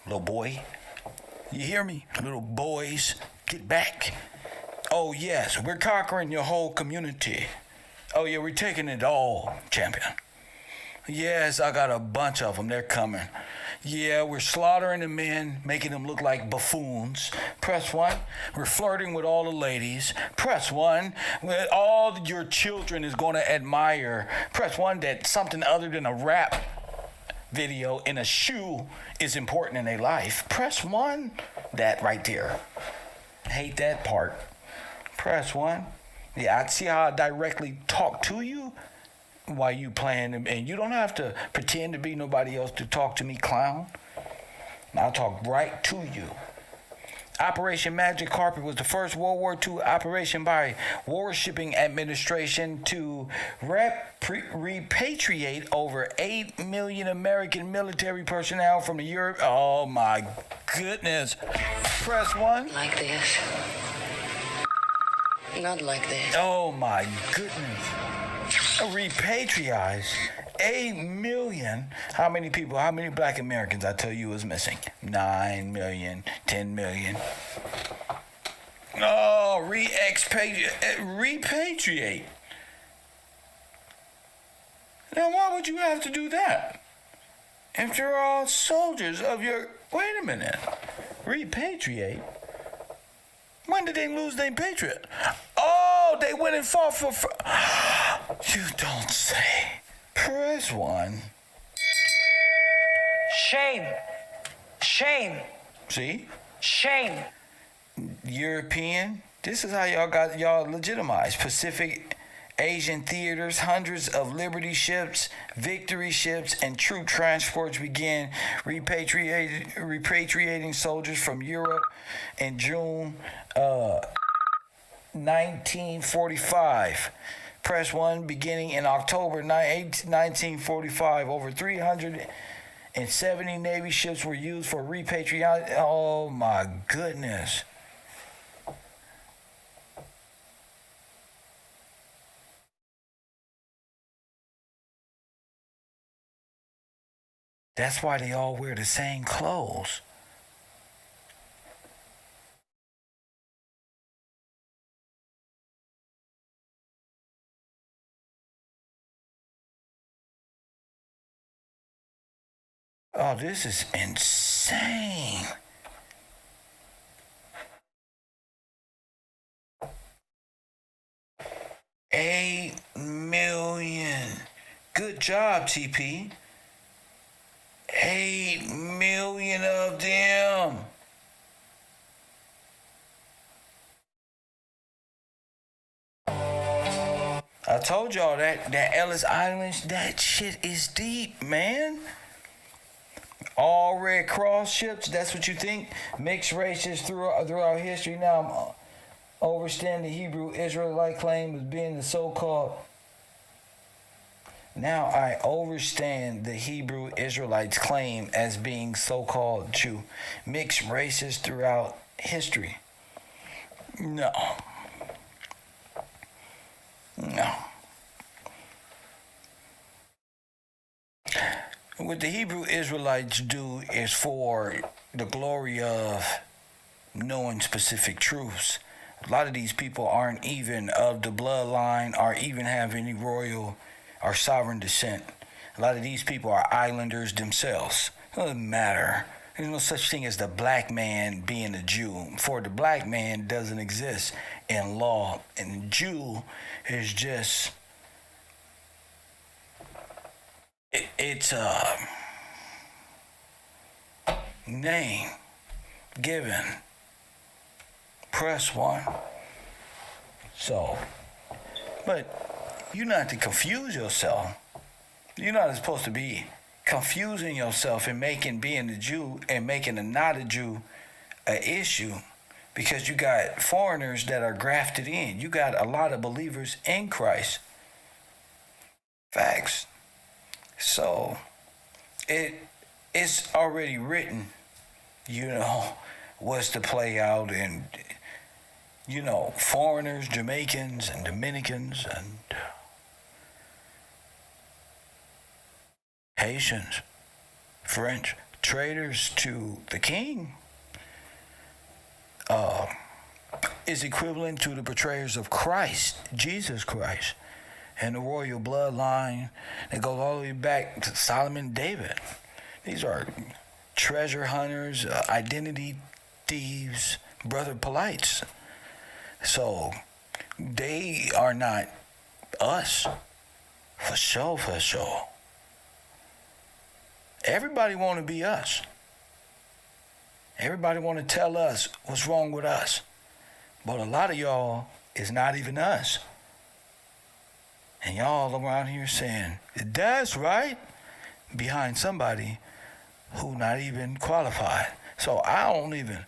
Little boy. You hear me? Little boys, get back. Oh, yes, we're conquering your whole community. Oh, yeah, we're taking it all, champion. Yes, I got a bunch of them. They're coming. Yeah, we're slaughtering the men, making them look like buffoons. Press one. We're flirting with all the ladies. Press one. All your children is going to admire. Press one that something other than a rap video in a shoe is important in their life. Press one. That right there. Hate that part. Press one. Yeah, I see how I directly talk to you while you playing, and you don't have to pretend to be nobody else to talk to me, clown. I'll talk right to you. Operation Magic Carpet was the first World War II operation by Warshipping Administration to repatriate over 8 million American military personnel from the Europe. Oh my goodness. Press 1. Like this. Not like this. Oh my goodness. Repatriate 8 million. How many people, how many black Americans I tell you is missing? 9 million, 10 million. Oh, repatriate. Now why would you have to do that? If they're all soldiers of your... Wait a minute. Repatriate? When did they lose their patriot? Oh, they went and fought for... You don't say. Press 1. Shame. Shame. See? Shame. European. This is how y'all legitimized. Pacific Asian theaters, hundreds of Liberty ships, Victory ships, and troop transports began repatriating soldiers from Europe in June 1945. Press 1, beginning in October 1945, over 370 Navy ships were used for repatriation. Oh my goodness. That's why they all wear the same clothes. Oh, this is insane. $8 million. Good job, TP. 8 million of them. I told y'all that Ellis Island, that shit is deep, man. All Red Cross ships, that's what you think? Mixed races throughout history. Now I'm overstanding the Hebrew Israelite claim as being the so-called... Now I overstand the Hebrew Israelites' claim as being so-called Jew. Mixed races throughout history. No. What the Hebrew Israelites do is for the glory of knowing specific truths. A lot of these people aren't even of the bloodline or even have any royal or sovereign descent. A lot of these people are islanders themselves. It doesn't matter. There's no such thing as the black man being a Jew. For the black man doesn't exist in law. And the Jew is just... It's a name given. Press 1. So, but you're not to confuse yourself. You're not supposed to be confusing yourself and making being a Jew and making a not a Jew an issue, because you got foreigners that are grafted in. You got a lot of believers in Christ. Facts. So it's already written, what's to play out, and foreigners, Jamaicans and Dominicans and Haitians, French, traitors to the king, is equivalent to the betrayers of Christ, Jesus Christ, and the royal bloodline that goes all the way back to Solomon, David. These are treasure hunters, identity thieves, brother polites. So they are not us, for sure. Everybody want to be us. Everybody want to tell us what's wrong with us. But a lot of y'all is not even us. And y'all around here saying, that's right, behind somebody who not even qualified. So I don't even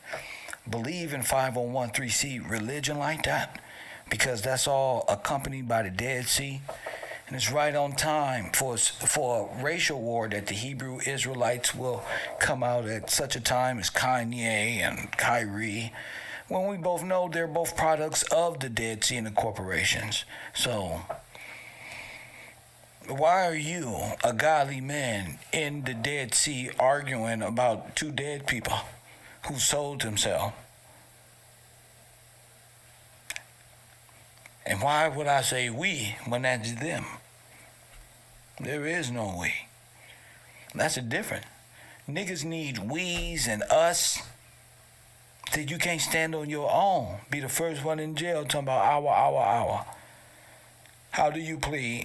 believe in 501c religion like that, because that's all accompanied by the Dead Sea. And it's right on time for a racial war that the Hebrew Israelites will come out at such a time as Kanye and Kyrie, when we both know they're both products of the Dead Sea and the corporations. So why are you, a godly man, in the Dead Sea arguing about two dead people who sold themselves? And why would I say we when that's them? There is no we. That's a difference. Niggas need we's and us. That you can't stand on your own. Be the first one in jail talking about our. How do you plead?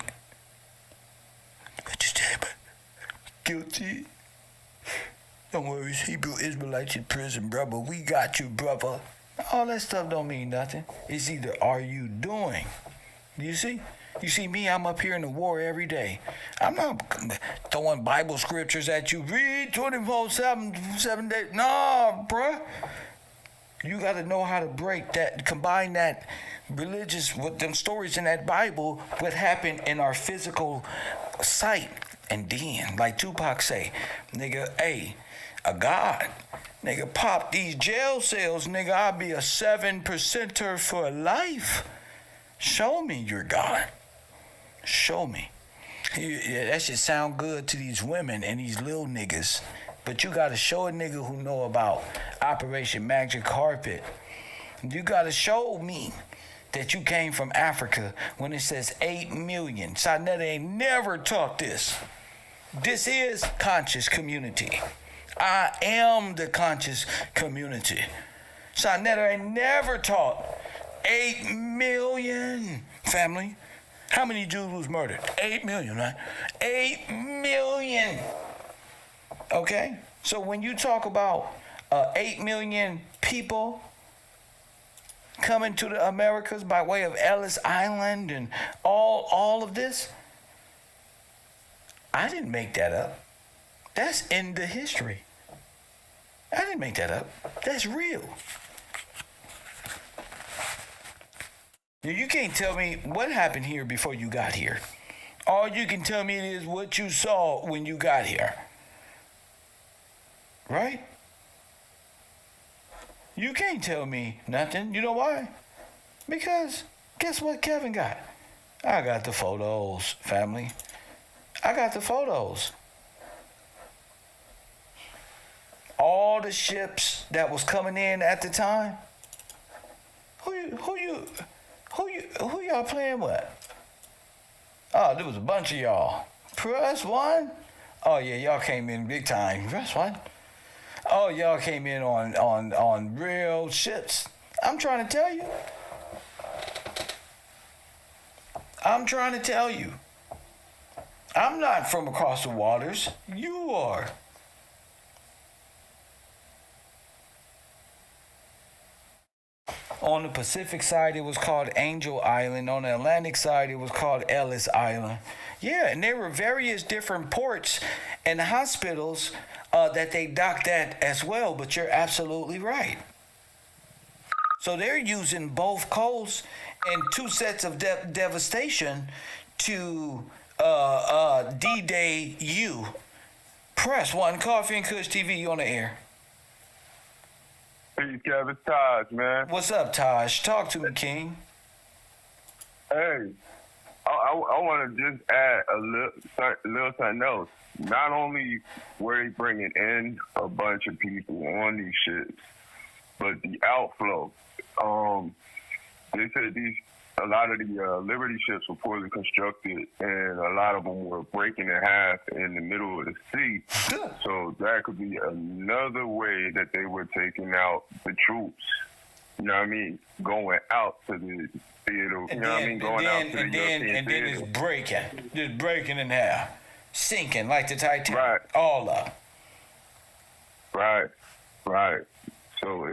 Guilty. Don't worry, Hebrew Israelites in prison, brother. We got you, brother. All that stuff don't mean nothing. It's either are you doing. You see? You see me, I'm up here in the war every day. I'm not throwing Bible scriptures at you. Read 24/7, 7 days. No, bruh. You got to know how to break that, combine that religious, with them stories in that Bible, what happened in our physical sight. And then, like Tupac say, nigga, hey, a God, nigga, pop these jail cells, nigga, I'll be a 7%er for life. Show me your God. Show me. Yeah, that should sound good to these women and these little niggas. But you gotta show a nigga who know about Operation Magic Carpet. You gotta show me that you came from Africa when it says 8 million. Sarnetta ain't never taught this. This is conscious community. I am the conscious community. Sarnetta ain't never taught 8 million. Family, how many Jews was murdered? 8 million, right? 8 million. Okay? So when you talk about 8 million people coming to the Americas by way of Ellis Island and all of this, I didn't make that up. That's in the history. I didn't make that up. That's real. You can't tell me what happened here before you got here. All you can tell me is what you saw when you got here. Right? You can't tell me nothing. You know why? Because guess what Kevin got? I got the photos, family. I got the photos. All the ships that was coming in at the time. Who y'all playing with? Oh, there was a bunch of y'all. Press one. Oh yeah, y'all came in big time. Press one. Oh, y'all came in on real ships. I'm trying to tell you. I'm not from across the waters. You are. On the Pacific side, it was called Angel Island. On the Atlantic side, it was called Ellis Island. Yeah, and there were various different ports and hospitals that they docked at as well, but you're absolutely right. So they're using both coasts and two sets of devastation to D-Day you. Press one, Coffee and Kush TV, you on the air. Hey, Kevin, Taj, man. What's up, Taj? Talk to me, King. Hey, I want to just add a little something else. Not only were they bringing in a bunch of people on these ships, but the outflow. They said a lot of the Liberty ships were poorly constructed, and a lot of them were breaking in half in the middle of the sea. So that could be another way that they were taking out the troops. You know what I mean? Going out to the theater. You know what I mean? Going out to the European theater. And then it's breaking in half, sinking like the Titanic. Right. All up. Right. So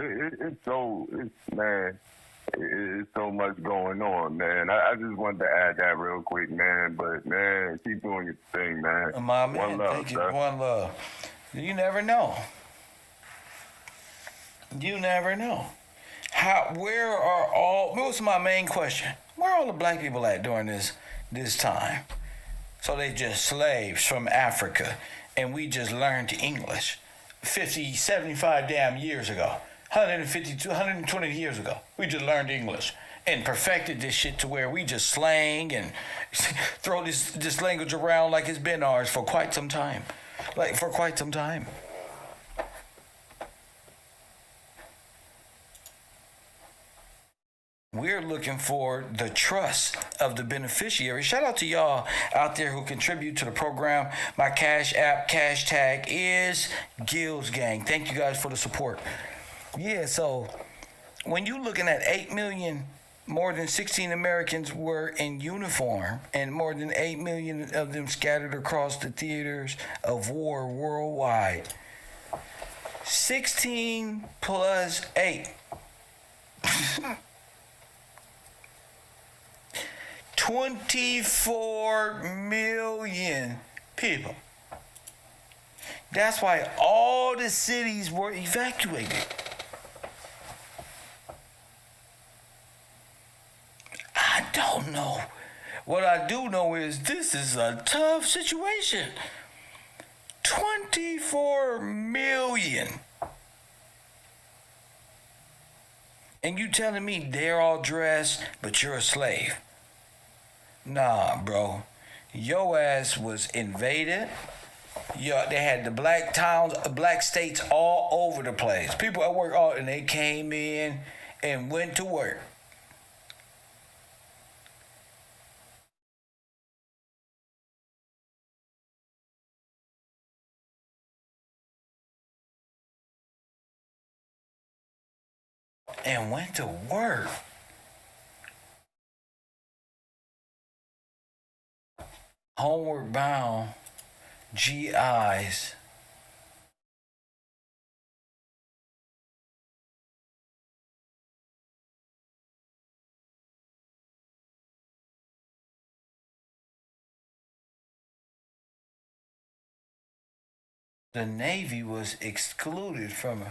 it's so much going on, man. I just wanted to add that real quick, man. But, man, keep doing your thing, man. My man, One love, thank you. sir. One love. You never know. You never know. Where are all? What's my main question? Where are all the black people at during this time? So they just slaves from Africa, and we just learned English 50, 75 damn years ago. 150, 120 years ago. We just learned English and perfected this shit to where we just slang and throw this language around like it's been ours for quite some time. We're looking for the trust of the beneficiary. Shout out to y'all out there who contribute to the program. My Cash App, cash tag is Gills Gang. Thank you guys for the support. Yeah, so when you're looking at 8 million, more than 16 Americans were in uniform, and more than 8 million of them scattered across the theaters of war worldwide. 16 plus 8. 24 million people. That's why all the cities were evacuated. I don't know. What I do know is this is a tough situation. 24 million. And you telling me they're all dressed, but you're a slave? Nah, bro. Your ass was invaded. They had the black towns, black states all over the place. People at work, and they came in and went to work. And went to work. Homeward bound GIs. The Navy was excluded from it.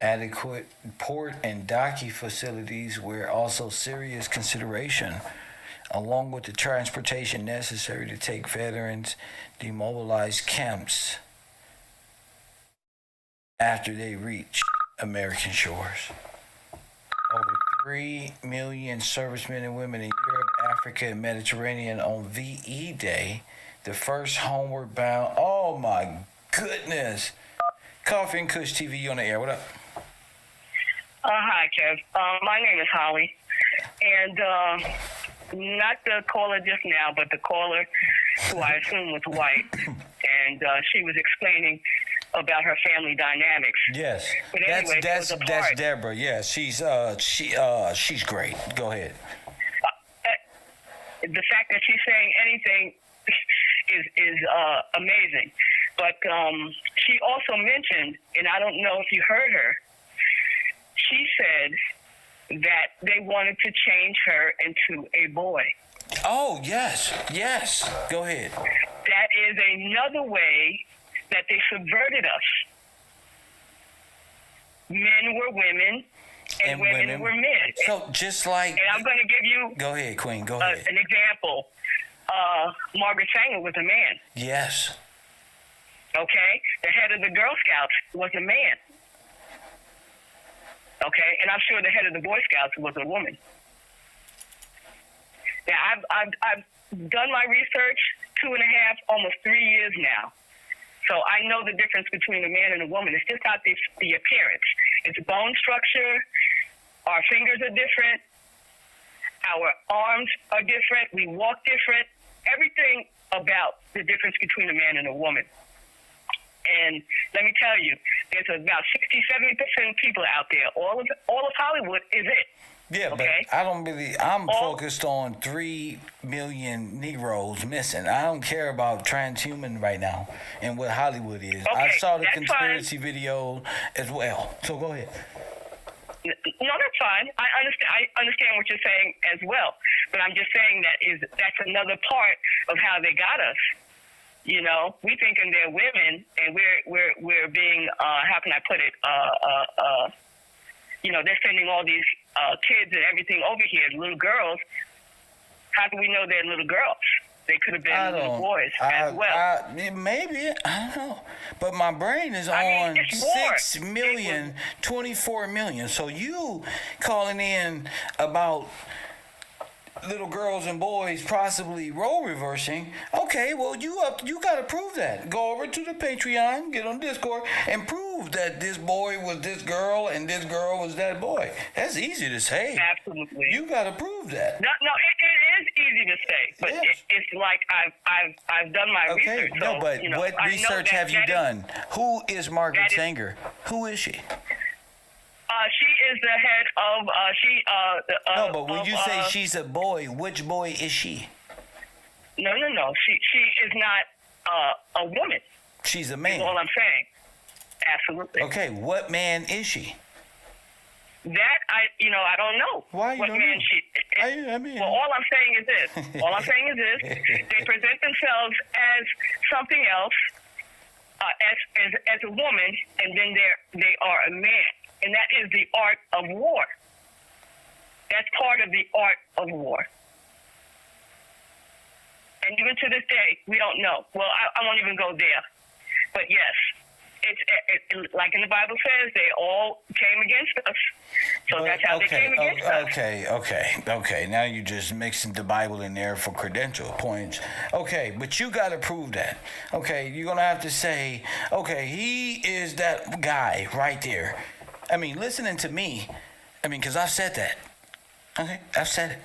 Adequate port and docking facilities were also serious consideration, along with the transportation necessary to take veterans demobilized camps after they reached American shores. Over 3 million servicemen and women in Europe, Africa, and Mediterranean on VE Day, the first homeward bound. Oh my goodness. Coffee and Kush TV, you on the air. What up? Hi, Kev. My name is Holly, and not the caller just now, but the caller who I assume was white, and she was explaining about her family dynamics. Yes, but anyway, that's Deborah. Yeah, she's great. Go ahead. The fact that she's saying anything is amazing, but she also mentioned, and I don't know if you heard her. She said that they wanted to change her into a boy. Oh, yes. Go ahead. That is another way that they subverted us. Men were women, and women were men. So just like... And I'm going to give you... Go ahead, Queen. Go ahead. An example. Margaret Sanger was a man. Yes. Okay? The head of the Girl Scouts was a man. Okay, and I'm sure the head of the Boy Scouts was a woman. Now, I've done my research 2.5, almost 3 years now. So I know the difference between a man and a woman. It's just not the appearance. It's bone structure. Our fingers are different. Our arms are different. We walk different. Everything about the difference between a man and a woman. And let me tell you, there's about 60-70% of people out there. All of Hollywood is it. Yeah, okay? But I don't really. I'm focused on 3 million Negroes missing. I don't care about transhuman right now and what Hollywood is. Okay, I saw the conspiracy video as well. So go ahead. No, that's fine. I understand what you're saying as well. But I'm just saying that's another part of how they got us. You know, we thinking they're women, and we're being how can I put it? You know, they're sending all these kids and everything over here, little girls. How do we know they're little girls? They could have been little boys as well. Maybe, I don't know. But my brain is on 6 million, 24 million. So you calling in about little girls and boys possibly role reversing. Okay, well, you got to prove that. Go over to the Patreon, get on Discord, and prove that this boy was this girl and this girl was that boy. That's easy to say. Absolutely. You got to prove that. No, it is easy to say, but it's like I've done my research. No, but you know, what research have you done? Who is Margaret Sanger? Who is she? She is the head of no, but when you say she's a boy, which boy is she? No. She is not a woman. She's a man. That's all I'm saying. Absolutely. Okay, what man is she? That I don't know. Why you what don't man know? she? I mean, well, all I'm saying is this. They present themselves as something else, as a woman, and then they are a man, and that is the art of war. That's part of the art of war. And even to this day, we don't know. Well, I won't even go there. But yes, it's like in the Bible says, they all came against us. So that's how they came against us. Okay. Now you just mixing the Bible in there for credential points. Okay, but you got to prove that. Okay, you're going to have to say, okay, he is that guy right there. I mean, listening to me, because I've said that. Okay, I've said it.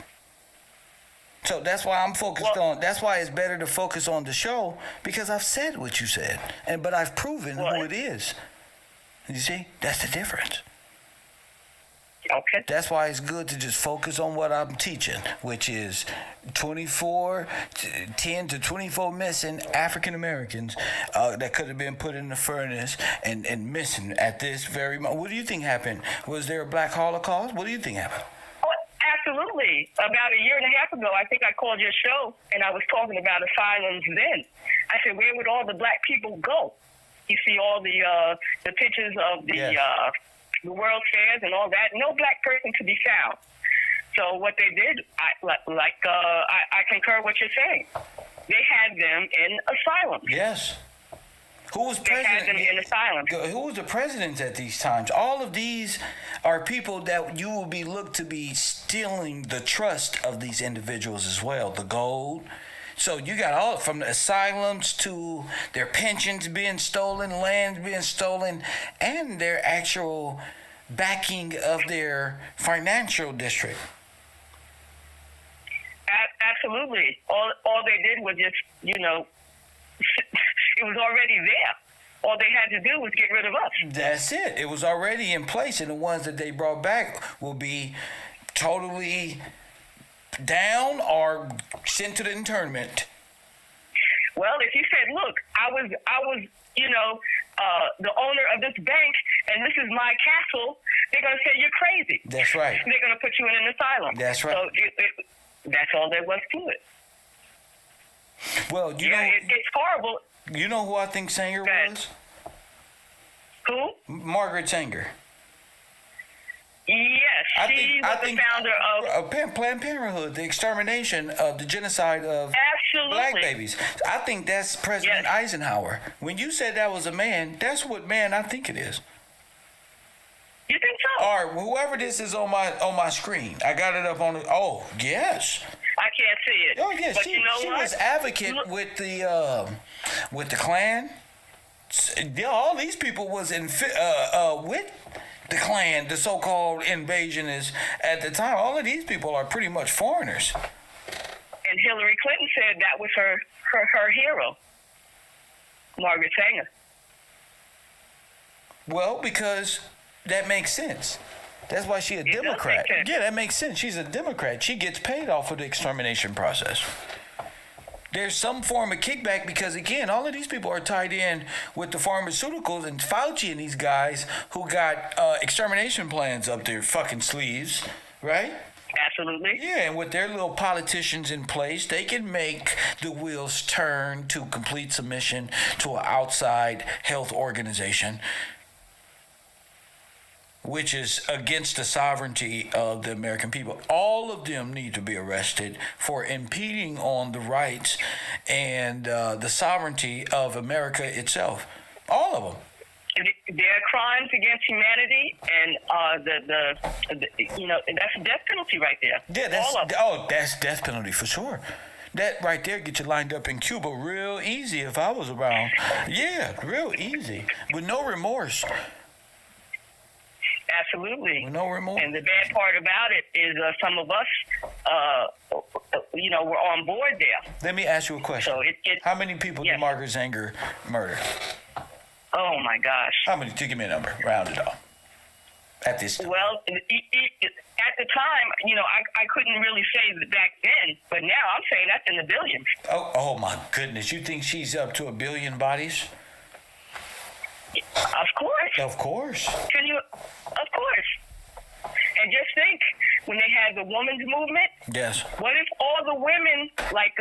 So that's why I'm focused on. That's why it's better to focus on the show, because I've said what you said, but I've proven who it is. You see, that's the difference. Okay. That's why it's good to just focus on what I'm teaching, which is 10 to 24 missing African Americans that could have been put in the furnace and missing at this very moment. What do you think happened? Was there a Black Holocaust? What do you think happened? Absolutely. About a year and a half ago, I think I called your show, and I was talking about asylums then. I said, where would all the black people go? You see all the pictures of the World Fairs and all that. No black person to be found. So what they did, I concur what you're saying. They had them in asylums. Yes. Who was president? They had them in asylums. Who was the president at these times? All of these are people that you will be looked to be stealing the trust of these individuals as well. The gold. So you got all from the asylums to their pensions being stolen, lands being stolen, and their actual backing of their financial district. Absolutely. All they did was just, it was already there. All they had to do was get rid of us. That's it. It was already in place, and the ones that they brought back will be totally down or sent to the internment. Well, if you said, look, I was the owner of this bank, and this is my castle, they're going to say you're crazy. That's right. They're going to put you in an asylum. That's right. So that's all there was to it. Well, it's horrible. You know who I think Sanger was? Who? Margaret Sanger. Yes, she was the founder of Planned Parenthood, the extermination of the genocide of black babies. I think that's President Eisenhower. When you said that was a man, that's what man I think it is. You think so? Or whoever this is on my screen. I got it up on the. Oh yes. I can't see it. Oh yes, but she was advocate with the Klan. Yeah, all these people was in with the Klan, the so-called invasionists at the time. All of these people are pretty much foreigners. And Hillary Clinton said that was her hero, Margaret Sanger. Well, because that makes sense. That's why she's a Democrat. Yeah, that makes sense. She's a Democrat. She gets paid off of the extermination process. there's some form of kickback because, again, all of these people are tied in with the pharmaceuticals and Fauci and these guys who got extermination plans up their fucking sleeves, right? Absolutely. Yeah, and with their little politicians in place, they can make the wheels turn to complete submission to an outside health organization, which is against the sovereignty of the American people. All of them need to be arrested for impeding on the rights and the sovereignty of America itself. All of them. There are crimes against humanity, and that's a death penalty right there. Yeah, that's death penalty for sure. That right there get you lined up in Cuba real easy if I was around. Yeah, real easy with no remorse. Absolutely. With no remorse. And the bad part about it is some of us, we're on board there. Let me ask you a question. So how many people did Margaret Sanger murder? Oh my gosh. How many? Give me a number. Round it off. At this time. Well, at the time, I couldn't really say that back then, but now I'm saying that's in the billions. Oh my goodness! You think she's up to 1 billion bodies? Of course. Of course. Can you? Of course. And just think, when they had the women's movement. Yes. What if all the women, like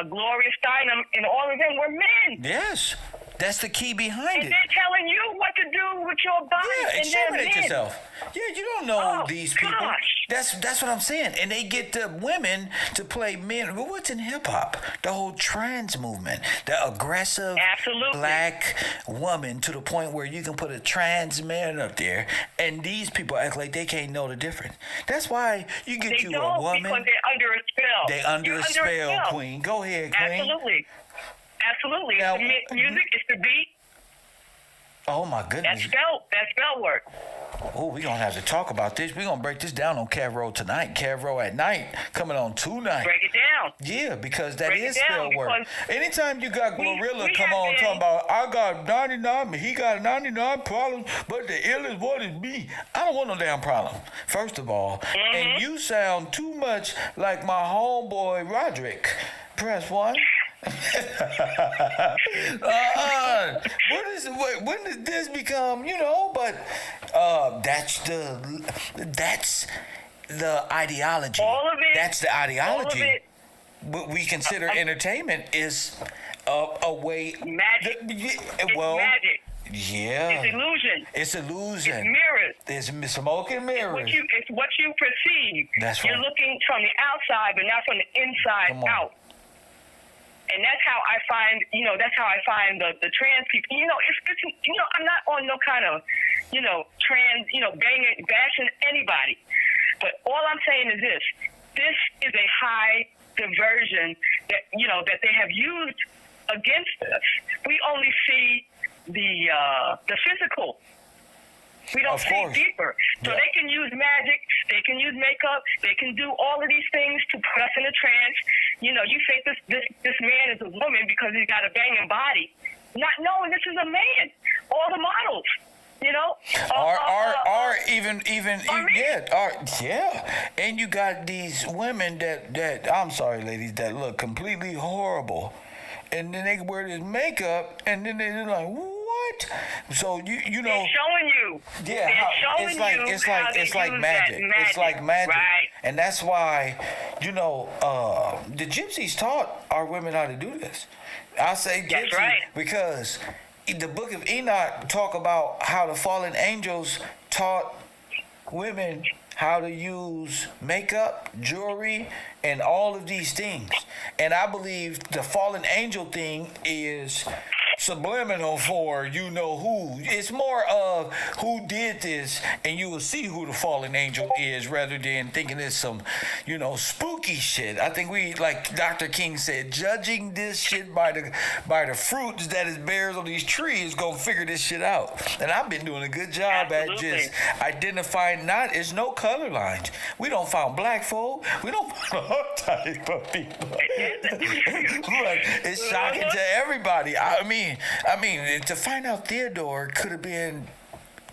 Gloria Steinem and all of them, were men? Yes. That's the key behind it. And they're telling you what to do with your body. Yeah, and exterminate yourself. Yeah, you don't know these people. Gosh. That's what I'm saying. And they get the women to play men. Well, what's in hip hop? The whole trans movement, the aggressive black woman to the point where you can put a trans man up there, and these people act like they can't know the difference. That's why you get they you don't, a woman. Because they're under a spell. They under a spell, Queen. Go ahead, Queen. Absolutely. Absolutely. Now, it's the music, it's the beat. Oh my goodness. That's spell work. Oh, we're going to have to talk about this. We're going to break this down on KevRow tonight. KevRow at night, coming on tonight. Break it down. Yeah, because that Break is it down, spell work. because Anytime you got Glorilla come on talking about, I got 99, he got 99 problems, but the illest one is me. I don't want no damn problem, first of all. And you sound too much like my homeboy Roderick. Press 1. When does this become, but that's the ideology. All of it. That's the ideology. All of it. What we consider entertainment is a way. Magic. It's magic. Yeah. It's illusion. It's illusion. It's mirrors. There's smoke and mirrors. It's what you perceive. That's right. You're looking from the outside, but not from the inside out. And that's how I find, the trans people. I'm not on no kind of, trans, bashing anybody. But all I'm saying is this. This is a high diversion that they have used against us. We only see the physical. We don't see deeper. So they can use magic, they can use makeup, they can do all of these things to put us in a trance. You think this man is a woman because he's got a banging body, not knowing this is a man. All the models, and you got these women that I'm sorry, ladies, that look completely horrible, and then they wear this makeup, and then they're like, what? So you know, they're showing you. Yeah, it's like magic. It's like magic, right? And that's why, the gypsies taught our women how to do this. I say gypsy because the Book of Enoch talk about how the fallen angels taught women how to use makeup, jewelry, and all of these things. And I believe the fallen angel thing is subliminal for who. It's more of who did this, and you will see who the fallen angel is rather than thinking it's some, spooky shit. I think we, like Dr. King said, judging this shit by the fruits that it bears on these trees, gonna figure this shit out. And I've been doing a good job at just identifying it's no color lines. We don't find black folk. We don't find all type of people. But it's shocking to everybody. I mean, to find out Theodore could have been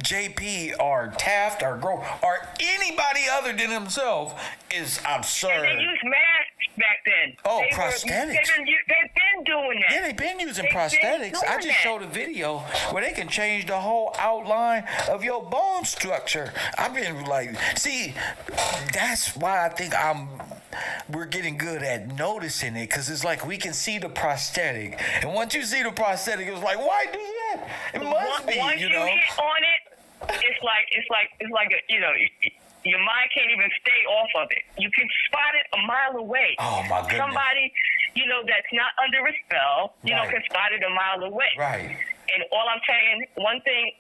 JP or Taft or Grove or anybody other than himself is absurd. And they use masks. back then. Oh, They've prosthetics. been doing that. Yeah, they've been using They've been prosthetics. I doing just that. showed a video where they can change the whole outline of your bone structure. I've been like, see, that's why I think we're getting good at noticing it, because it's like we can see the prosthetic, and once you see the prosthetic, it's like, why do that? It must be, Once you know. hit on it, it's like your mind can't even stay off of it. You can spot it a mile away. Oh my goodness. Somebody, that's not under a spell, Right. can spot it a mile away. Right. And all I'm saying, one thing.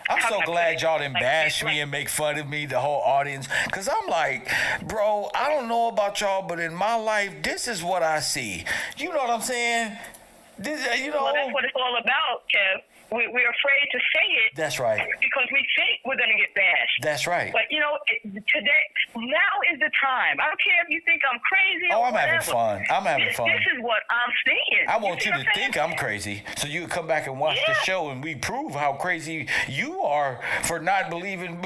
I'm how so can I glad put it? y'all didn't Like, bash it's me like- and make fun of me, the whole audience. Because I'm like, bro, I don't know about y'all, but in my life, this is what I see. You know what I'm saying? This, Well, that's what it's all about, Kev. We're afraid to say it. That's right. Because we think we're going to get bashed. That's right. But, today, now is the time. I don't care if you think I'm crazy Oh, or I'm having whatever. fun. I'm having fun. This is what I'm seeing. I want see you what to I'm saying? think I'm crazy, so you can come back and watch the show, and we prove how crazy you are for not believing,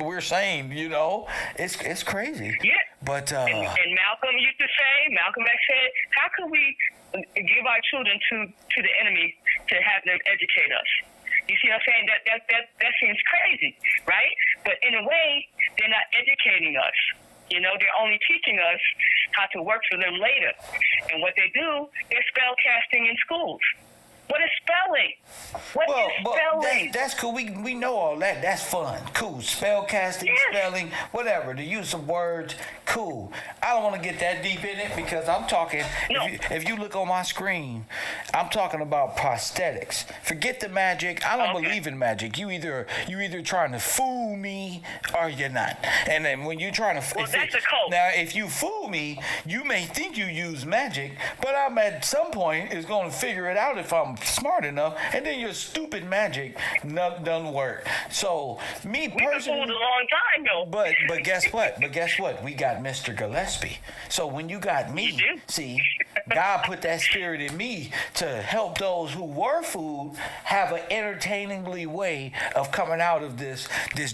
we're sane. It's crazy. Yeah. But and Malcolm used to say, Malcolm X said, how can we give our children to the enemy to have them educate us? You see what I'm saying? That seems crazy, right? But in a way, they're not educating us. They're only teaching us how to work for them later. And what they do, they're spell casting in schools. What is spelling? What is spelling? That's cool. We know all that. That's fun. Cool. Spell casting, spelling, whatever. The use of words, cool. I don't want to get that deep in it because I'm talking. No. If you look on my screen, I'm talking about prosthetics. Forget the magic. I don't believe in magic. You either trying to fool me or you're not. And then when you're trying to, that's a cult. Now, if you fool me, you may think you use magic, but I'm at some point is going to figure it out if I'm smart enough, and then your stupid magic doesn't work. So me We've been personally, fooled a long time, though. but guess what? We got Mr. Gillespie. So when you got me, see, God put that spirit in me to help those who were fooled have an entertainingly way of coming out of this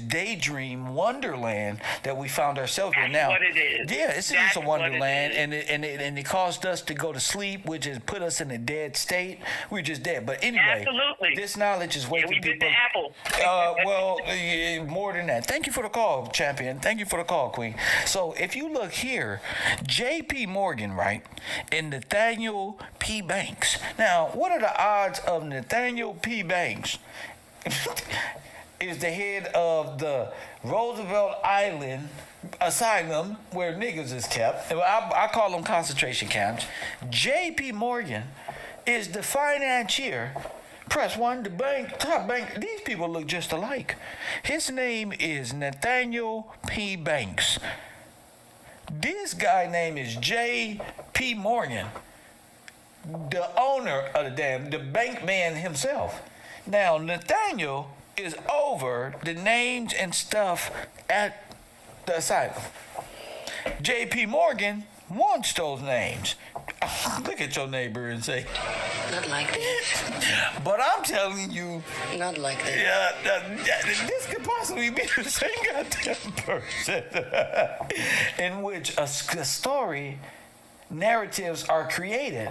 daydream wonderland that we found ourselves in now. That's what it is. Yeah, it's That's just a what it wonderland, is. and it caused us to go to sleep, which has put us in a dead state. We're just dead. But anyway, Absolutely. this knowledge is waking we bit people. the apple. More than that. Thank you for the call, champion. Thank you for the call, Queen. So if you look here, J.P. Morgan, right, and Nathaniel P. Banks. Now, what are the odds of Nathaniel P. Banks is the head of the Roosevelt Island asylum where niggas is kept? I call them concentration camps. J.P. Morgan is the financier. Press 1, the top bank. These people look just alike. His name is Nathaniel P. Banks. This guy name is J.P. Morgan, the owner of the bank man himself. Now, Nathaniel is over the names and stuff at the asylum. J.P. Morgan wants those names. Look at your neighbor and say, Not like this. but I'm telling you, Not like this. this could possibly be the same goddamn person in which a story, narratives are created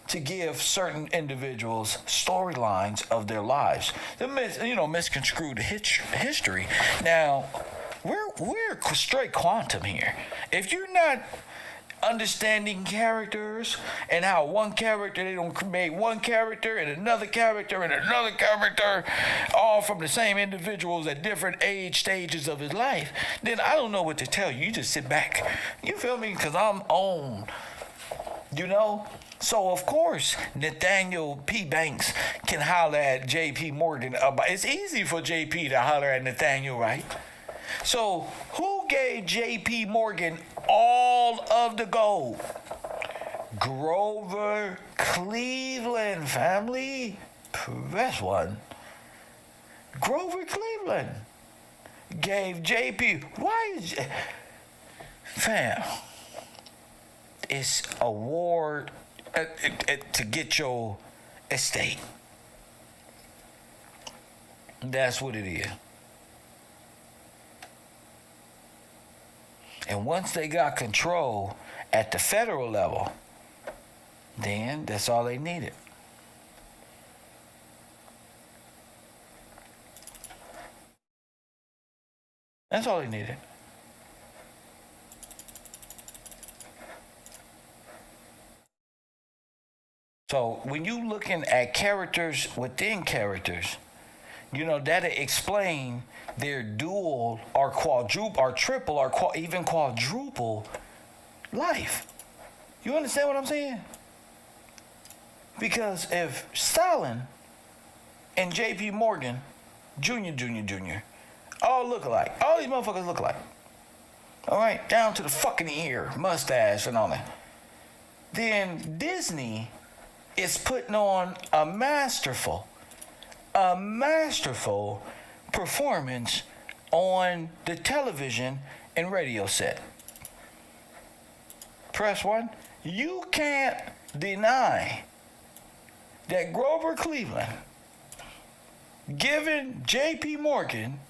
to give certain individuals storylines of their lives. Misconstrued history. Now, we're straight quantum here. If you're not understanding characters and how one character, they don't make one character and another character and another character, all from the same individuals at different age stages of his life, then I don't know what to tell you. You just sit back. You feel me? Because I'm on. So, of course, Nathaniel P. Banks can holler at J.P. Morgan about. It's easy for J.P. to holler at Nathaniel, right? So, who gave J.P. Morgan all of the gold? Grover Cleveland, family. Press 1. Grover Cleveland gave J.P. Why is... Fam, it's a war to get your estate. That's what it is. And once they got control at the federal level, then that's all they needed. That's all they needed. So when you looking at characters within characters, you know, that'll explain their dual or quadruple or triple or even quadruple life. You understand what I'm saying? Because if Stalin and J.P. Morgan, Jr., all look alike, all these motherfuckers look alike, all right, down to the fucking ear, mustache and all that, then Disney is putting on a masterful performance on the television and radio set. Press 1. You can't deny that Grover Cleveland giving J.P. Morgan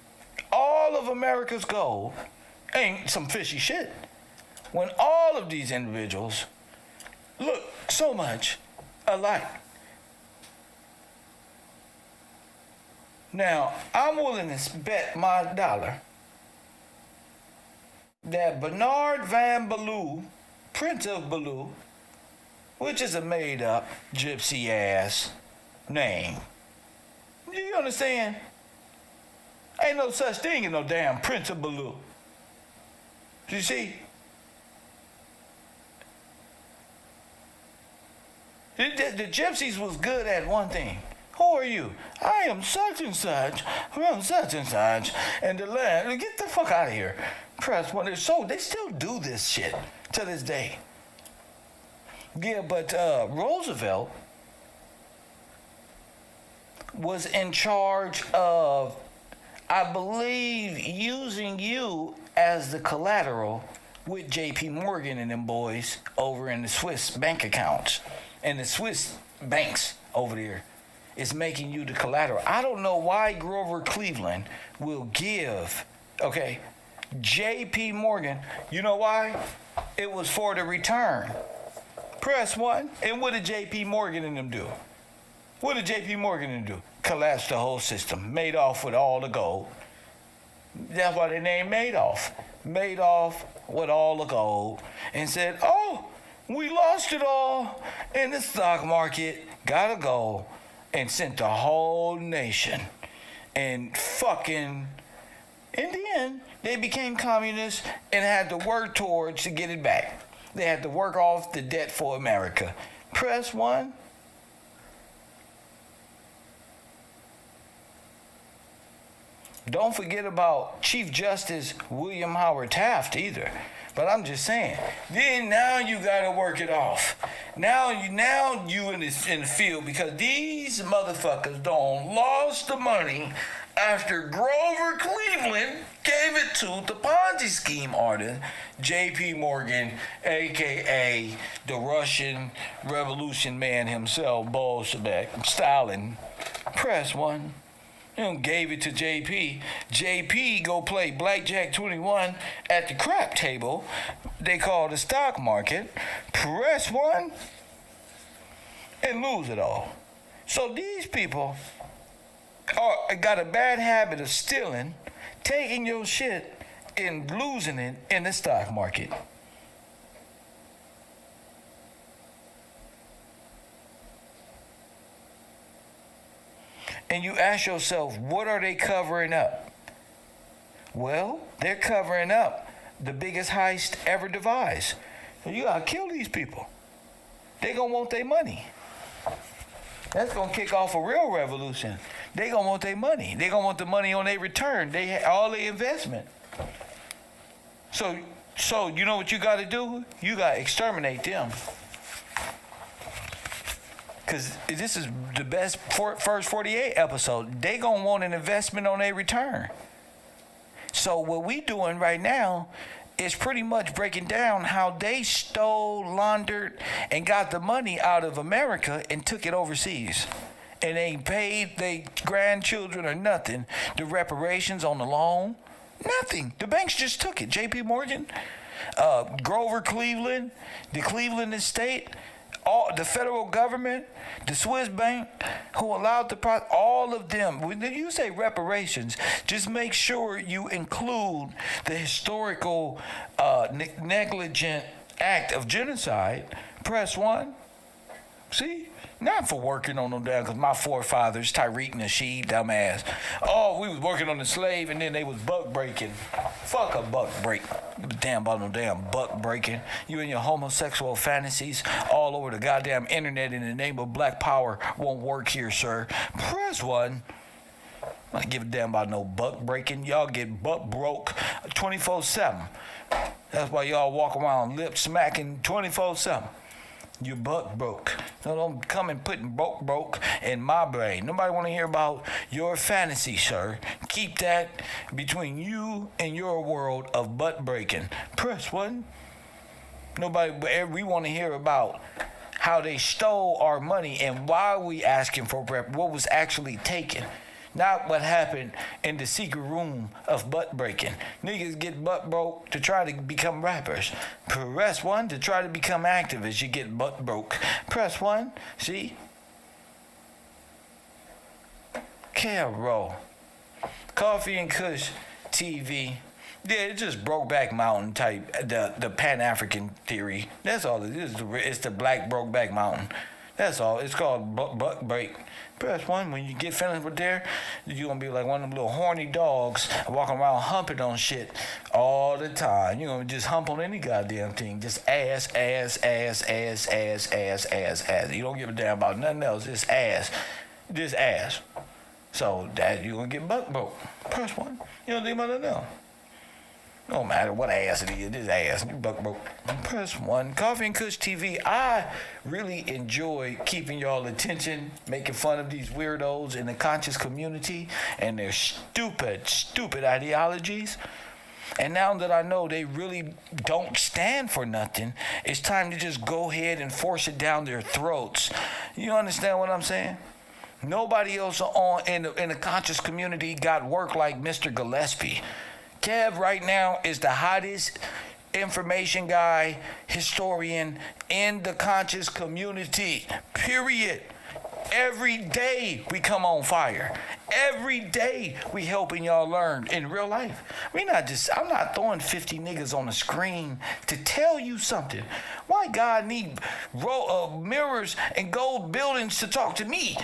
all of America's gold ain't some fishy shit. When all of these individuals look so much alike. Now, I'm willing to bet my dollar that Bernard Van Ballou, Prince of Ballou, which is a made-up gypsy-ass name. Do you understand? Ain't no such thing as no damn Prince of Ballou. You see? The gypsies was good at one thing. Who are you? I am such and such from such and such, and the land. Get the fuck out of here. Press 1. They still do this shit to this day. Yeah, but Roosevelt was in charge of, I believe, using you as the collateral with J.P. Morgan and them boys over in the Swiss bank accounts. And the Swiss banks over there is making you the collateral. I don't know why Grover Cleveland will give, J.P. Morgan. You know why? It was for the return. Press 1. And what did J.P. Morgan and them do? What did J.P. Morgan and them do? Collapse the whole system. Madoff with all the gold. That's why they named Madoff. Madoff with all the gold. And said, oh, we lost it all in the stock market. Gotta go. And sent the whole nation. And fucking, in the end, they became communists and had to work towards to get it back. They had to work off the debt for America. Press 1. Don't forget about Chief Justice William Howard Taft either. But I'm just saying. Then now you gotta work it off. Now you in the field because these motherfuckers done lost the money after Grover Cleveland gave it to the Ponzi scheme artist, J.P. Morgan, a.k.a. the Russian Revolution man himself, Bolshevik, Stalin. Press 1. And gave it to JP. JP go play Blackjack 21 at the crap table they call the stock market. Press 1 and lose it all. So these people got a bad habit of stealing, taking your shit, and losing it in the stock market. And you ask yourself, what are they covering up? Well, they're covering up the biggest heist ever devised. So you gotta kill these people. They gonna want their money. That's gonna kick off a real revolution. They gonna want their money. They gonna want the money on their return. All their investment. So you know what you gotta do? You gotta exterminate them. Because this is the best first 48 episode. They gonna want an investment on their return. So what we doing right now is pretty much breaking down how they stole, laundered, and got the money out of America and took it overseas. And they paid their grandchildren or nothing, the reparations on the loan. Nothing. The banks just took it. J.P. Morgan, Grover Cleveland, the Cleveland estate, all the federal government, the Swiss bank, who allowed the all of them. When you say reparations, just make sure you include the historical negligent act of genocide. Press 1. See? Not for working on them down, because my forefathers, Tariq Nasheed, dumbass. Oh, we was working on the slave, and then they was buck breaking. Fuck a buck break. Damn about no damn buck breaking. You and your homosexual fantasies all over the goddamn internet in the name of black power won't work here, sir. Press 1. I don't give a damn about no buck breaking. Y'all get buck broke 24/7. That's why y'all walk around lip smacking 24/7. You buck broke. No, don't come and putting broke in my brain. Nobody want to hear about your fantasy, sir. Keep that between you and your world of butt breaking. Press 1. We want to hear about how they stole our money and why we asking for what was actually taken. Not what happened in the secret room of butt breaking. Niggas get butt broke to try to become rappers. Press 1 to try to become activists. You get butt broke. Press 1. See? KevRow. Coffee and Kush TV. Yeah, it's just Brokeback Mountain type, the Pan-African theory. That's all it is. It's the Black Brokeback Mountain. That's all. It's called butt break. Press 1. When you get finished with there, you're going to be like one of them little horny dogs walking around humping on shit all the time. You're going to just hump on any goddamn thing. Just ass. You don't give a damn about nothing else. Just ass. Just ass. So that you're going to get butt broke. Press 1. You don't think about nothing else. No matter what ass it is, this ass. Buck broke. Press 1. Coffee and Kush TV. I really enjoy keeping y'all attention, making fun of these weirdos in the conscious community and their stupid ideologies. And now that I know they really don't stand for nothing, it's time to just go ahead and force it down their throats. You understand what I'm saying? Nobody else in the conscious community got work like Mr. Gillespie. Kev right now is the hottest information guy, historian in the conscious community. Period. Every day we come on fire. Every day we helping y'all learn in real life. I'm not throwing 50 niggas on the screen to tell you something. Why God need mirrors and gold buildings to talk to me?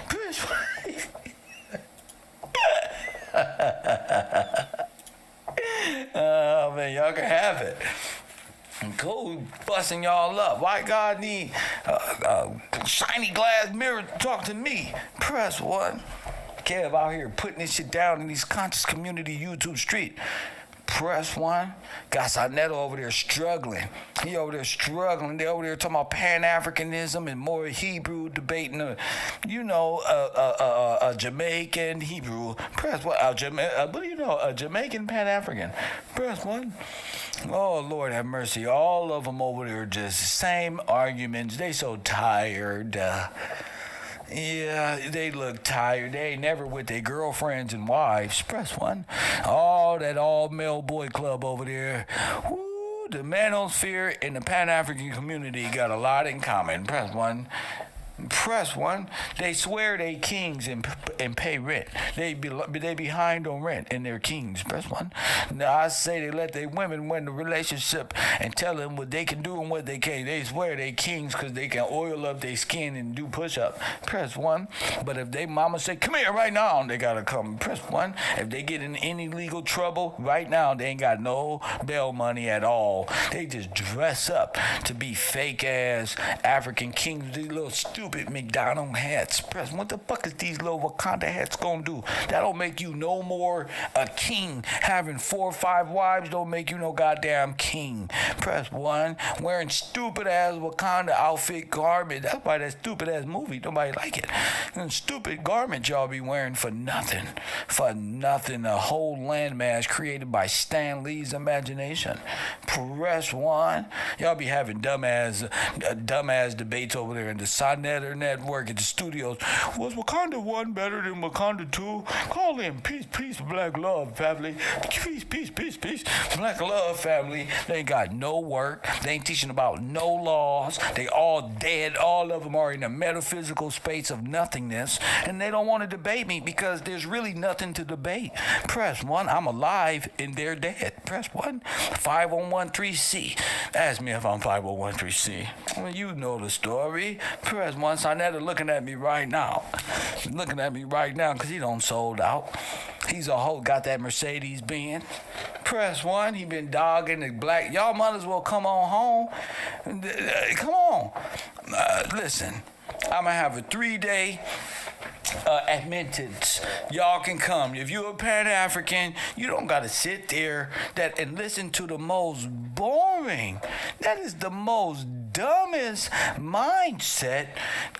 Oh man, y'all can have it. Cool, busting y'all up. Why God need shiny glass mirror to talk to me? Press 1. Kev out here putting this shit down in these conscious community YouTube street. Press 1. Got Saneto over there struggling. He over there struggling. They over there talking about Pan-Africanism and more Hebrew debating. A Jamaican Hebrew. Press 1. What do you know? A Jamaican Pan-African. Press 1. Oh, Lord have mercy. All of them over there just same arguments. They so tired. Yeah, they look tired. They ain't never with their girlfriends and wives. Press 1. Oh, that all-male boy club over there. Woo, the manosphere and the Pan-African community got a lot in common. Press 1. Press 1. They swear they kings and pay rent. They behind on rent and they're kings. Press 1. Now I say they let their women win the relationship and tell them what they can do and what they can't. They swear they kings because they can oil up their skin and do push-up. Press 1. But if they mama say, come here right now, they gotta come. Press 1. If they get in any legal trouble right now, they ain't got no bail money at all. They just dress up to be fake-ass African kings. These little stupid McDonald hats. Press, what the fuck is these little Wakanda hats gonna do? That don't make you no more a king. Having 4 or 5 wives don't make you no goddamn king. Press 1. Wearing stupid ass Wakanda outfit garment. That's why that stupid ass movie, nobody like it. And stupid garment y'all be wearing for nothing. For nothing. A whole landmass created by Stan Lee's imagination. Press 1. Y'all be having dumbass debates over there in the Sonnet better network at the studios. Was Wakanda 1 better than Wakanda 2? Call in. Peace, black love, family. Peace, black love, family. They ain't got no work. They ain't teaching about no laws. They all dead. All of them are in a metaphysical space of nothingness, and they don't want to debate me because there's really nothing to debate. Press 1. I'm alive and they're dead. Press 1. 5013C. Ask me if I'm 5013C. Well, you know the story. Press 1. Sarnetta looking at me right now. Looking at me right now because he don't sold out. He's a hoe, got that Mercedes Benz. Press 1. He been dogging the black. Y'all might as well come on home. Come on. Listen, I'm going to have a 3-day admittance. Y'all can come. If you're a Pan-African, you don't got to sit there and listen to the most boring. That is the most dumbest mindset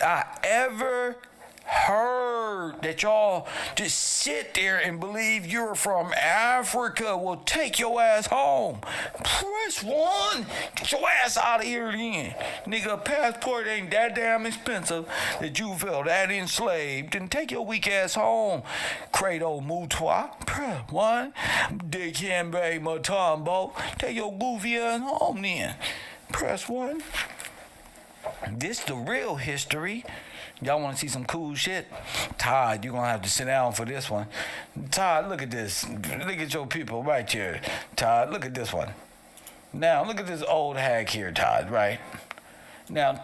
I ever heard, that y'all just sit there and believe you're from Africa. Well, take your ass home. Press 1. Get your ass out of here then. Nigga, a passport ain't that damn expensive that you feel that enslaved. And take your weak ass home. Credo Mutua. Press 1. Dick Henbay Matambo. Take your goofy ass home then. Press 1. This the real history. Y'all want to see some cool shit? Todd, you're going to have to sit down for this one. Todd, look at this. Look at your people right here. Todd, look at this one. Now, look at this old hag here, Todd, right? Now,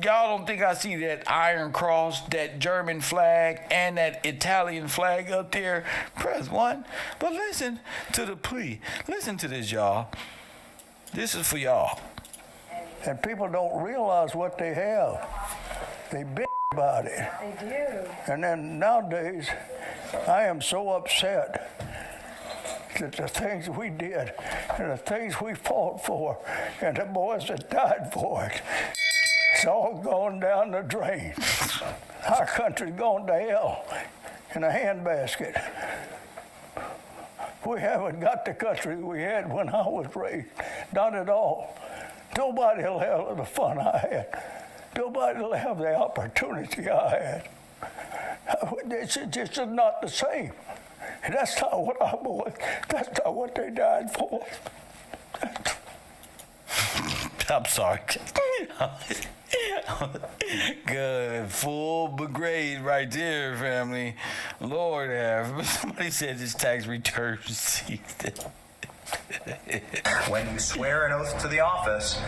y'all don't think I see that Iron Cross, that German flag, and that Italian flag up there? Press 1. But listen to the plea. Listen to this, y'all. This is for y'all. And people don't realize what they have. They bitch about it. They do. And then nowadays, I am so upset that the things we did and the things we fought for and the boys that died for it, it's all gone down the drain. Our country's gone to hell in a handbasket. We haven't got the country we had when I was raised. Not at all. Nobody will have the fun I had. Nobody will have the opportunity I had. It's just not the same. And that's not what I was. That's not what they died for. I'm sorry. Good. Full brigade right there, family. Lord have. Somebody said this tax return season. When you swear an oath to the office,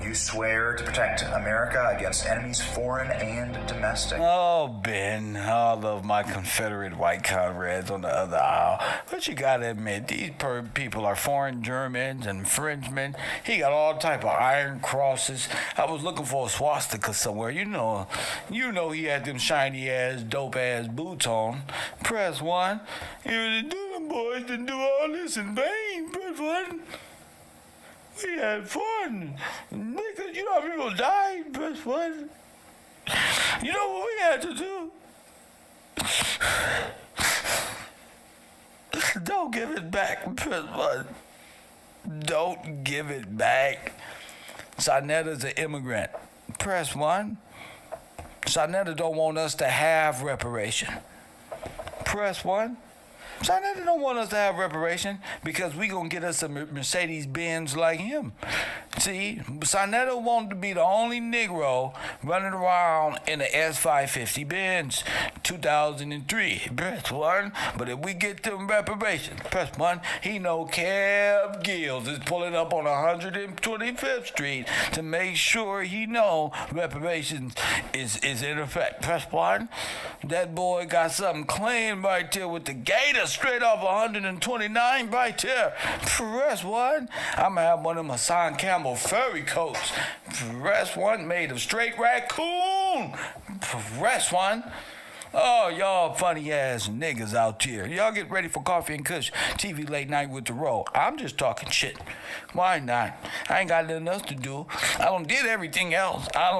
you swear to protect America against enemies foreign and domestic. Oh, Ben, I love my Confederate white comrades on the other aisle. But you gotta admit, these people are foreign Germans and Frenchmen. He got all type of iron crosses. I was looking for a swastika somewhere. You know he had them shiny ass, dope ass boots on. Press 1. Even the Doom boys didn't do all this in vain. Press 1. We had fun. Niggas, you know how people died? Press 1. You know what we had to do? Don't give it back. Press 1. Don't give it back. Sarnetta's an immigrant. Press 1. Sarnetta don't want us to have reparation. Press 1. Sarnetta don't want us to have reparation because we gonna get us a Mercedes Benz like him. See, Sarnetta wanted to be the only Negro running around in an S550 Benz, 2003. Press 1. But if we get them reparations, press 1. He know Kev Gills is pulling up on 125th Street to make sure he know reparations is in effect. Press 1. That boy got something clean right there with the gator straight off 129 right there. Press 1. I'm gonna have one of them Hassan Campbell furry coats. Press 1, made of straight raccoon. Press 1. Oh, y'all funny ass niggas out here. Y'all get ready for Coffee and Kush TV late night with the roll. I'm just talking shit. Why not? I ain't got nothing else to do. I done did everything else. I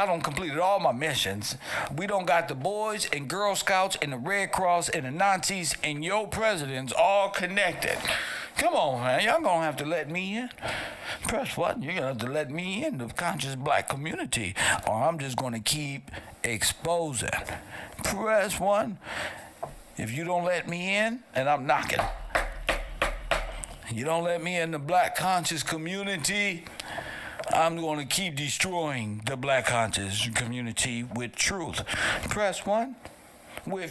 done completed all my missions. We don't got the boys and Girl Scouts and the Red Cross and the Nazis and your presidents all connected. Come on, man. Y'all gonna have to let me in. Press button. You're gonna have to let me in the conscious black community, or I'm just gonna keep exposing. Press 1. If you don't let me in, and I'm knocking. You don't let me in the black conscious community, I'm going to keep destroying the black conscious community with truth. Press 1. With